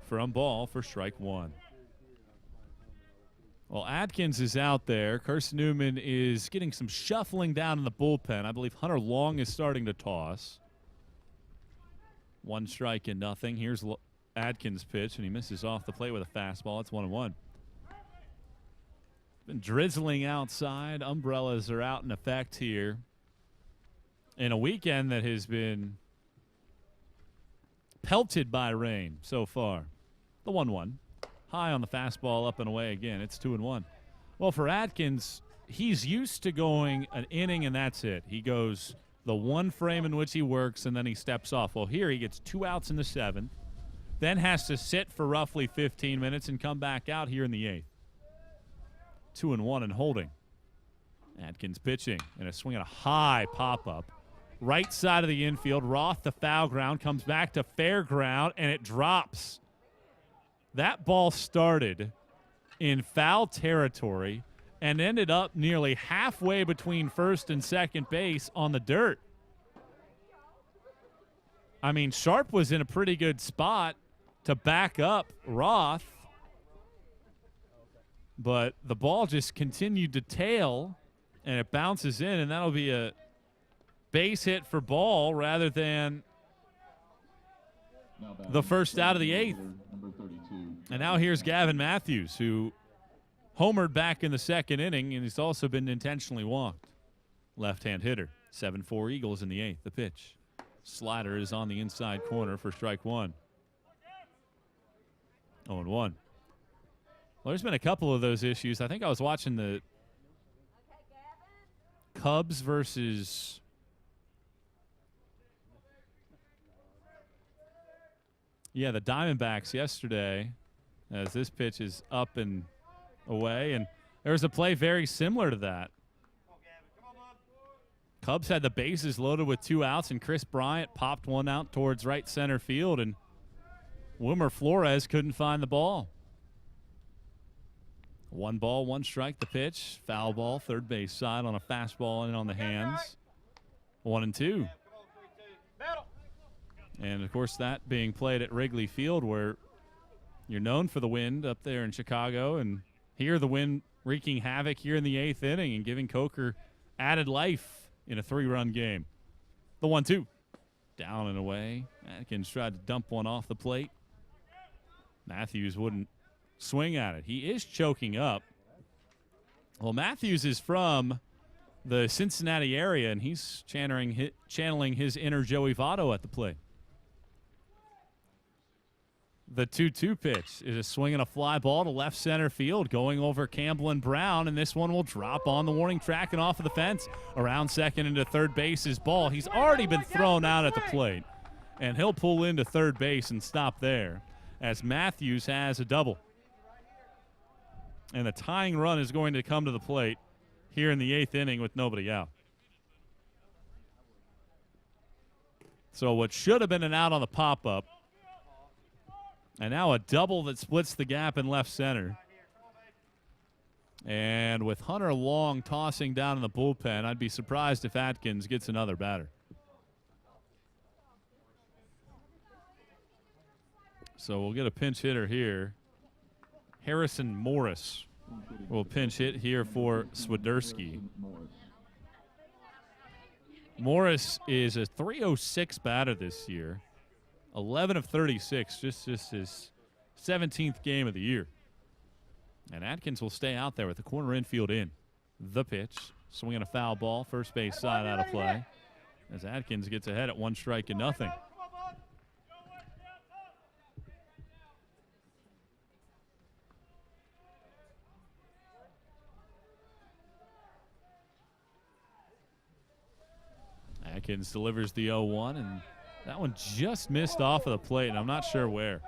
from Ball for strike 1. Well, Atkins is out there. Carson-Newman is getting some shuffling down in the bullpen. I believe Hunter Long is starting to toss. 1 strike and nothing. Here's Atkins' pitch, and he misses off the plate with a fastball. It's 1-1. Been drizzling outside. Umbrellas are out in effect here in a weekend that has been pelted by rain so far. The 1-1. High on the fastball, up and away again. It's 2-1. Well, for Atkins, he's used to going an inning and that's it. He goes the 1 frame in which he works, and then he steps off. Well, here he gets 2 outs in the 7th. Then has to sit for roughly 15 minutes and come back out here in the 8th. 2-1 and holding. Atkins pitching and a swing at a high pop-up. Right side of the infield. Roth to foul ground. Comes back to fair ground, and it drops. That ball started in foul territory and ended up nearly halfway between first and second base on the dirt. I mean, Sharp was in a pretty good spot to back up Roth, but the ball just continued to tail, and it bounces in, and that'll be a base hit for Ball rather than the first out of the 8th. And now here's Gavin Matthews, who homered back in the 2nd inning, and he's also been intentionally walked. Left-hand hitter. 7-4 Eagles in the 8th. The pitch. Slider is on the inside corner for strike 1. 0-1. Well, there's been a couple of those issues. I think I was watching the Cubs versus the Diamondbacks yesterday, as this pitch is up and away, and there was a play very similar to that. Cubs had the bases loaded with 2 outs, and Chris Bryant popped one out towards right center field, and Wilmer Flores couldn't find the ball. 1 ball, 1 strike, the pitch. Foul ball, third base side on a fastball in on the hands. 1-2. And, of course, that being played at Wrigley Field, where you're known for the wind up there in Chicago, and here the wind wreaking havoc here in the 8th inning and giving Coker added life in a 3-run game. The 1-2. Down and away. Atkins tried to dump one off the plate. Matthews wouldn't swing at it. He is choking up. Well, Matthews is from the Cincinnati area, and he's channeling his inner Joey Votto at the plate. The 2-2 pitch is a swing and a fly ball to left center field, going over Campbell and Brown, and this one will drop on the warning track and off of the fence. Around second into third base is ball. He's already been thrown out at the plate, and he'll pull into third base and stop there as Matthews has a double. And the tying run is going to come to the plate here in the 8th inning with nobody out. So what should have been an out on the pop-up, and now a double that splits the gap in left center. And with Hunter Long tossing down in the bullpen, I'd be surprised if Atkins gets another batter. So we'll get a pinch hitter here. Harrison Morris will pinch hit here for Swiderski. Morris is a .306 batter this year. 11 of 36, just his 17th game of the year. And Atkins will stay out there with the corner infield in. The pitch, swinging a foul ball, first base side out of play, as Atkins gets ahead at 1-0. Atkins delivers the 0-1, and that one just missed off of the plate, and I'm not sure where.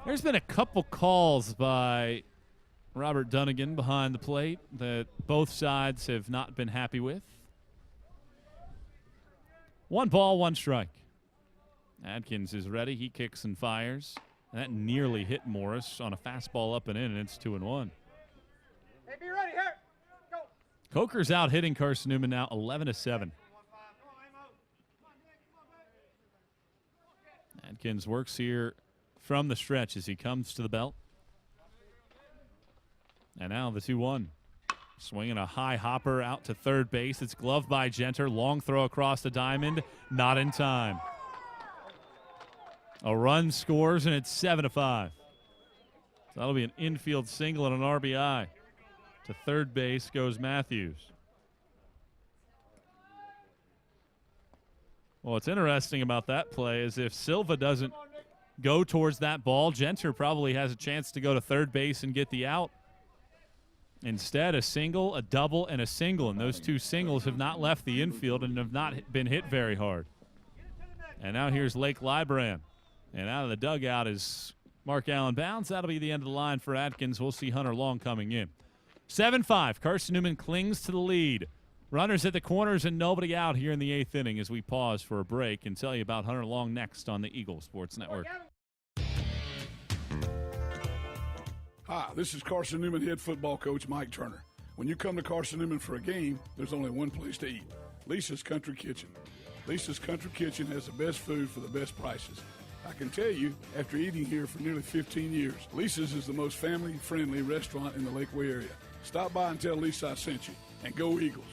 There's been a couple calls by Robert Dunnigan behind the plate that both sides have not been happy with. 1 ball, 1 strike. Atkins is ready. He kicks and fires. That nearly hit Morris on a fastball up and in, and it's 2-1. Hey, be ready, here. Go. Coker's out hitting Carson-Newman now 11-7. Atkins works here from the stretch as he comes to the belt. And now the 2-1. Swinging a high hopper out to third base. It's gloved by Genter. Long throw across the diamond. Not in time. A run scores, and it's 7-5. So that'll be an infield single and an RBI. To third base goes Matthews. Well, what's interesting about that play is if Silva doesn't go towards that ball, Genter probably has a chance to go to third base and get the out. Instead, a single, a double, and a single, and those 2 singles have not left the infield and have not been hit very hard. And now here's Lake Libran. And out of the dugout is Mark Allen Bounds. That'll be the end of the line for Atkins. We'll see Hunter Long coming in. 7-5. Carson-Newman clings to the lead. Runners at the corners and nobody out here in the 8th inning as we pause for a break and tell you about Hunter Long next on the Eagle Sports Network. Hi, this is Carson-Newman head football coach Mike Turner. When you come to Carson-Newman for a game, there's only one place to eat, Lisa's Country Kitchen. Lisa's Country Kitchen has the best food for the best prices. I can tell you, after eating here for nearly 15 years, Lisa's is the most family-friendly restaurant in the Lakeway area. Stop by and tell Lisa I sent you, and go Eagles.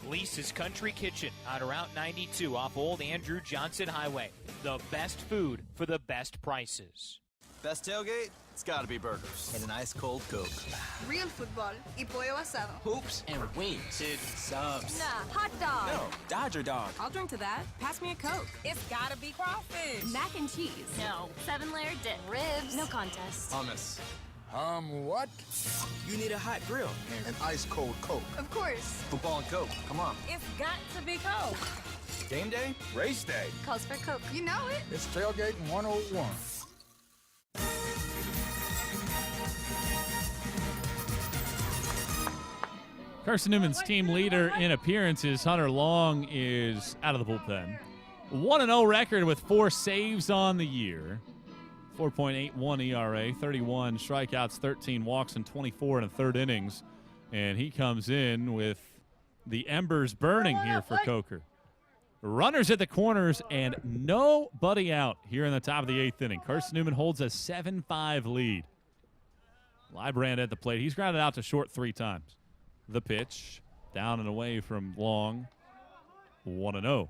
Lisa's Country Kitchen on Route 92 off Old Andrew Johnson Highway. The best food for the best prices. Best tailgate? It's gotta be burgers. And an ice cold Coke. Real football y pollo asado. Hoops and wings. Dude, subs. Nah, hot dog. No, Dodger dog. I'll drink to that. Pass me a Coke. It's gotta be crawfish. Mac and cheese. No. 7-layer dip. Ribs. No contest. Hummus. What? You need a hot grill. An ice cold Coke. Of course. Football and Coke. Come on. It's got to be Coke. Game day? Race day. Calls for Coke. You know it. It's tailgating 101. Carson-Newman's team leader in appearances, Hunter Long, is out of the bullpen. 1-0 record with 4 saves on the year. 4.81 ERA, 31 strikeouts, 13 walks, and 24 in the third innings. And he comes in with the embers burning here for Coker. Runners at the corners and nobody out here in the top of the 8th inning. Carson-Newman holds a 7-5 lead. Librand at the plate. He's grounded out to short 3 times. The pitch, down and away from Long, 1-0.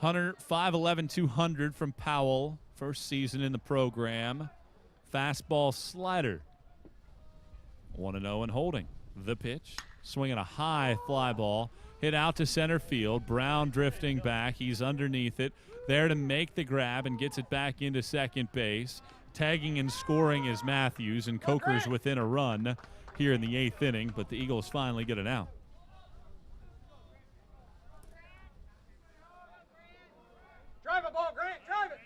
Hunter, 5'11", 200 from Powell, first season in the program. Fastball slider, 1-0 and holding. The pitch, swinging a high fly ball, hit out to center field. Brown drifting back. He's underneath it. There to make the grab and gets it back into second base. Tagging and scoring is Matthews, and Coker's within a run here in the 8th inning, but the Eagles finally get it out. Drive it, ball, Grant, drive it.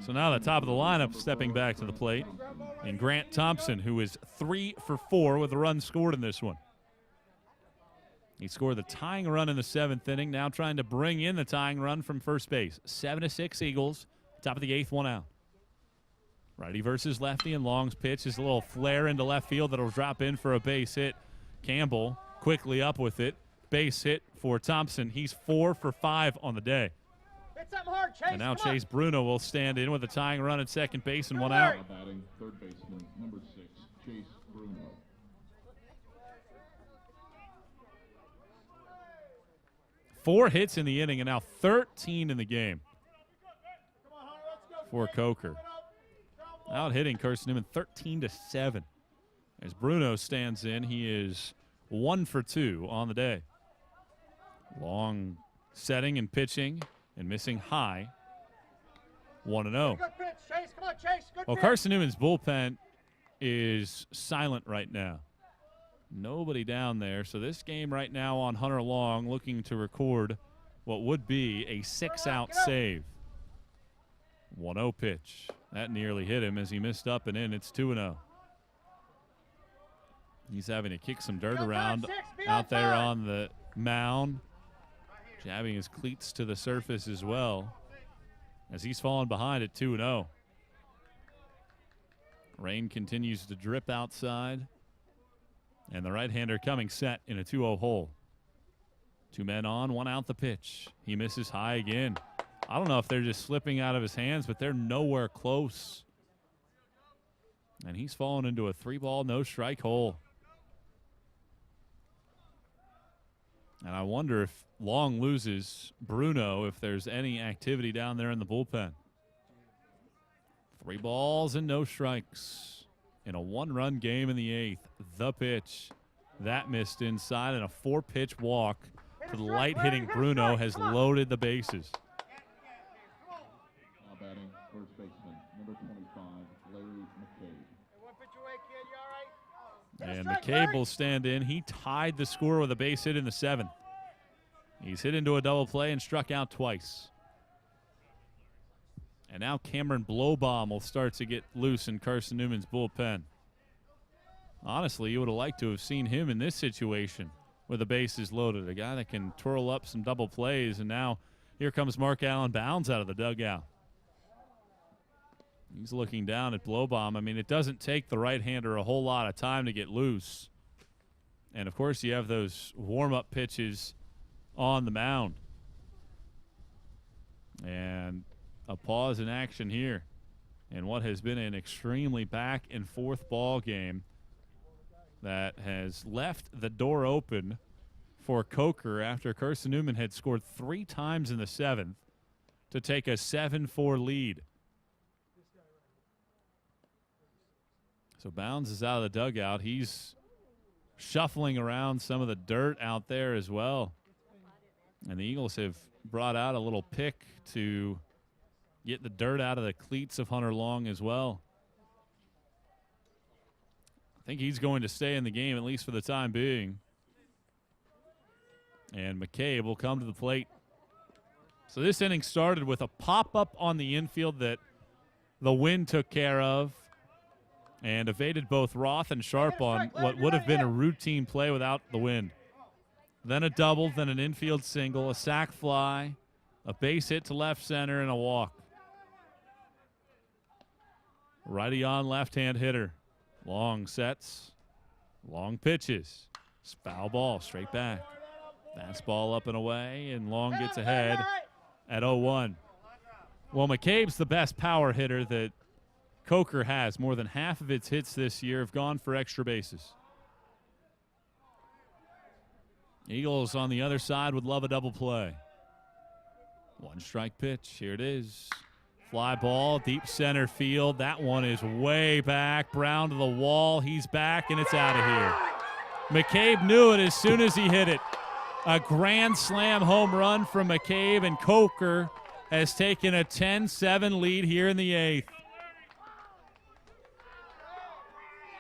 So now the top of the lineup stepping back to the plate, and Grant Thompson, who is 3 for 4 with a run scored in this one. He scored the tying run in the 7th inning, now trying to bring in the tying run from first base. 7-6 Eagles, top of the 8th, one out. Righty versus lefty, and Long's pitch is a little flare into left field that'll drop in for a base hit. Campbell quickly up with it. Base hit for Thompson. He's 4 for 5 on the day. Hit something hard, Chase. And now Come Chase on. Bruno will stand in with a tying run at second base and one out. Batting third baseman, number 6, Chase Bruno. Four hits in the inning and now 13 in the game for Coker. Out hitting Carson-Newman 13-7. As Bruno stands in, he is 1 for 2 on the day. Long setting and pitching and missing high. 1-0. Good pitch, Chase. Come on, Chase. Good Well, pitch. Carson-Newman's bullpen is silent right now. Nobody down there. So this game right now on Hunter Long, looking to record what would be a 6-out save. 1-0 pitch. That nearly hit him as he missed up and in. It's 2-0. He's having to kick some dirt around out there on the mound, jabbing his cleats to the surface as well as he's fallen behind at 2-0. Rain continues to drip outside, and the right-hander coming set in a 2-0 hole. 2 men on, 1 out the pitch. He misses high again. I don't know if they're just slipping out of his hands, but they're nowhere close. And he's fallen into a 3-ball, no-strike hole. And I wonder if Long loses Bruno, if there's any activity down there in the bullpen. 3 balls and no strikes in a 1-run game in the 8th. The pitch. That missed inside, and a 4-pitch walk to the light-hitting Bruno has loaded the bases. Now batting first baseman, number 25, Larry McCabe. One pitch away, kid. You all right? And McCabe will stand in. He tied the score with a base hit in the 7th. He's hit into a double play and struck out twice. And now Cameron Blowbaum will start to get loose in Carson-Newman's bullpen. Honestly, you would have liked to have seen him in this situation with the bases loaded. A guy that can twirl up some double plays, and now here comes Mark Allen Bounds out of the dugout. He's looking down at Blowbaum. I mean, it doesn't take the right-hander a whole lot of time to get loose. And, of course, you have those warm-up pitches on the mound. And a pause in action here in what has been an extremely back-and-forth ball game that has left the door open for Coker after Carson-Newman had scored 3 times in the 7th to take a 7-4 lead. So Bounds is out of the dugout. He's shuffling around some of the dirt out there as well. And the Eagles have brought out a little pick to get the dirt out of the cleats of Hunter Long as well. I think he's going to stay in the game, at least for the time being. And McCabe will come to the plate. So this inning started with a pop-up on the infield that the wind took care of and evaded both Roth and Sharp on what would have been a routine play without the wind. Then a double, then an infield single, a sac fly, a base hit to left center, and a walk. Righty on left-hand hitter. Long sets, long pitches. Foul ball straight back. Fastball up and away, and Long gets ahead at 0-1. Well, McCabe's the best power hitter that Coker has. More than half of its hits this year have gone for extra bases. Eagles on the other side would love a double play. 1-strike pitch. Here it is. Fly ball, deep center field. That one is way back. Brown to the wall. He's back, and it's out of here. McCabe knew it as soon as he hit it. A grand slam home run from McCabe, and Coker has taken a 10-7 lead here in the 8th.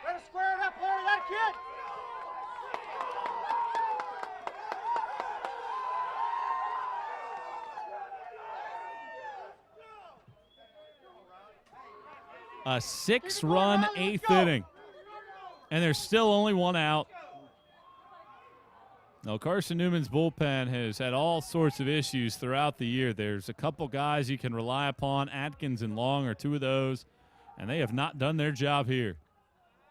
Better square it up, Larry, that kid. A 6-run 8th inning. And there's still only one out. Now, Carson-Newman's bullpen has had all sorts of issues throughout the year. There's a couple guys you can rely upon. Atkins and Long are two of those, and they have not done their job here.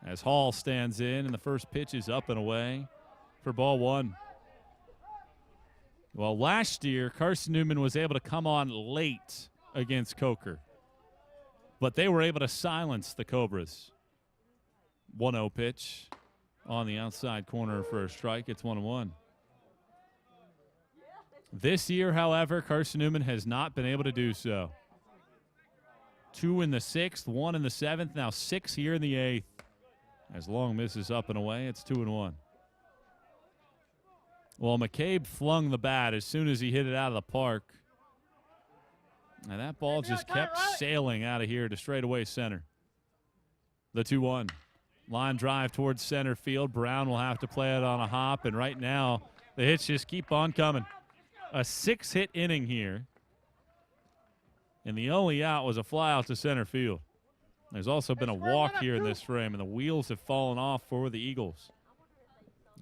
As Hall stands in, and the first pitch is up and away for ball one. Well, last year, Carson-Newman was able to come on late against Coker, but they were able to silence the Cobras. 1-0 pitch on the outside corner for a strike. It's 1-1. This year, however, Carson-Newman has not been able to do so. 2 in the 6th, 1 in the 7th, now 6 here in the 8th. As Long misses up and away, it's 2-1. Well, McCabe flung the bat as soon as he hit it out of the park. And that ball just kept sailing out of here to straightaway center. The 2-1. Line drive towards center field. Brown will have to play it on a hop, and right now the hits just keep on coming. A 6-hit inning here, and the only out was a fly out to center field. There's also been a walk here in this frame, and the wheels have fallen off for the Eagles.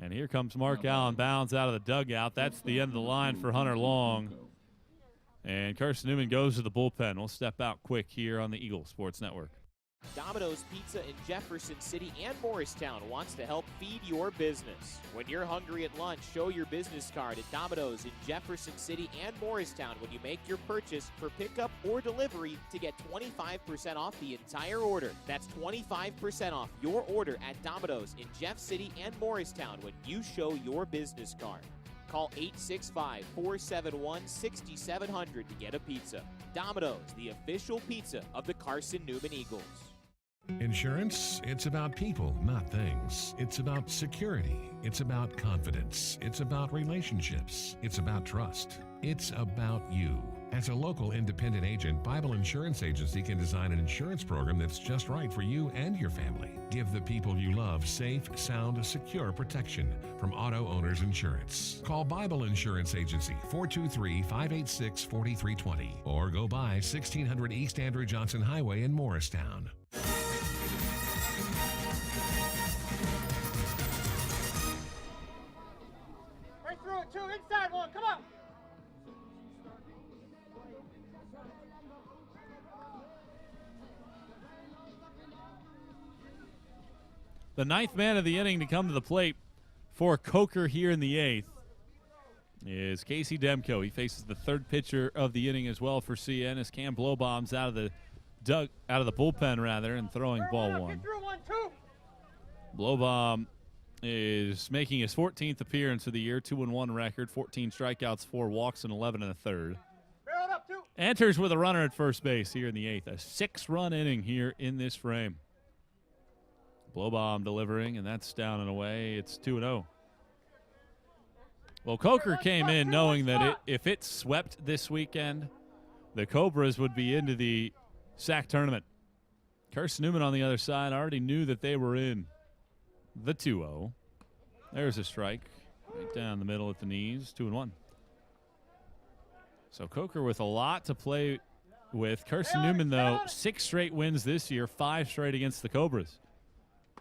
And here comes Mark Allen, bounds out of the dugout. That's the end of the line for Hunter Long. And Carson-Newman goes to the bullpen. We'll step out quick here on the Eagle Sports Network. Domino's Pizza in Jefferson City and Morristown wants to help feed your business. When you're hungry at lunch, show your business card at Domino's in Jefferson City and Morristown when you make your purchase for pickup or delivery to get 25% off the entire order. That's 25% off your order at Domino's in Jeff City and Morristown when you show your business card. Call 865-471-6700 to get a pizza. Domino's, the official pizza of the Carson-Newman Eagles. Insurance, it's about people, not things. It's about security. It's about confidence. It's about relationships. It's about trust. It's about you. As a local independent agent, Bible Insurance Agency can design an insurance program that's just right for you and your family. Give the people you love safe, sound, secure protection from Auto Owners Insurance. Call Bible Insurance Agency 423-586-4320 or go by 1600 East Andrew Johnson Highway in Morristown. Right through it, 2, inside 1, come on. The 9th man of the inning to come to the plate for Coker here in the 8th is Casey Demko. He faces the 3rd pitcher of the inning as well for CN as Cam Blowbomb's out of the bullpen rather, and throwing ball 1. Blowbomb is making his 14th appearance of the year, 2-1 record, 14 strikeouts, 4 walks, and 11 1/3. Enters with a runner at first base here in the 8th. A 6-run inning here in this frame. Blowbomb delivering, and that's down and away. It's 2-0. Well, Coker came in knowing that if it swept this weekend, the Cobras would be into the SAC tournament. Carson-Newman on the other side already knew that they were in. The 2-0. There's a strike right down the middle at the knees. 2-1. So Coker with a lot to play with. Carson-Newman, though, 6 straight wins this year, 5 straight against the Cobras.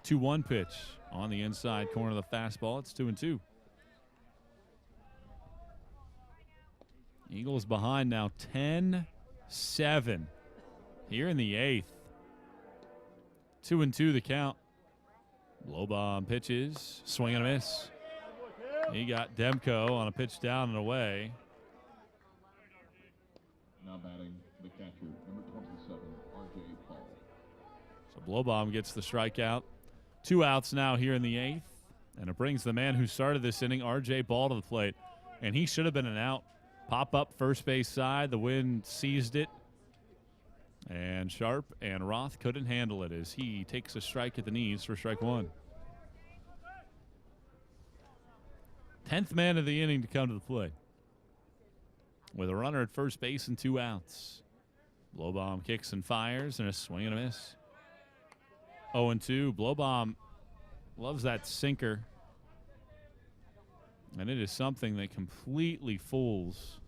2-1 pitch on the inside corner of the fastball. It's 2-2. Eagles behind now 10-7 here in the 8th. 2-2 the count. Blowbomb pitches, swing and a miss. He got Demko on a pitch down and away. Now batting the catcher, number 27, R.J. Paul. So Blowbomb gets the strikeout. 2 outs now here in the 8th, and it brings the man who started this inning, R.J. Ball, to the plate. And he should have been an out. Pop up first base side. The wind seized it. And Sharp and Roth couldn't handle it as he takes a strike at the knees for strike 1. 10th man of the inning to come to the plate. With a runner at first base and 2 outs. Blowbaum kicks and fires, and a swing and a miss. 0-2. Blowbaum loves that sinker. And it is something that completely fools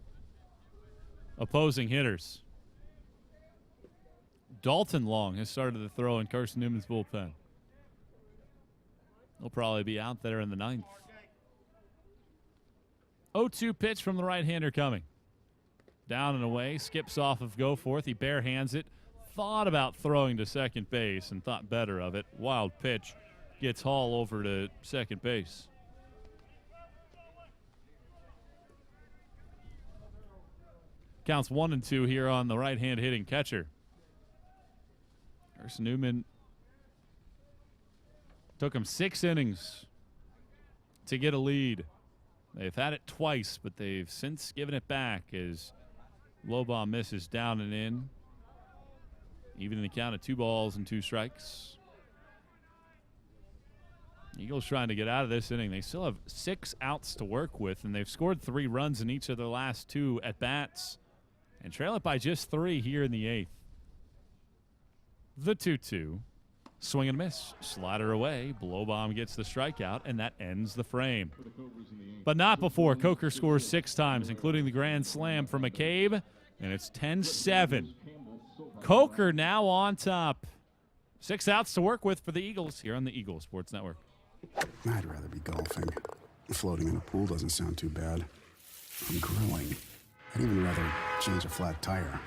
opposing hitters. Dalton Long has started to throw in Carson-Newman's bullpen. He'll probably be out there in the 9th. 0-2 pitch from the right-hander coming. Down and away, skips off of Goforth. He bare hands it. Thought about throwing to second base and thought better of it. Wild pitch. Gets Hall over to second base. Counts 1-2 here on the right-hand hitting catcher. Carson-Newman took him 6 innings to get a lead. They've had it twice, but they've since given it back as Blowbaum misses down and in. Even in the count of 2 balls and 2 strikes. Eagles trying to get out of this inning. They still have 6 outs to work with, and they've scored 3 runs in each of their last 2 at-bats. And trail it by just 3 here in the 8th. The 2-2. Swing and miss. Slider away. Blowbaum gets the strikeout, and that ends the frame. But not before Coker scores 6 times, including the grand slam from McCabe, and it's 10-7. Coker now on top. 6 outs to work with for the Eagles here on the Eagle Sports Network. I'd rather be golfing. Floating in a pool doesn't sound too bad. I'm grilling. I'd even rather change a flat tire.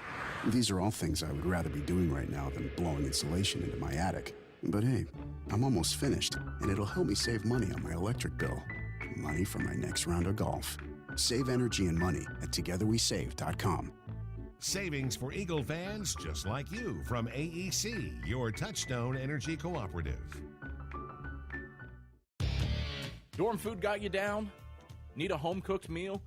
These are all things I would rather be doing right now than blowing insulation into my attic. But hey, I'm almost finished, and it'll help me save money on my electric bill. Money for my next round of golf. Save energy and money at togetherwesave.com. Savings for Eagle fans just like you from AEC, your Touchstone Energy Cooperative. Dorm food got you down? Need a home-cooked meal?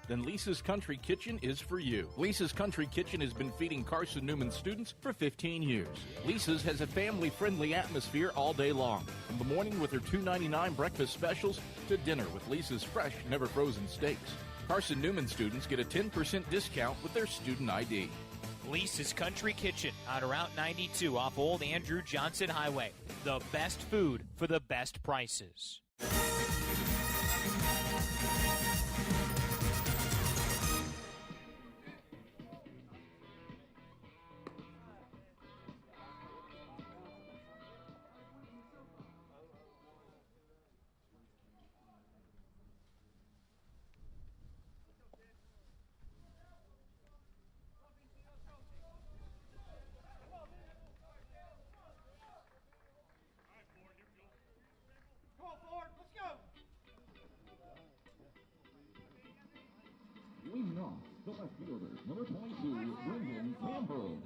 Then Lisa's Country Kitchen is for you. Lisa's Country Kitchen has been feeding Carson-Newman students for 15 years. Lisa's has a family-friendly atmosphere all day long. From the morning with their $2.99 breakfast specials to dinner with Lisa's fresh, never-frozen steaks. Carson-Newman students get a 10% discount with their student ID. Lisa's Country Kitchen on Route 92 off Old Andrew Johnson Highway. The best food for the best prices. Leading off, the left fielder, number 22, Brendan Campbell.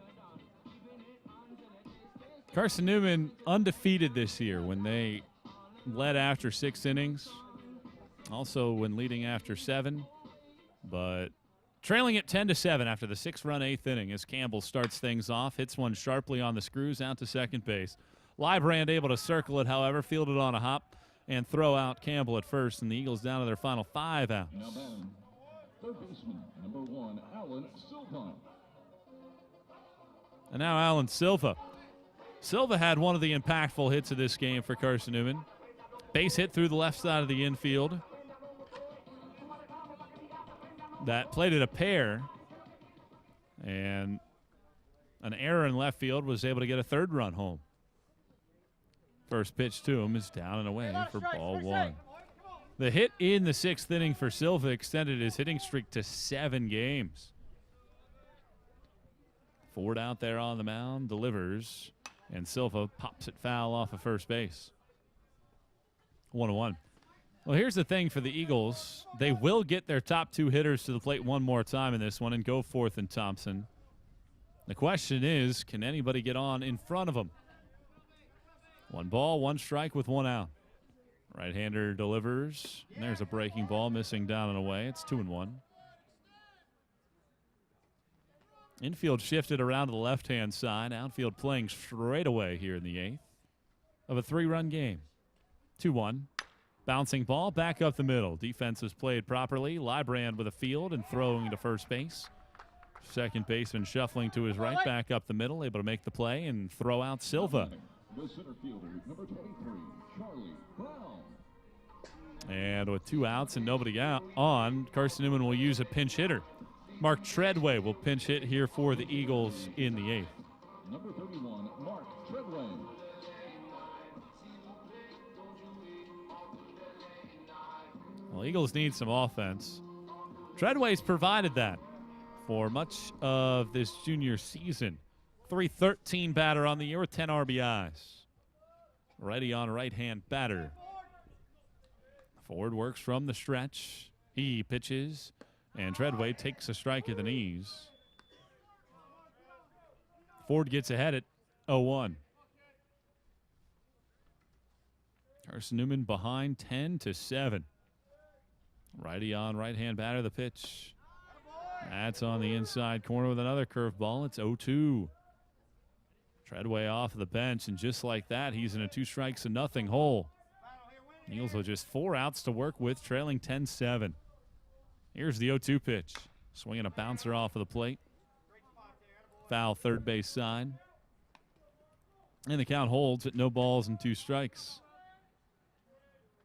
Carson-Newman undefeated this year when they led after 6 innings. Also when leading after 7. But trailing it 10-7 after the 6-run 8th inning as Campbell starts things off. Hits one sharply on the screws out to second base. Librand able to circle it, however, fielded on a hop and throw out Campbell at first. And the Eagles down to their final 5 outs. Now batting, third baseman, number 1, Alan Silva. And now Alan Silva. Silva had one of the impactful hits of this game for Carson-Newman. Base hit through the left side of the infield. That played at a pair. And an error in left field was able to get a 3rd run home. First pitch to him is down and away for ball 1. The hit in the 6th inning for Silva extended his hitting streak to 7 games. Ford out there on the mound, delivers, and Silva pops it foul off of first base. 1-1. Well, here's the thing for the Eagles. They will get their top 2 hitters to the plate one more time in this one and Goforth and Thompson. The question is, can anybody get on in front of them? 1 ball, 1 strike with 1 out. Right-hander delivers. And there's a breaking ball missing down and away. It's 2-1. Infield shifted around to the left-hand side. Outfield playing straight away here in the 8th of a 3-run game. 2-1. Bouncing ball back up the middle. Defense was played properly. Librand with a field and throwing to first base. Second baseman shuffling to his right, back up the middle, able to make the play and throw out Silva. The center fielder, number 23, Charlie Brown. And with 2 outs and nobody out on, Carson-Newman will use a pinch hitter. Mark Treadway will pinch hit here for the Eagles in the 8th. Number 31, Mark Treadway. Well, Eagles need some offense. Treadway's provided that for much of this junior season. .313 batter on the year with 10 RBIs. Righty on right-hand batter. Ford works from the stretch. He pitches, and Treadway takes a strike at the knees. Ford gets ahead at 0-1. Carson-Newman behind 10-7. Righty on right-hand batter, the pitch. That's on the inside corner with another curveball. It's 0-2. Treadway off the bench, and just like that, he's in a 2-strikes-to-nothing hole. Eagles with just 4 outs to work with, trailing 10-7. Here's the 0-2 pitch. Swinging a bouncer off of the plate. Foul third base side. And the count holds at no balls and 2 strikes.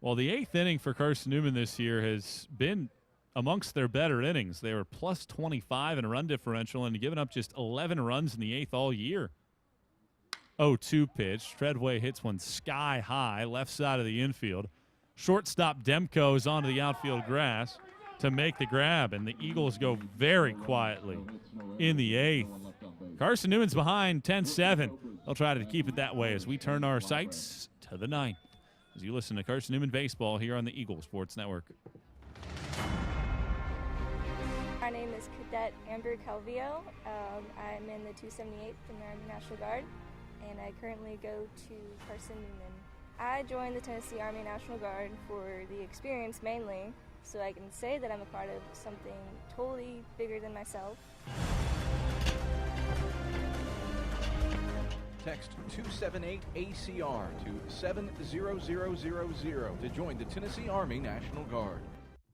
Well, the 8th inning for Carson-Newman this year has been amongst their better innings. They were plus 25 in run differential and given up just 11 runs in the 8th all year. 0-2 pitch. Treadway hits one sky high, left side of the infield. Shortstop Demko is onto the outfield grass to make the grab, and the Eagles go very quietly in the 8th. Carson-Newman's behind 10-7. They'll try to keep it that way as we turn our sights to the 9th. As you listen to Carson-Newman Baseball here on the Eagle Sports Network. My name is Cadet Amber Calvillo. I'm in the 278th in the Army National Guard, and I currently go to Carson-Newman. I joined the Tennessee Army National Guard for the experience mainly, so I can say that I'm a part of something totally bigger than myself. Text 278-ACR to 70000 to join the Tennessee Army National Guard.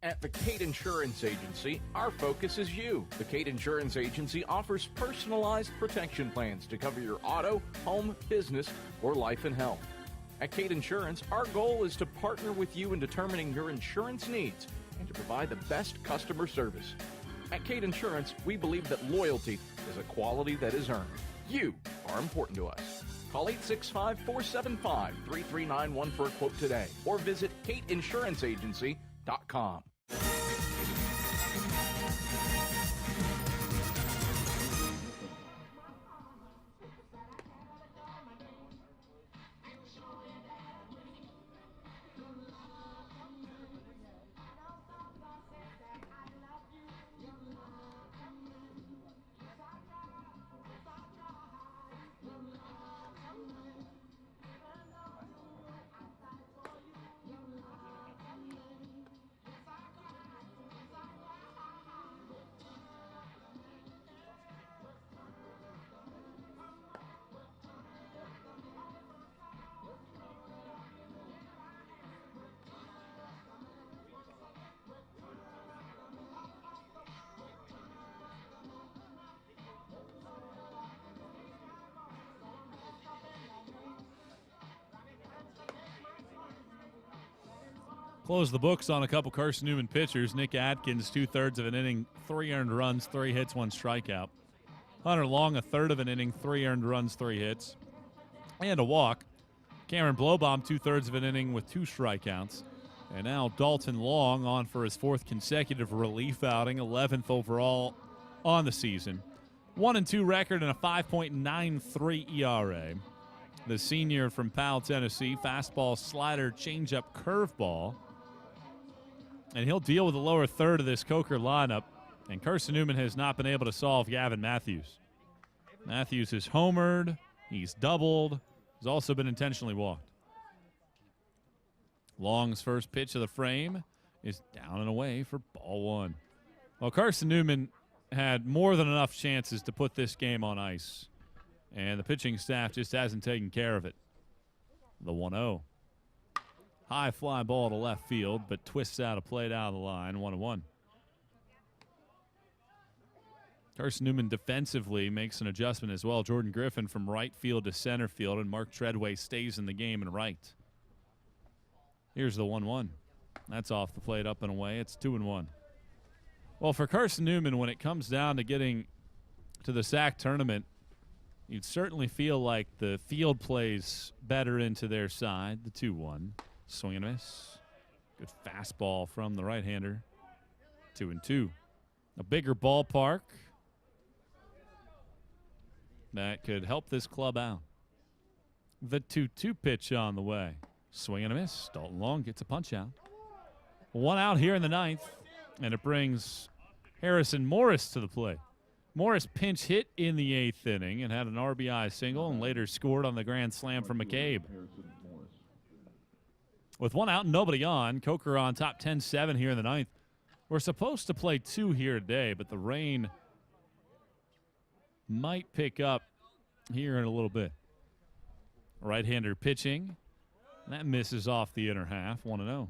At the Cade Insurance Agency, our focus is you. The Cade Insurance Agency offers personalized protection plans to cover your auto, home, business, or life and health. At Cade Insurance, our goal is to partner with you in determining your insurance needs and to provide the best customer service. At Cade Insurance, we believe that loyalty is a quality that is earned. You are important to us. Call 865-475-3391 for a quote today or visit CadeInsuranceAgency.com. Close the books on a couple Carson-Newman pitchers. Nick Atkins, 2/3 of an inning, 3 earned runs, 3 hits, 1 strikeout. Hunter Long, 1/3 of an inning, 3 earned runs, 3 hits, and a walk. Cameron Blowbaum, 2/3 of an inning with 2 strikeouts. And now Dalton Long on for his 4th consecutive relief outing, 11th overall on the season. 1-2 record and a 5.93 ERA. The senior from Powell, Tennessee, fastball, slider, changeup, curveball. And he'll deal with the lower third of this Coker lineup. And Carson-Newman has not been able to solve Gavin Matthews. Matthews has homered. He's doubled. He's also been intentionally walked. Long's first pitch of the frame is down and away for ball 1. Well, Carson-Newman had more than enough chances to put this game on ice. And the pitching staff just hasn't taken care of it. The 1-0. High fly ball to left field, but twists out a plate out of the line, 1-1. Carson-Newman defensively makes an adjustment as well. Jordan Griffin from right field to center field, and Mark Treadway stays in the game in right. Here's the 1-1. That's off the plate, up and away. It's 2-1. Well, for Carson-Newman, when it comes down to getting to the SAC tournament, you'd certainly feel like the field plays better into their side. The 2-1. Swing and miss. Good fastball from the right-hander. 2-2. A bigger ballpark that could help this club out. The 2-2 pitch on the way. Swing and a miss. Dalton Long gets a punch out. One out here in the ninth, and it brings Harrison Morris to the plate. Morris pinch hit in the eighth inning and had an RBI single and later scored on the grand slam from McCabe. With one out and nobody on, Coker on top 10-7 here in the ninth. We're supposed to play 2 here today, but the rain might pick up here in a little bit. Right-hander pitching. That misses off the inner half, 1-0.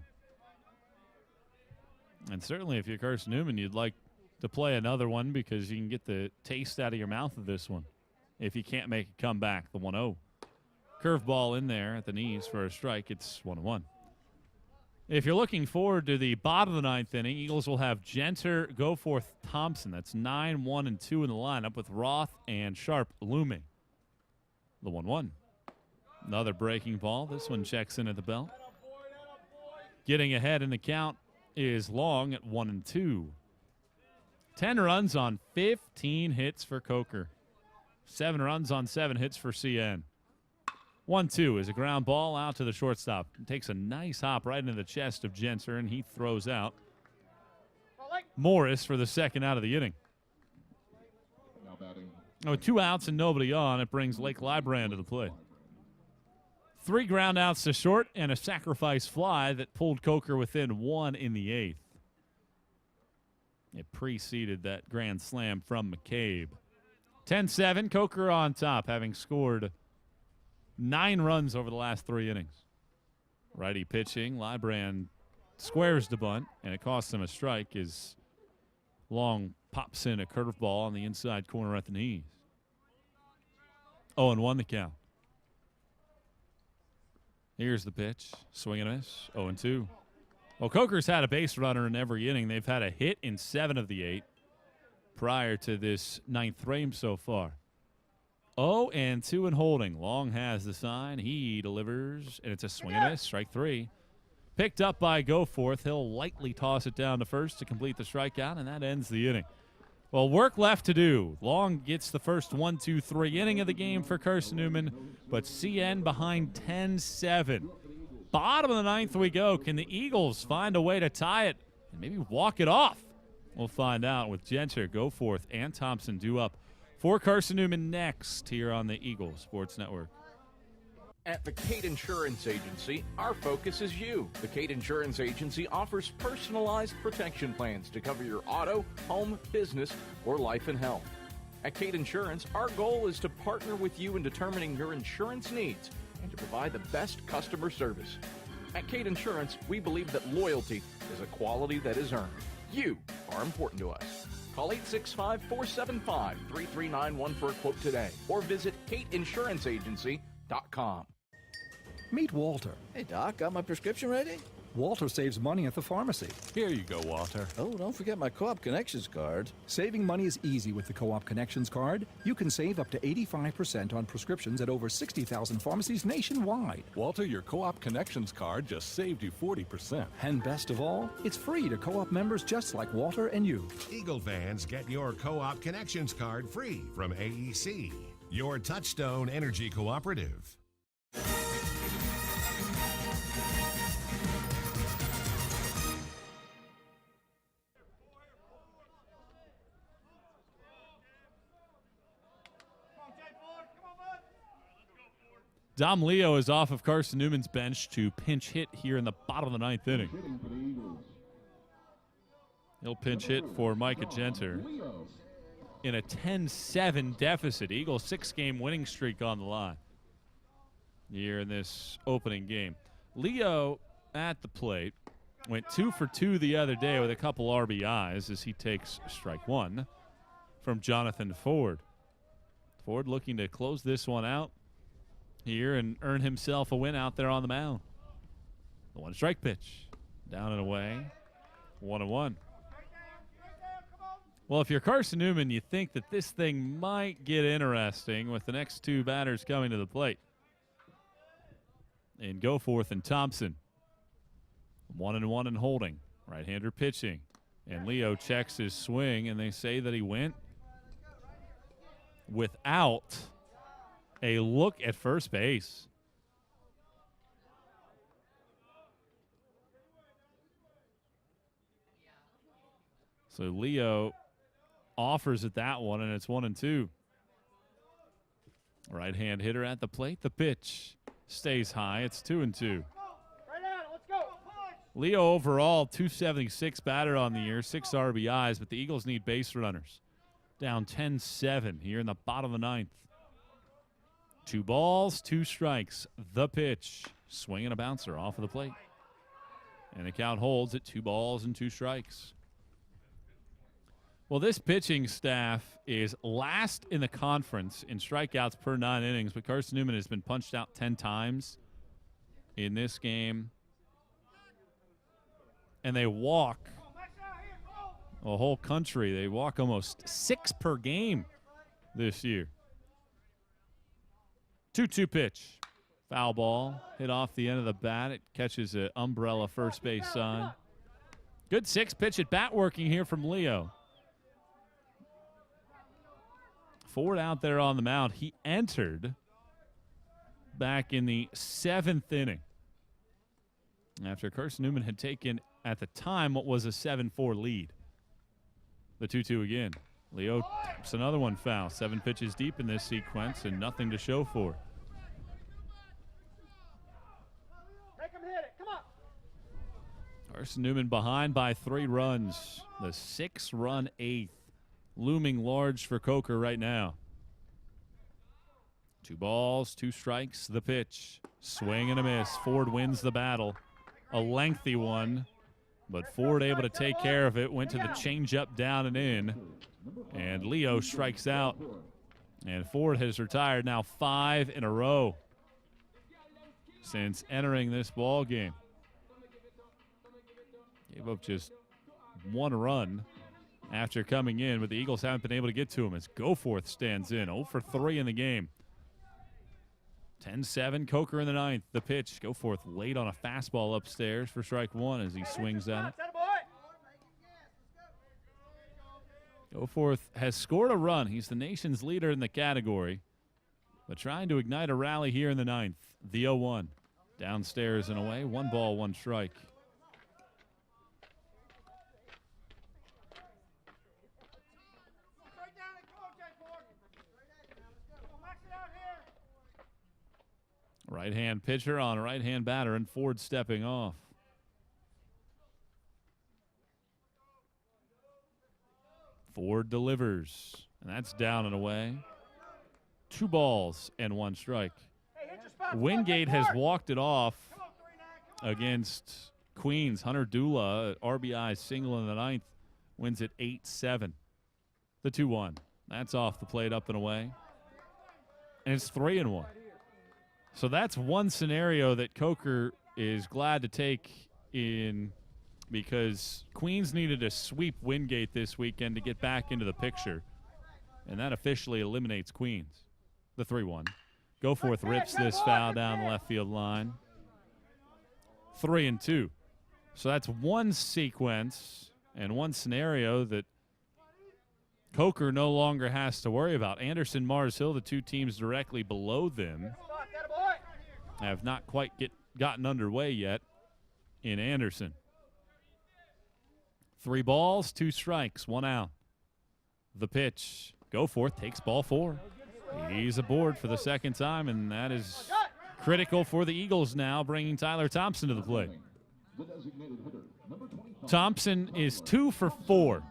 And certainly if you're Carson-Newman, you'd like to play another one because you can get the taste out of your mouth of this one. If you can't make a comeback, the 1-0. Curveball in there at the knees for a strike. It's 1-1. If you're looking forward to the bottom of the ninth inning, Eagles will have Genter, Goforth, Thompson. That's 9, 1, and 2 in the lineup with Roth and Sharp looming. The 1-1. Another breaking ball. This one checks in at the belt. Getting ahead in the count is Long at 1-2. 10 runs on 15 hits for Coker. 7 runs on 7 hits for CN. 1-2 is a ground ball out to the shortstop. It takes a nice hop right into the chest of Genter, and he throws out Morris for the second out of the inning. Now batting. With 2 outs and nobody on, it brings Lake Librand to the plate. 3 ground outs to short and a sacrifice fly that pulled Coker within 1 in the 8th. It preceded that grand slam from McCabe. 10-7, Coker on top, having scored 9 runs over the last 3 innings. Righty pitching, Librand squares the bunt, and it costs him a strike as Long pops in a curveball on the inside corner at the knees. 0-1 the count. Here's the pitch. Swing and a miss. 0-2. Well, Coker's had a base runner in every inning. They've had a hit in 7 of the 8 prior to this 9th frame so far. 0-2 and holding. Long has the sign. He delivers, and it's a swing and a miss. Strike 3. Picked up by Goforth. He'll lightly toss it down to first to complete the strikeout, and that ends the inning. Well, work left to do. Long gets the first 1-2-3 inning of the game for Carson-Newman, but CN behind 10-7. Bottom of the 9th we go. Can the Eagles find a way to tie it and maybe walk it off? We'll find out with Genter, Goforth, and Thompson due up for Carson-Newman next here on the Eagle Sports Network. At the Kate Insurance Agency, our focus is you. The Kate Insurance Agency offers personalized protection plans to cover your auto, home, business, or life and health. At Kate Insurance, our goal is to partner with you in determining your insurance needs and to provide the best customer service. At Kate Insurance, we believe that loyalty is a quality that is earned. You are important to us. Call 865-475-3391 for a quote today or visit kateinsuranceagency.com. Meet Walter. Hey, Doc, got my prescription ready? Walter saves money at the pharmacy. Here you go, Walter. Oh, don't forget my Co-op Connections card. Saving money is easy with the Co-op Connections card. You can save up to 85% on prescriptions at over 60,000 pharmacies nationwide. Walter, your Co-op Connections card just saved you 40%. And best of all, it's free to Co-op members just like Walter and you. Eagle fans, get your Co-op Connections card free from AEC, your Touchstone Energy Cooperative. Dom Leo is off of Carson-Newman's bench to pinch hit here in the bottom of the 9th inning. He'll pinch hit for Micah Genter in a 10-7 deficit. Eagles 6-game winning streak on the line here in this opening game. Leo at the plate. Went 2 for 2 the other day with a couple RBIs as he takes strike one from Jonathan Ford. Ford looking to close this one out here and earn himself a win out there on the mound. The 1-strike pitch. Down and away. 1-1. Well, if you're Carson-Newman, you think that this thing might get interesting with the next two batters coming to the plate. And Goforth and Thompson. 1-1 and holding. Right-hander pitching. And Leo checks his swing, and they say that he went without a look at first base. So Leo offers at that one, and it's 1-2. Right-hand hitter at the plate. The pitch stays high. It's 2-2. Leo overall, 276 batter on the year, 6 RBIs, but the Eagles need base runners. Down 10-7 here in the bottom of the 9th. 2 balls, 2 strikes. The pitch. Swing and a bouncer off of the plate. And the count holds at 2 balls and 2 strikes. Well, this pitching staff is last in the conference in strikeouts per 9 innings, but Carson-Newman has been punched out 10 times in this game. And they walk a whole country. They walk almost 6 per game this year. 2-2 pitch. Foul ball. Hit off the end of the bat. It catches an umbrella first base sign. Good 6-pitch at bat working here from Leo. Ford out there on the mound. He entered back in the 7th inning after Carson-Newman had taken, at the time, what was a 7-4 lead. The 2-2 again. Leo taps another one foul. 7 pitches deep in this sequence and nothing to show for it. Make him hit it. Come on. Carson-Newman behind by 3 runs. The 6-run 8th. Looming large for Coker right now. 2 balls, 2 strikes, the pitch. Swing and a miss. Ford wins the battle. A lengthy one, but Ford able to take care of it. Went to the changeup down and in, and Leo strikes out. And Ford has retired now 5 in a row since entering this ball game. Gave up just 1 run after coming in, but the Eagles haven't been able to get to him as Goforth stands in. 0 for 3 in the game. 10-7, Coker in the 9th. The pitch, Goforth late on a fastball upstairs for strike 1 as he swings at it. Goforth has scored a run. He's the nation's leader in the category, but trying to ignite a rally here in the 9th. The 0-1. Downstairs and away. 1 ball, 1 strike. Right-hand pitcher on a right-hand batter, and Ford stepping off. Ford delivers, and that's down and away. 2 balls and 1 strike. Wingate has walked it off against Queens. Hunter Dula, RBI single in the 9th, wins it 8-7. The 2-1. That's off the plate, up and away. And it's 3-1. So that's one scenario that Coker is glad to take in, because Queens needed to sweep Wingate this weekend to get back into the picture. And that officially eliminates Queens. The 3-1. Goforth rips this foul down the left field line. 3-2. So that's one sequence and one scenario that Coker no longer has to worry about. Anderson, Mars Hill, the 2 teams directly below them, have not quite gotten underway yet in Anderson. 3 balls, 2 strikes, 1 out. The pitch. Goforth takes ball 4. He's aboard for the 2nd time, and that is critical for the Eagles now, bringing Tyler Thompson to the plate. Thompson is 2 for 4.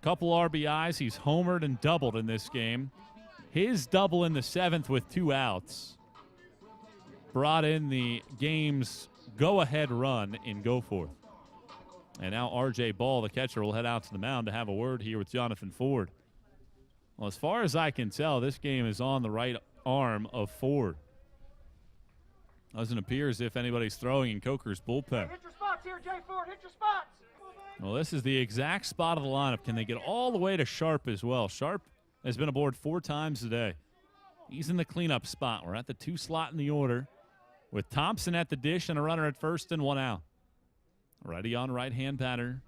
Couple RBIs. He's homered and doubled in this game. His double in the 7th with 2 outs brought in the game's go-ahead run in Goforth. And now R.J. Ball, the catcher, will head out to the mound to have a word here with Jonathan Ford. Well, as far as I can tell, this game is on the right arm of Ford. Doesn't appear as if anybody's throwing in Coker's bullpen. Hit your spots here, Jay Ford. Hit your spots. Well, this is the exact spot of the lineup. Can they get all the way to Sharp as well? Sharp has been aboard 4 times today. He's in the cleanup spot. We're at the 2 slot in the order with Thompson at the dish and a runner at first and 1 out. Ready on right-hand batter.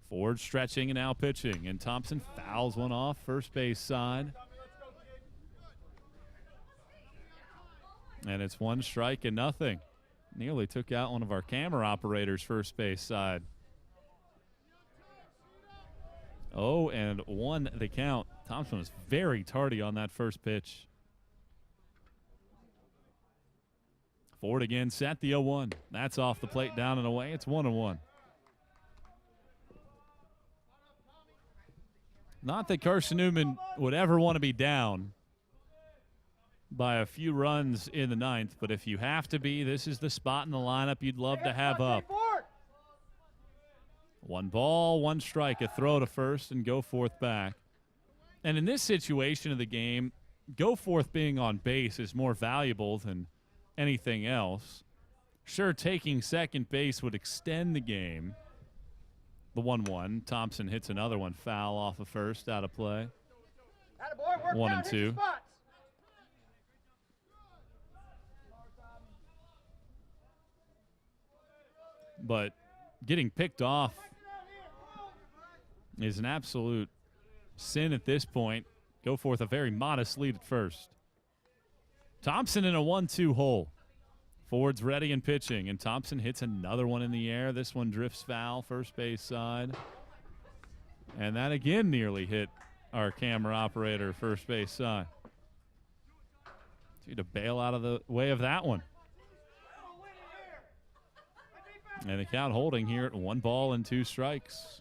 Ford stretching and now pitching. And Thompson fouls one off first base side. And it's 1 strike and nothing. Nearly took out one of our camera operators first base side. 0-1 the count. Thompson was very tardy on that first pitch. Ford again set the 0-1. That's off the plate, down and away. It's 1-1. Not that Carson-Newman would ever want to be down by a few runs in the 9th, but if you have to be, this is the spot in the lineup you'd love to have up. 1 ball, 1 strike, a throw to first and Goforth back. And in this situation of the game, Goforth being on base is more valuable than anything else. Sure, taking second base would extend the game. The 1-1. Thompson hits another one foul off of first, out of play. 1-2. But getting picked off is an absolute sin at this point. Goforth a very modest lead at first. Thompson in a 1-2 hole. Ford's ready and pitching, and Thompson hits another one in the air. This one drifts foul, first base side. And that again nearly hit our camera operator, first base side. Need to bail out of the way of that one. And the count holding here at 1 ball and 2 strikes.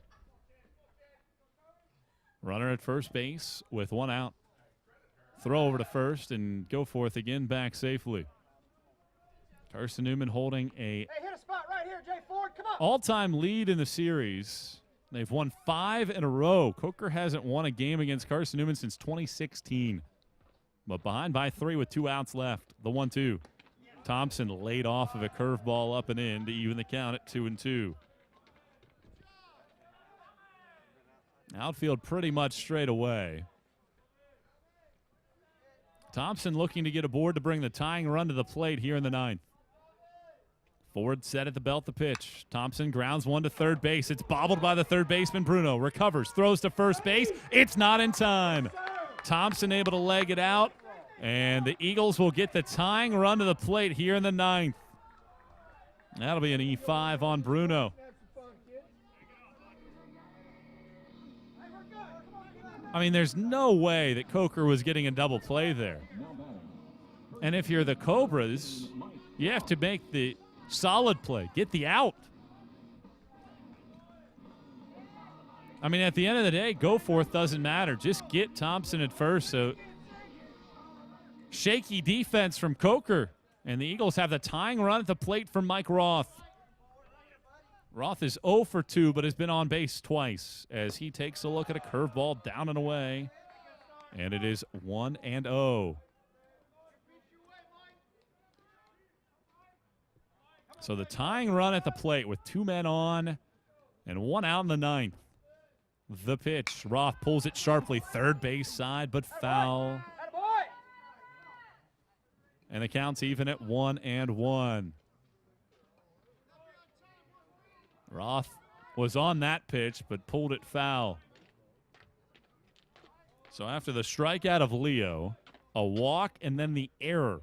Runner at first base with 1 out. Throw over to first and Goforth again back safely. Carson-Newman holding a all-time lead in the series. They've won 5 in a row. Coker hasn't won a game against Carson-Newman since 2016. But behind by 3 with 2 outs left. The 1-2. Thompson laid off of a curveball up and in to even the count at 2-2. Outfield pretty much straight away. Thompson looking to get aboard to bring the tying run to the plate here in the 9th. Ford set at the belt the pitch. Thompson grounds one to third base. It's bobbled by the third baseman, Bruno. Recovers, throws to first base. It's not in time. Thompson able to leg it out, and the Eagles will get the tying run to the plate here in the 9th. That'll be an E5 on Bruno. I mean, there's no way that Coker was getting a double play there. And if you're the Cobras, you have to make the solid play. Get the out. I mean, at the end of the day, Goforth doesn't matter. Just get Thompson at first. So shaky defense from Coker. And the Eagles have the tying run at the plate from Mike Roth. Roth is 0 for 2, but has been on base twice as he takes a look at a curveball down and away. And it is 1-0. So the tying run at the plate with 2 men on and 1 out in the 9th. The pitch. Roth pulls it sharply. Third base side, but foul. And the count's even at 1-1. Roth was on that pitch, but pulled it foul. So after the strikeout of Leo, a walk, and then the error.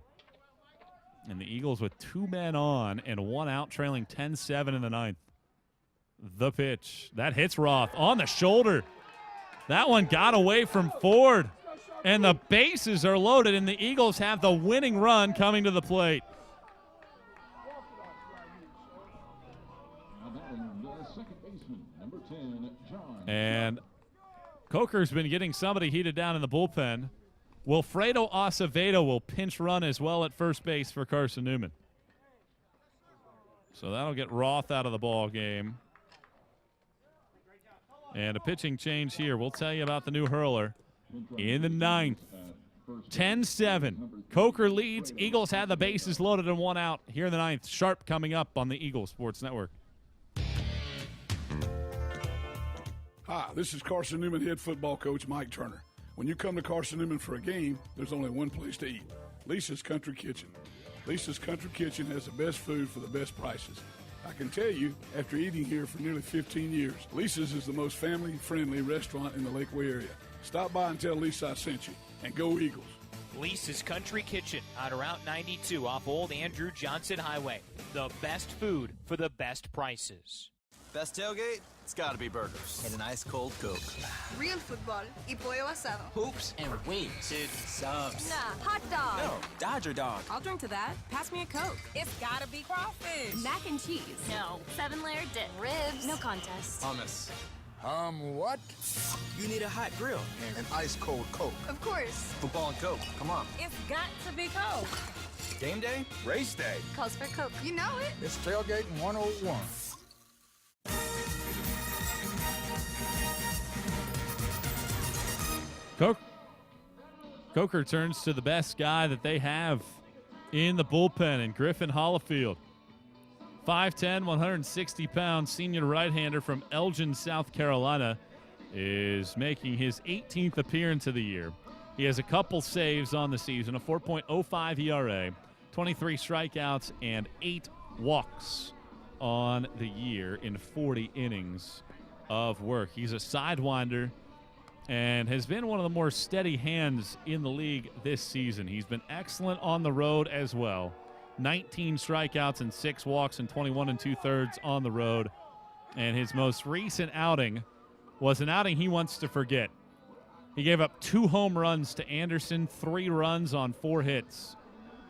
And the Eagles with 2 men on and 1 out, trailing 10-7 in the 9th. The pitch. That hits Roth on the shoulder. That one got away from Ford. And the bases are loaded, and the Eagles have the winning run coming to the plate. And Coker's been getting somebody heated down in the bullpen. Wilfredo Acevedo will pinch run as well at first base for Carson-Newman. So that'll get Roth out of the ball game. And a pitching change here. We'll tell you about the new hurler in the ninth. 10-7. Coker leads. Eagles had the bases loaded and one out here in the ninth. Sharp coming up on the Eagle Sports Network. Hi, this is Carson-Newman head football coach Mike Turner. When you come to Carson-Newman for a game, there's only one place to eat, Lisa's Country Kitchen. Lisa's Country Kitchen has the best food for the best prices. I can tell you, after eating here for nearly 15 years, Lisa's is the most family-friendly restaurant in the Lakeway area. Stop by and tell Lisa I sent you, and go Eagles. Lisa's Country Kitchen on Route 92 off Old Andrew Johnson Highway. The best food for the best prices. Best tailgate? It's gotta be burgers. And an ice cold Coke. Real football y pollo asado. Hoops and wings. Dude, subs. Nah, hot dog. No, Dodger dog. I'll drink to that. Pass me a Coke. It's gotta be crawfish. Mac and cheese. No. 7-layer dip. Ribs. No contest. Hummus. What? You need a hot grill. An ice cold Coke. Of course. Football and Coke. Come on. It's got to be Coke. Game day? Race day. Calls for Coke. You know it. It's tailgating 101. Coker turns to the best guy that they have in the bullpen, in Griffin Hollifield. 5'10", 160-pound senior right-hander from Elgin, South Carolina, is making his 18th appearance of the year. He has a couple saves on the season, a 4.05 ERA, 23 strikeouts, and 8 walks on the year in 40 innings of work. He's a sidewinder and has been one of the more steady hands in the league this season. He's been excellent on the road as well. 19 strikeouts and 6 walks and 21 2/3 on the road. And his most recent outing was an outing he wants to forget. He gave up 2 home runs to Anderson, 3 runs on 4 hits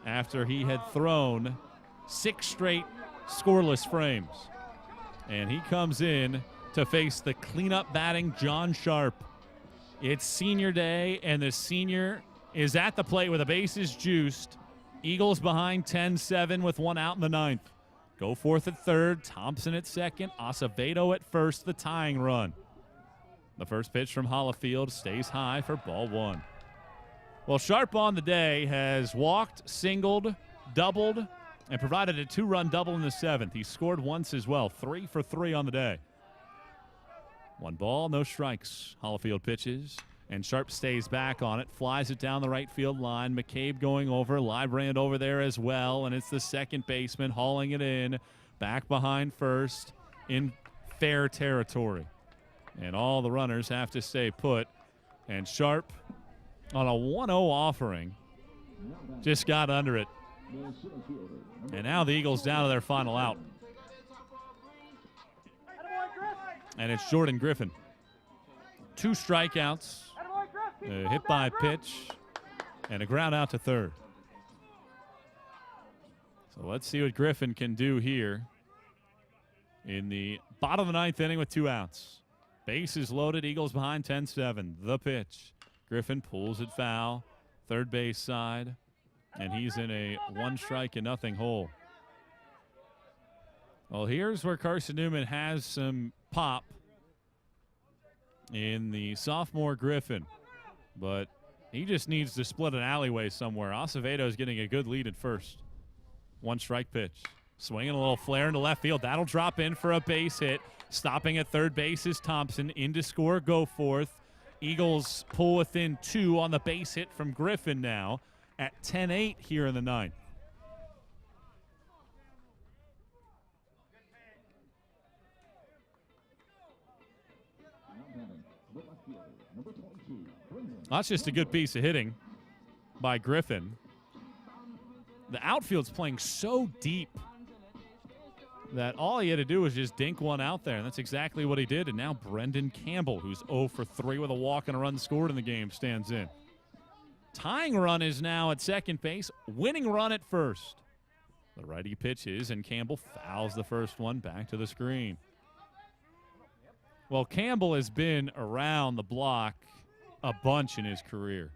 after he had thrown 6 straight scoreless frames. And he comes in to face the cleanup batting John Sharp. It's senior day, and the senior is at the plate with the bases juiced. Eagles behind 10-7 with 1 out in the ninth. Go forth at third, Thompson at second, Acevedo at first, the tying run. The first pitch from Hollifield stays high for ball 1. Well, Sharp on the day has walked, singled, doubled, and provided a 2-run double in the 7th. He scored once as well, 3 for 3 on the day. 1 ball, no strikes. Hollifield pitches, and Sharp stays back on it, flies it down the right field line. McCabe going over, Librand over there as well, and it's the second baseman hauling it in, back behind first in fair territory. And all the runners have to stay put, and Sharp on a 1-0 offering just got under it. And now the Eagles down to their final out. And it's Jordan Griffin. 2 strikeouts, a hit by pitch, and a ground out to third. So let's see what Griffin can do here in the bottom of the 9th inning with 2 outs. Bases loaded, Eagles behind 10-7. The pitch. Griffin pulls it foul, third base side, and he's in a 1-strike-0 hole. Well, here's where Carson-Newman has some pop in the sophomore Griffin, but he just needs to split an alleyway somewhere. Acevedo is getting a good lead at first. 1-strike pitch. Swinging a little flare into left field. That'll drop in for a base hit. Stopping at third base is Thompson. In to score, go forth. Eagles pull within 2 on the base hit from Griffin now at 10-8 here in the 9th. That's just a good piece of hitting by Griffin. The outfield's playing so deep that all he had to do was just dink one out there, and that's exactly what he did. And now Brendan Campbell, who's 0 for 3 with a walk and a run scored in the game, stands in. Tying run is now at second base, winning run at first. The righty pitches, and Campbell fouls the first one back to the screen. Well, Campbell has been around the block a bunch in his career.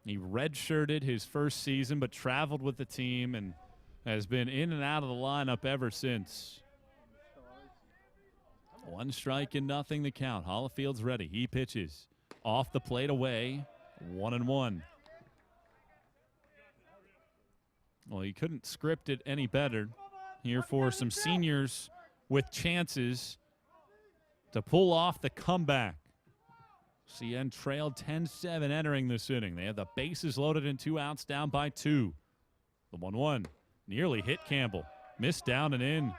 He redshirted his first season, but traveled with the team and has been in and out of the lineup ever since. 1 strike and nothing to count. Hollifield's ready. He pitches. Off the plate away. 1-1. Well, he couldn't script it any better here for some seniors with chances to pull off the comeback. CN trailed 10-7 entering this inning. They have the bases loaded and 2 outs, down by 2. The 1-1 nearly hit Campbell. Missed down and in,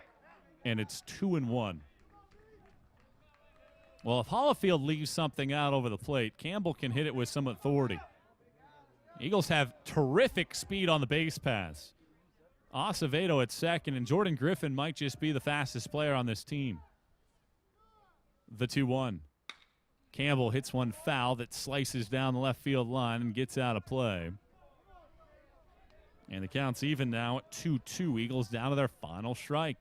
and it's 2-1. Well, if Hollifield leaves something out over the plate, Campbell can hit it with some authority. Eagles have terrific speed on the base paths. Acevedo at second, and Jordan Griffin might just be the fastest player on this team. The 2-1. Campbell hits one foul that slices down the left field line and gets out of play. And the count's even now at 2-2. Eagles down to their final strike.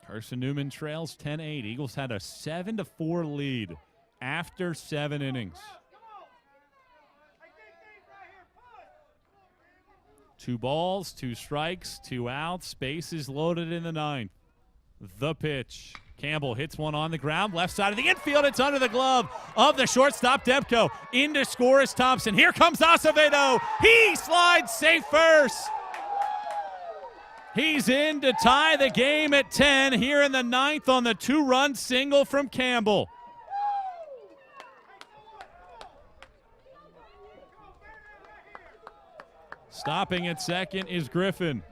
Carson-Newman trails 10-8. Eagles had a 7-4 lead after 7 innings. 2 balls, 2 strikes, 2 outs. Bases loaded in the 9th. The pitch. Campbell hits one on the ground, left side of the infield. It's under the glove of the shortstop, Demko. In to score is Thompson. Here comes Acevedo. He slides safe first. He's in to tie the game at 10 here in the 9th on the 2-run single from Campbell. Stopping at second is Griffin.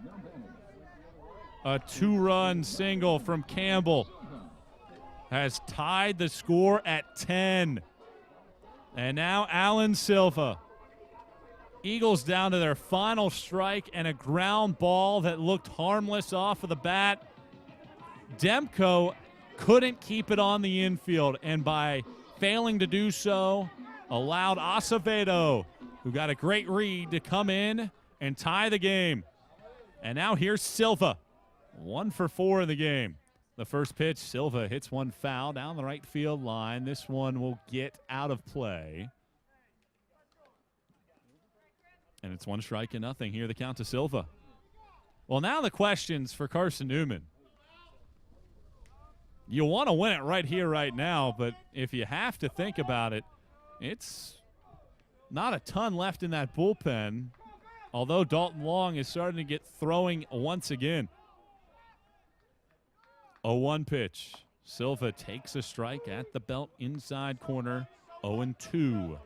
A 2-run single from Campbell has tied the score at 10. And now Alan Silva. Eagles down to their final strike and a ground ball that looked harmless off of the bat. Demko couldn't keep it on the infield, and by failing to do so, allowed Acevedo, who got a great read, to come in and tie the game. And now here's Silva. 1 for 4 in the game. The first pitch, Silva hits one foul down the right field line. This one will get out of play. And it's 1 strike and nothing. Here the count to Silva. Well, now the questions for Carson-Newman. You want to win it right here, right now, but if you have to think about it, it's not a ton left in that bullpen, although Dalton Long is starting to get throwing once again. 0-1 pitch. Silva takes a strike at the belt inside corner. 0-2.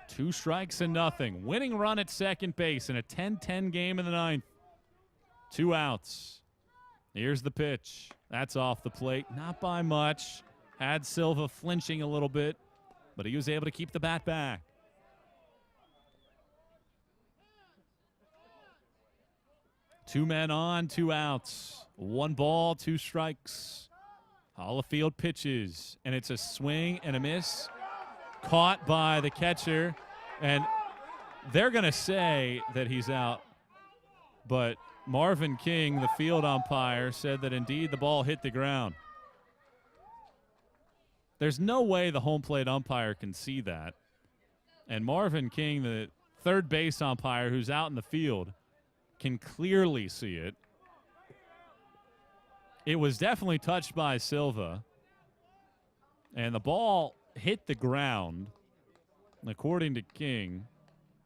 Two strikes and nothing. Winning run at second base in a 10-10 game in the 9th. 2 outs. Here's the pitch. That's off the plate. Not by much. Had Silva flinching a little bit, but he was able to keep the bat back. Two men on, 2 outs. 1 ball, 2 strikes. Hollifield pitches, and it's a swing and a miss. Caught by the catcher, and they're going to say that he's out, but Marvin King, the field umpire, said that indeed the ball hit the ground. There's no way the home plate umpire can see that, and Marvin King, the third base umpire who's out in the field, can clearly see it. It was definitely touched by Silva, and the ball hit the ground, according to King.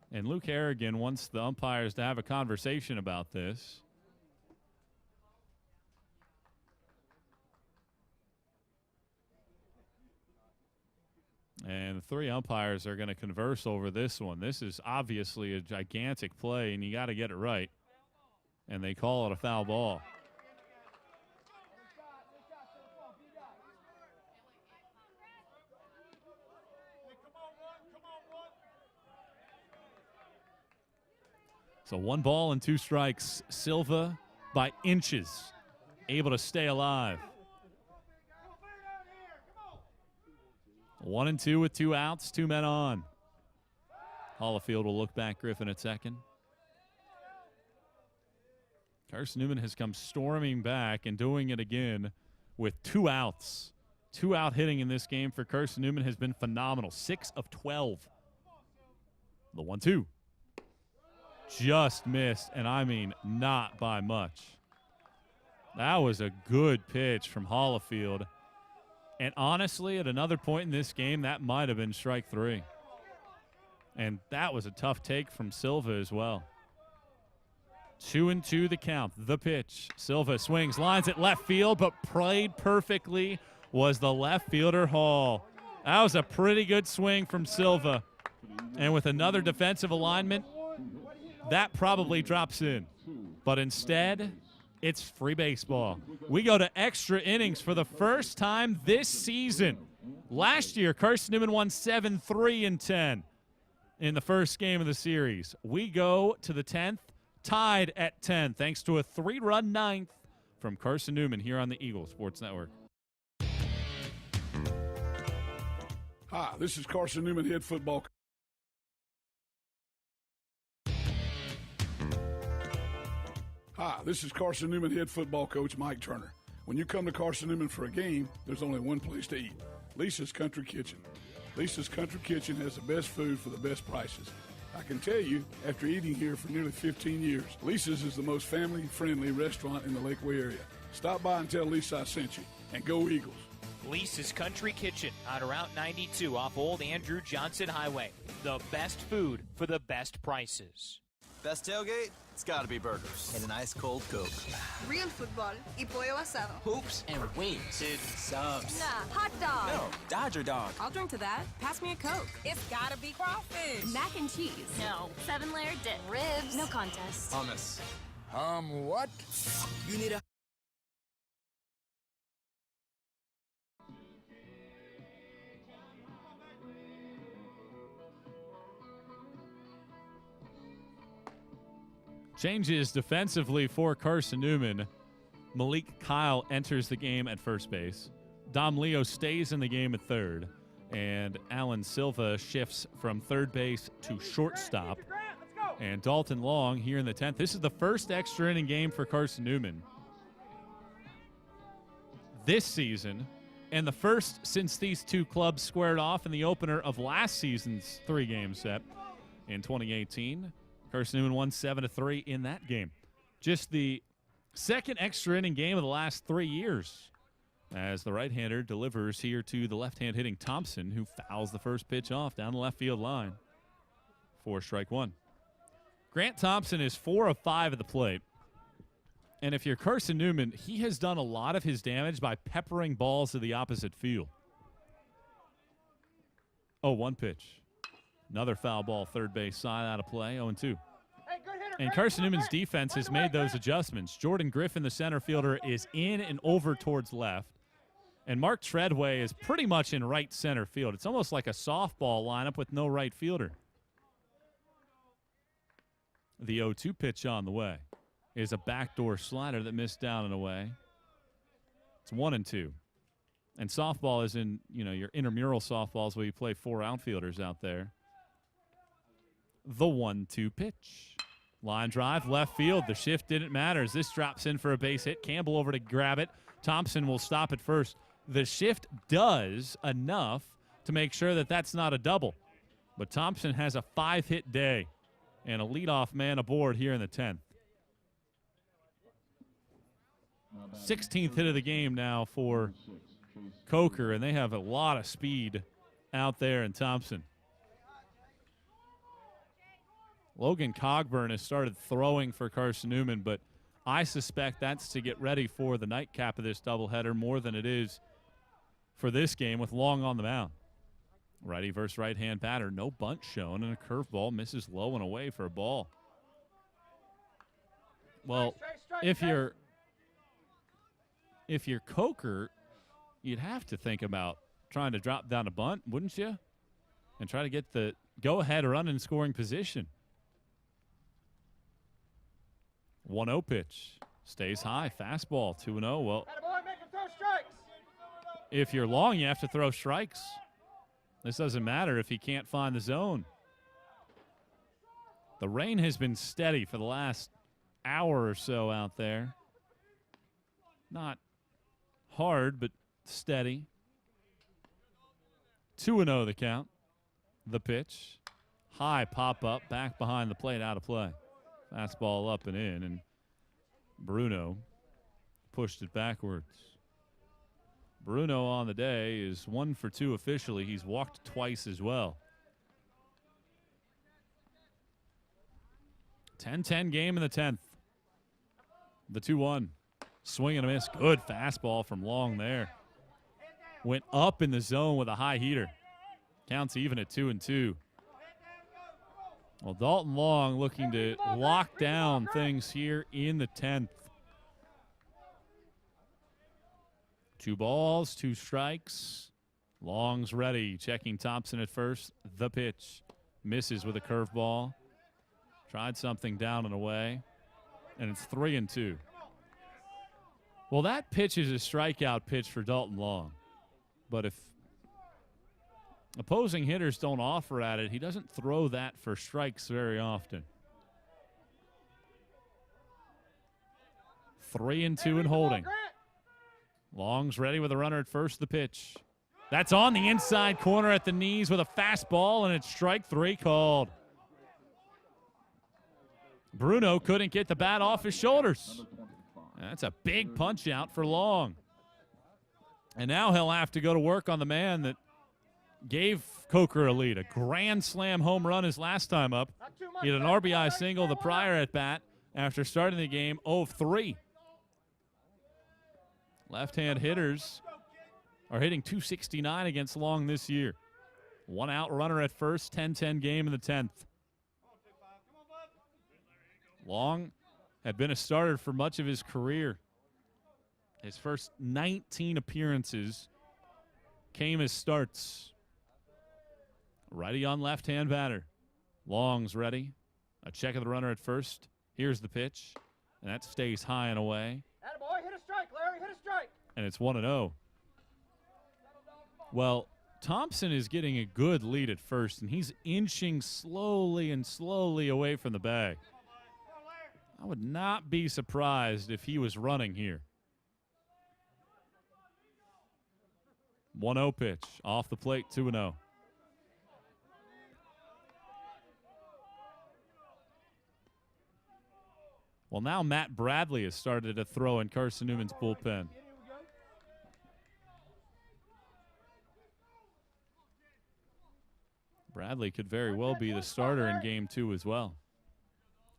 And Luke Harrigan wants the umpires to have a conversation about this. And the 3 umpires are going to converse over this one. This is obviously a gigantic play, and you got to get it right. And they call it a foul ball. So 1 ball and 2 strikes. Silva by inches, able to stay alive. 1-2 with 2 outs, 2 men on. Hollifield will look back. Griffin at second. Carson-Newman has come storming back and doing it again with 2 outs. 2 out hitting in this game for Carson-Newman has been phenomenal. 6 of 12. The 1-2. Just missed, and I mean not by much. That was a good pitch from Hollifield. And honestly, at another point in this game, that might have been strike 3. And that was a tough take from Silva as well. 2-2 the count. The pitch. Silva swings, lines at left field, but played perfectly was the left fielder Hall. That was a pretty good swing from Silva. And with another defensive alignment, that probably drops in. But instead, it's free baseball. We go to extra innings for the first time this season. Last year, Carson-Newman won 7-3-10 in the first game of the series. We go to the 10th, tied at 10, thanks to a 3-run ninth from Carson-Newman here on the Eagle Sports Network. Hi, this is Carson-Newman head football. Hi, this is Carson-Newman head football coach Mike Turner. When you come to Carson-Newman for a game, there's only one place to eat: Lisa's Country Kitchen. Lisa's Country Kitchen has the best food for the best prices. I can tell you, after eating here for nearly 15 years, Lisa's is the most family-friendly restaurant in the Lakeway area. Stop by and tell Lisa I sent you, and go Eagles. Lisa's Country Kitchen on Route 92 off Old Andrew Johnson Highway. The best food for the best prices. Best tailgate? It's gotta be burgers. And an ice cold Coke. Real football y pollo asado. Hoops and wings. Dude, subs. Nah, hot dog. No, Dodger dog. I'll drink to that. Pass me a Coke. It's gotta be crawfish. Mac and cheese. No. 7-layer dip. Ribs. No contest. Hummus. What? You need a... Changes defensively for Carson-Newman. Malik Kyle enters the game at first base. Dom Leo stays in the game at third. And Alan Silva shifts from third base to shortstop. And Dalton Long here in the 10th. This is the first extra inning game for Carson-Newman this season, and the first since these two clubs squared off in the opener of last season's 3-game set in 2018. Carson-Newman won 7-3 in that game. Just the second extra inning game of the last 3 years, as the right-hander delivers here to the left-hand hitting Thompson, who fouls the first pitch off down the left field line for strike 1. Grant Thompson is 4 of 5 at the plate. And if you're Carson-Newman, he has done a lot of his damage by peppering balls to the opposite field. Oh, 1 pitch. Another foul ball, third base side out of play, 0-2. And Carson-Newman's defense has made those adjustments. Jordan Griffin, the center fielder, is in and over towards left. And Mark Treadway is pretty much in right center field. It's almost like a softball lineup with no right fielder. The 0-2 pitch on the way is a backdoor slider that missed down and away. It's 1-2. And softball is in, your intramural softballs where you play 4 outfielders out there. The 1-2 pitch. Line drive, left field. The shift didn't matter as this drops in for a base hit. Campbell over to grab it. Thompson will stop it first. The shift does enough to make sure that that's not a double. But Thompson has a 5-hit day and a leadoff man aboard here in the 10th. 16th hit of the game now for Coker, and they have a lot of speed out there in Thompson. Logan Cogburn has started throwing for Carson-Newman, but I suspect that's to get ready for the nightcap of this doubleheader more than it is for this game with Long on the mound. Righty versus right-hand batter. No bunt shown, and a curveball misses low and away for a ball. Well, if you're Coker, you'd have to think about trying to drop down a bunt, wouldn't you? And try to get the go-ahead run in scoring position. 1-0 pitch. Stays high. Fastball. 2-0. Well, if you're Long, you have to throw strikes. This doesn't matter if he can't find the zone. The rain has been steady for the last hour or so out there. Not hard but steady. 2-0 the count. The pitch. High pop-up, back behind the plate, out of play. Fastball up and in, and Bruno pushed it backwards. Bruno on the day is 1 for 2 officially. He's walked twice as well. 10-10 game in the 10th. The 2-1. Swing and a miss. Good fastball from Long there. Went up in the zone with a high heater. Counts even at 2-2. Well, Dalton Long looking to lock down things here in the 10th. 2 balls, 2 strikes. Long's ready. Checking Thompson at first. The pitch. Misses with a curveball. Tried something down and away. And it's 3-2. Well, that pitch is a strikeout pitch for Dalton Long. But if opposing hitters don't offer at it, he doesn't throw that for strikes very often. 3-2 and holding. Long's ready with a runner at first. The pitch. That's on the inside corner at the knees with a fastball, and it's strike 3 called. Bruno couldn't get the bat off his shoulders. That's a big punch out for Long. And now he'll have to go to work on the man that gave Coker a lead. A grand slam home run his last time up. He had an RBI single the prior at bat after starting the game 0-3. Left-hand hitters are hitting .269 against Long this year. 1 out runner at first, 10-10 game in the 10th. Long had been a starter for much of his career. His first 19 appearances came as starts. Righty on left-hand batter. Long's ready. A check of the runner at first. Here's the pitch, and that stays high and away. Attaboy, hit a strike, Larry, hit a strike. And it's 1-0. Well, Thompson is getting a good lead at first, and he's inching slowly and slowly away from the bag. I would not be surprised if he was running here. 1-0 pitch. Off the plate, 2-0. Well, now Matt Bradley has started to throw in Carson-Newman's bullpen. Bradley could very well be the starter in game 2 as well.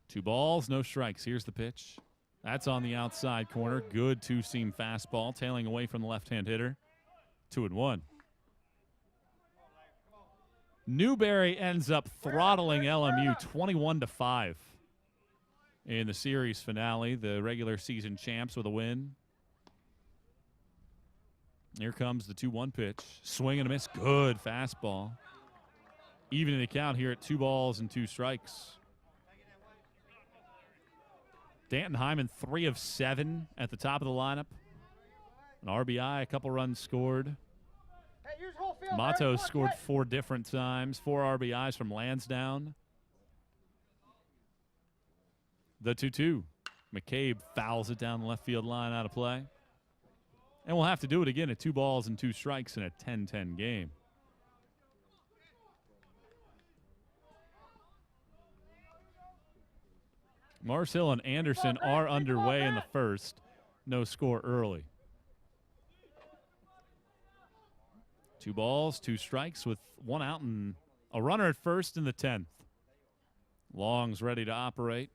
2 balls, no strikes. Here's the pitch. That's on the outside corner. Good 2-seam fastball, tailing away from the left-hand hitter. 2-1. Newberry ends up throttling LMU 21-5 in the series finale. The regular season champs with a win. Here comes the 2-1 pitch. Swing and a miss. Good fastball. Even in the count here at 2 balls and 2 strikes. Danton Hyman, 3 of 7 at the top of the lineup. An RBI, a couple runs scored. Matos scored 4 different times. 4 RBIs from Lansdowne. The 2-2. McCabe fouls it down the left field line, out of play. And we'll have to do it again at 2 balls and 2 strikes in a 10-10 game. Marshall and Anderson are underway in the first. No score early. 2 balls, 2 strikes with 1 out and a runner at first in the 10th. Long's ready to operate.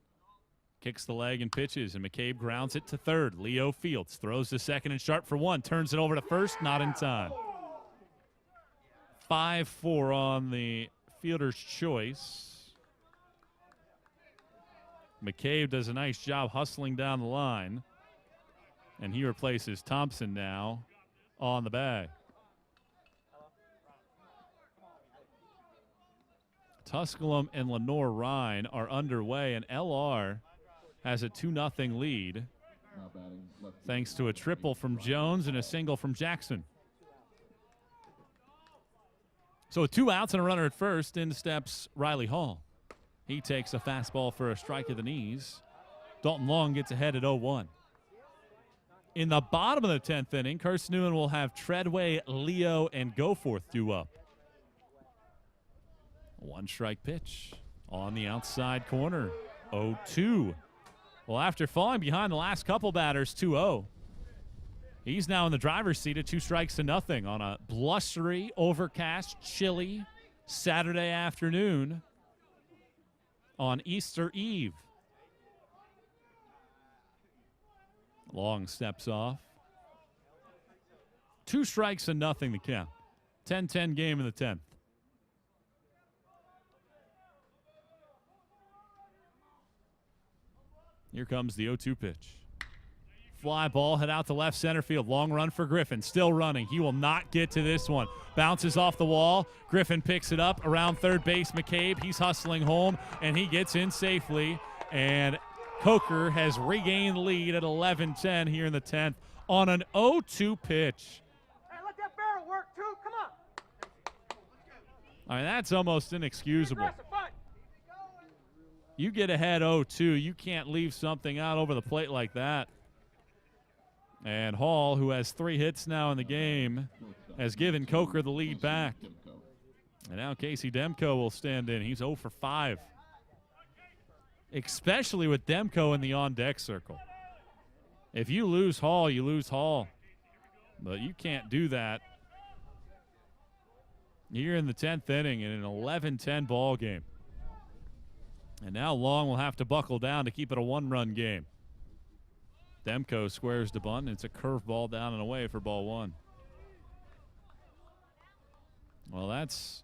Kicks the leg and pitches, and McCabe grounds it to third. Leo Fields throws to second and sharp for 1. Turns it over to first, not in time. 5-4 on the fielder's choice. McCabe does a nice job hustling down the line. And he replaces Thompson now on the bag. Tusculum and Lenore Rhine are underway, and LR has a 2-0 lead thanks to a triple from Jones and a single from Jackson. So with 2 outs and a runner at first, in steps Riley Hall. He takes a fastball for a strike of the knees. Dalton Long gets ahead at 0-1. In the bottom of the 10th inning, Carson-Newman will have Treadway, Leo, and Goforth due up. 1-strike pitch on the outside corner. 0-2. Well, after falling behind the last couple batters, 2-0, he's now in the driver's seat at 2 strikes to nothing on a blustery, overcast, chilly Saturday afternoon on Easter Eve. Long steps off. 2 strikes and nothing to count. 10-10 game in the 10th. Here comes the 0-2 pitch. Fly ball, head out to left center field. Long run for Griffin. Still running. He will not get to this one. Bounces off the wall. Griffin picks it up around third base. McCabe, he's hustling home, and he gets in safely. And Coker has regained the lead at 11-10 here in the 10th on an 0-2 pitch. Hey, let that barrel work, too. Come on. I mean, that's almost inexcusable. You get ahead 0-2, you can't leave something out over the plate like that. And Hall, who has 3 hits now in the game, has given Coker the lead back. And now Casey Demko will stand in. He's 0 for 5. Especially with Demko in the on-deck circle. If you lose Hall, you lose Hall. But you can't do that here in the 10th inning in an 11-10 ball game. And now Long will have to buckle down to keep it a 1-run game. Demko squares the bunt, and it's a curveball down and away for ball 1. Well, that's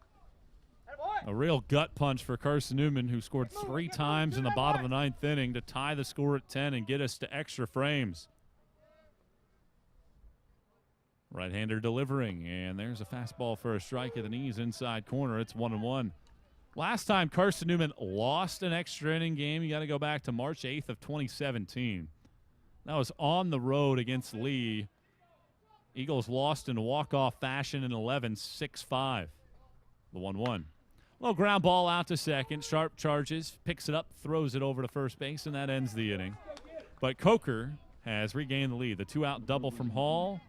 a real gut punch for Carson-Newman, who scored 3 times in the bottom of the 9th inning to tie the score at 10 and get us to extra frames. Right-hander delivering, and there's a fastball for a strike at the knees inside corner. It's 1-1. Last time Carson-Newman lost an extra inning game, you got to go back to March 8th of 2017. That was on the road against Lee. Eagles lost in walk-off fashion in 11, 6-5. The 1-1. Little ground ball out to second. Sharp charges, picks it up, throws it over to first base, and that ends the inning. But Coker has regained the lead. The 2-out double from Hall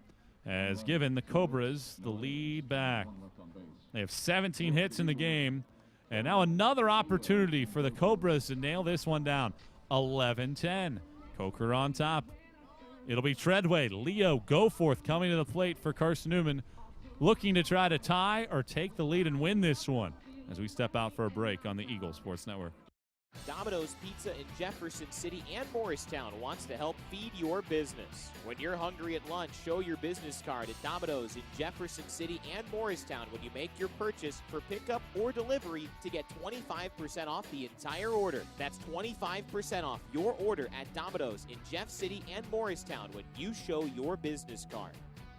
has given the Cobras the lead back. They have 17 hits in the game. And now another opportunity for the Cobras to nail this one down. 11-10. Coker on top. It'll be Treadway, Leo, Goforth coming to the plate for Carson-Newman, looking to try to tie or take the lead and win this one as we step out for a break on the Eagle Sports Network. Domino's Pizza in Jefferson City and Morristown wants to help feed your business. When you're hungry at lunch, show your business card at Domino's in Jefferson City and Morristown when you make your purchase for pickup or delivery to get 25% off the entire order. That's 25% off your order at Domino's in Jeff City and Morristown when you show your business card.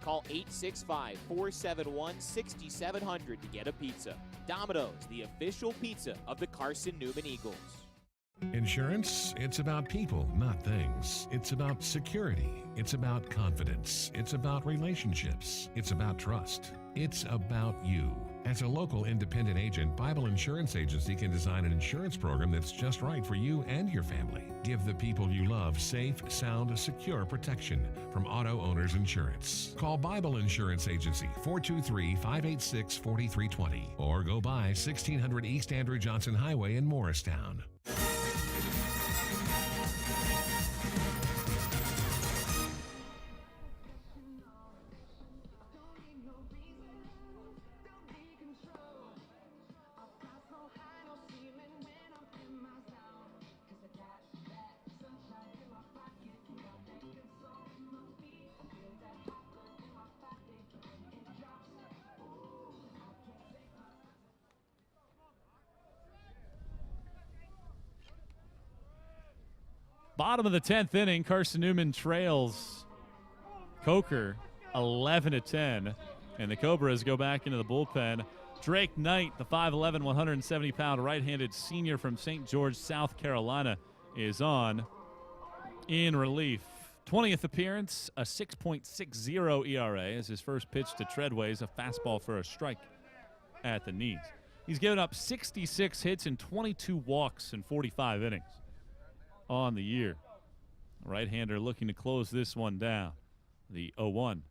Call 865-471-6700 to get a pizza. Domino's, the official pizza of the Carson-Newman Eagles. Insurance, it's about people, not things. It's about security. It's about confidence. It's about relationships. It's about trust. It's about you. As a local independent agent, Bible Insurance Agency can design an insurance program that's just right for you and your family. Give the people you love safe, sound, secure protection from Auto Owners Insurance. Call Bible Insurance Agency 423-586-4320 or go by 1600 East Andrew Johnson Highway in Morristown. Bottom of the 10th inning, Carson-Newman trails Coker 11-10, and the Cobras go back into the bullpen. Drake Knight, the 5'11", 170-pound right-handed senior from St. George, South Carolina, is on in relief. 20th appearance, a 6.60 ERA as his first pitch to Treadway is a fastball for a strike at the knees. He's given up 66 hits and 22 walks in 45 innings on the year. Right-hander looking to close this one down. The 0-1.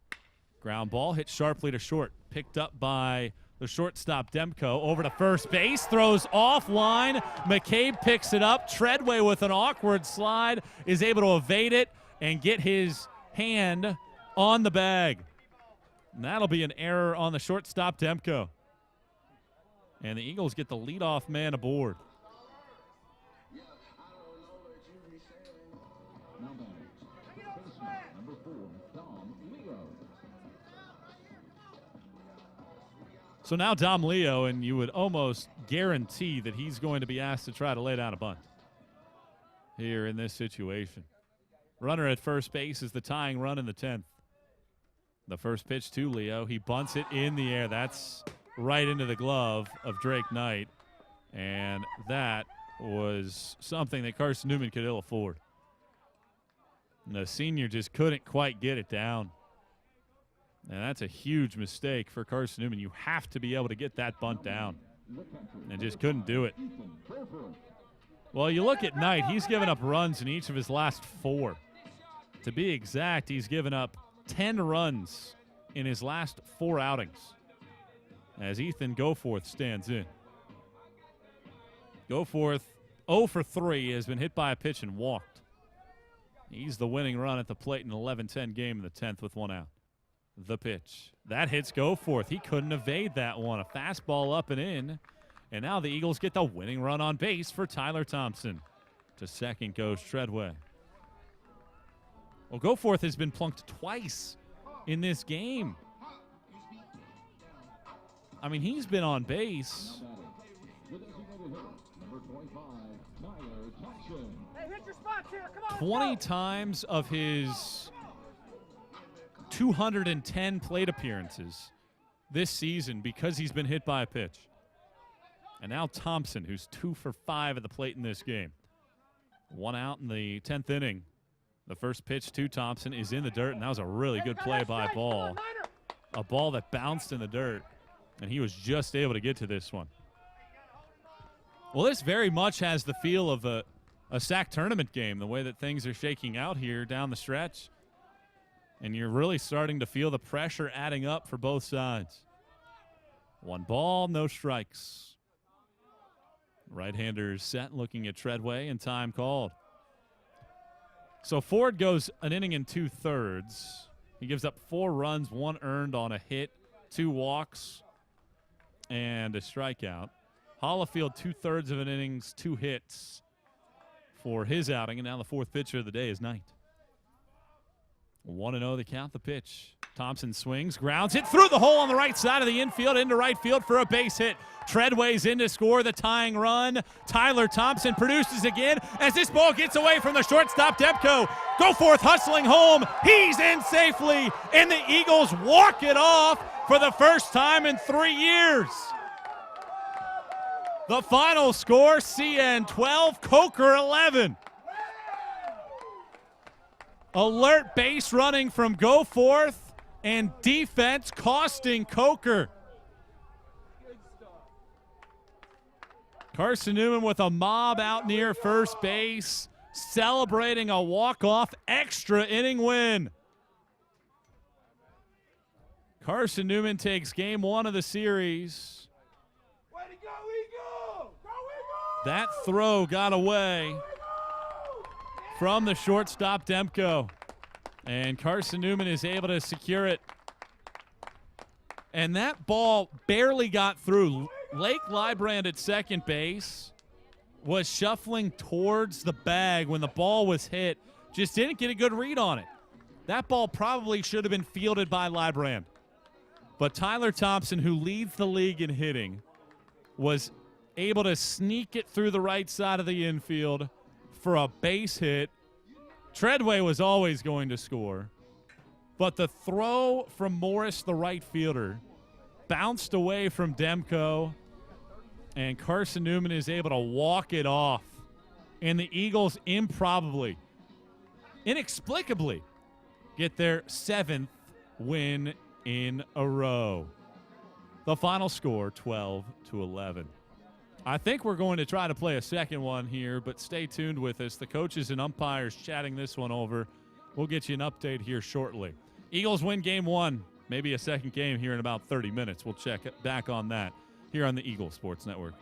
Ground ball hit sharply to short. Picked up by the shortstop Demko. Over to first base. Throws offline. McCabe picks it up. Treadway with an awkward slide is able to evade it and get his hand on the bag. And that'll be an error on the shortstop Demko. And the Eagles get the leadoff man aboard. So now Dom Leo, and you would almost guarantee that he's going to be asked to try to lay down a bunt here in this situation. Runner at first base is the tying run in the 10th. The first pitch to Leo. He bunts it in the air. That's right into the glove of Drake Knight. And that was something that Carson-Newman could ill afford. And the senior just couldn't quite get it down. And that's a huge mistake for Carson-Newman. You have to be able to get that bunt down. And just couldn't do it. Well, you look at Knight. He's given up runs in each of his last 4. To be exact, he's given up 10 runs in his last 4 outings as Ethan Goforth stands in. Goforth, 0 for 3, has been hit by a pitch and walked. He's the winning run at the plate in an 11-10 game in the 10th with 1 out. The pitch. That hits Goforth. He couldn't evade that one. A fastball up and in. And now the Eagles get the winning run on base for Tyler Thompson. To second goes Treadway. Well, Goforth has been plunked twice in this game. I mean, he's been on base. Hey, hit your spots here. Come on, 20 times of his 210 plate appearances this season because he's been hit by a pitch. And now Thompson, who's 2 for 5 at the plate in this game. 1 out in the 10th inning. The first pitch to Thompson is in the dirt, and that was a really good play by Ball. A ball that bounced in the dirt, and he was just able to get to this one. Well, this very much has the feel of a SAC tournament game, the way that things are shaking out here down the stretch. And you're really starting to feel the pressure adding up for both sides. 1 ball, no strikes. Right-handers set, looking at Treadway, and time called. So Ford goes an inning and 2/3. He gives up 4 runs, 1 earned on a hit, 2 walks, and a strikeout. Hollifield, 2/3 of an innings, 2 hits for his outing, and now the 4th pitcher of the day is Knight. 1-0 the count, the pitch. Thompson swings, grounds it through the hole on the right side of the infield into right field for a base hit. Treadway's in to score the tying run. Tyler Thompson produces again as this ball gets away from the shortstop Demko. Goforth hustling home. He's in safely, and the Eagles walk it off for the first time in 3 years. The final score, CN 12, Coker 11. Alert base running from Goforth and defense costing Coker. Carson-Newman with a mob out near first base, celebrating a walk-off extra inning win. Carson-Newman takes game 1 of the series. Way to go, Eagle! Go, Eagle! That throw got away from the shortstop Demko. And Carson-Newman is able to secure it. And that ball barely got through. Lake Librand at second base was shuffling towards the bag when the ball was hit. Just didn't get a good read on it. That ball probably should have been fielded by Librand. But Tyler Thompson, who leads the league in hitting, was able to sneak it through the right side of the infield for a base hit. Treadway was always going to score. But the throw from Morris, the right fielder, bounced away from Demko, and Carson-Newman is able to walk it off. And the Eagles improbably, inexplicably, get their 7th win in a row. The final score, 12-11. I think we're going to try to play a second one here, but stay tuned with us. The coaches and umpires chatting this one over. We'll get you an update here shortly. Eagles win game 1. Maybe a second game here in about 30 minutes. We'll check back on that here on the Eagle Sports Network.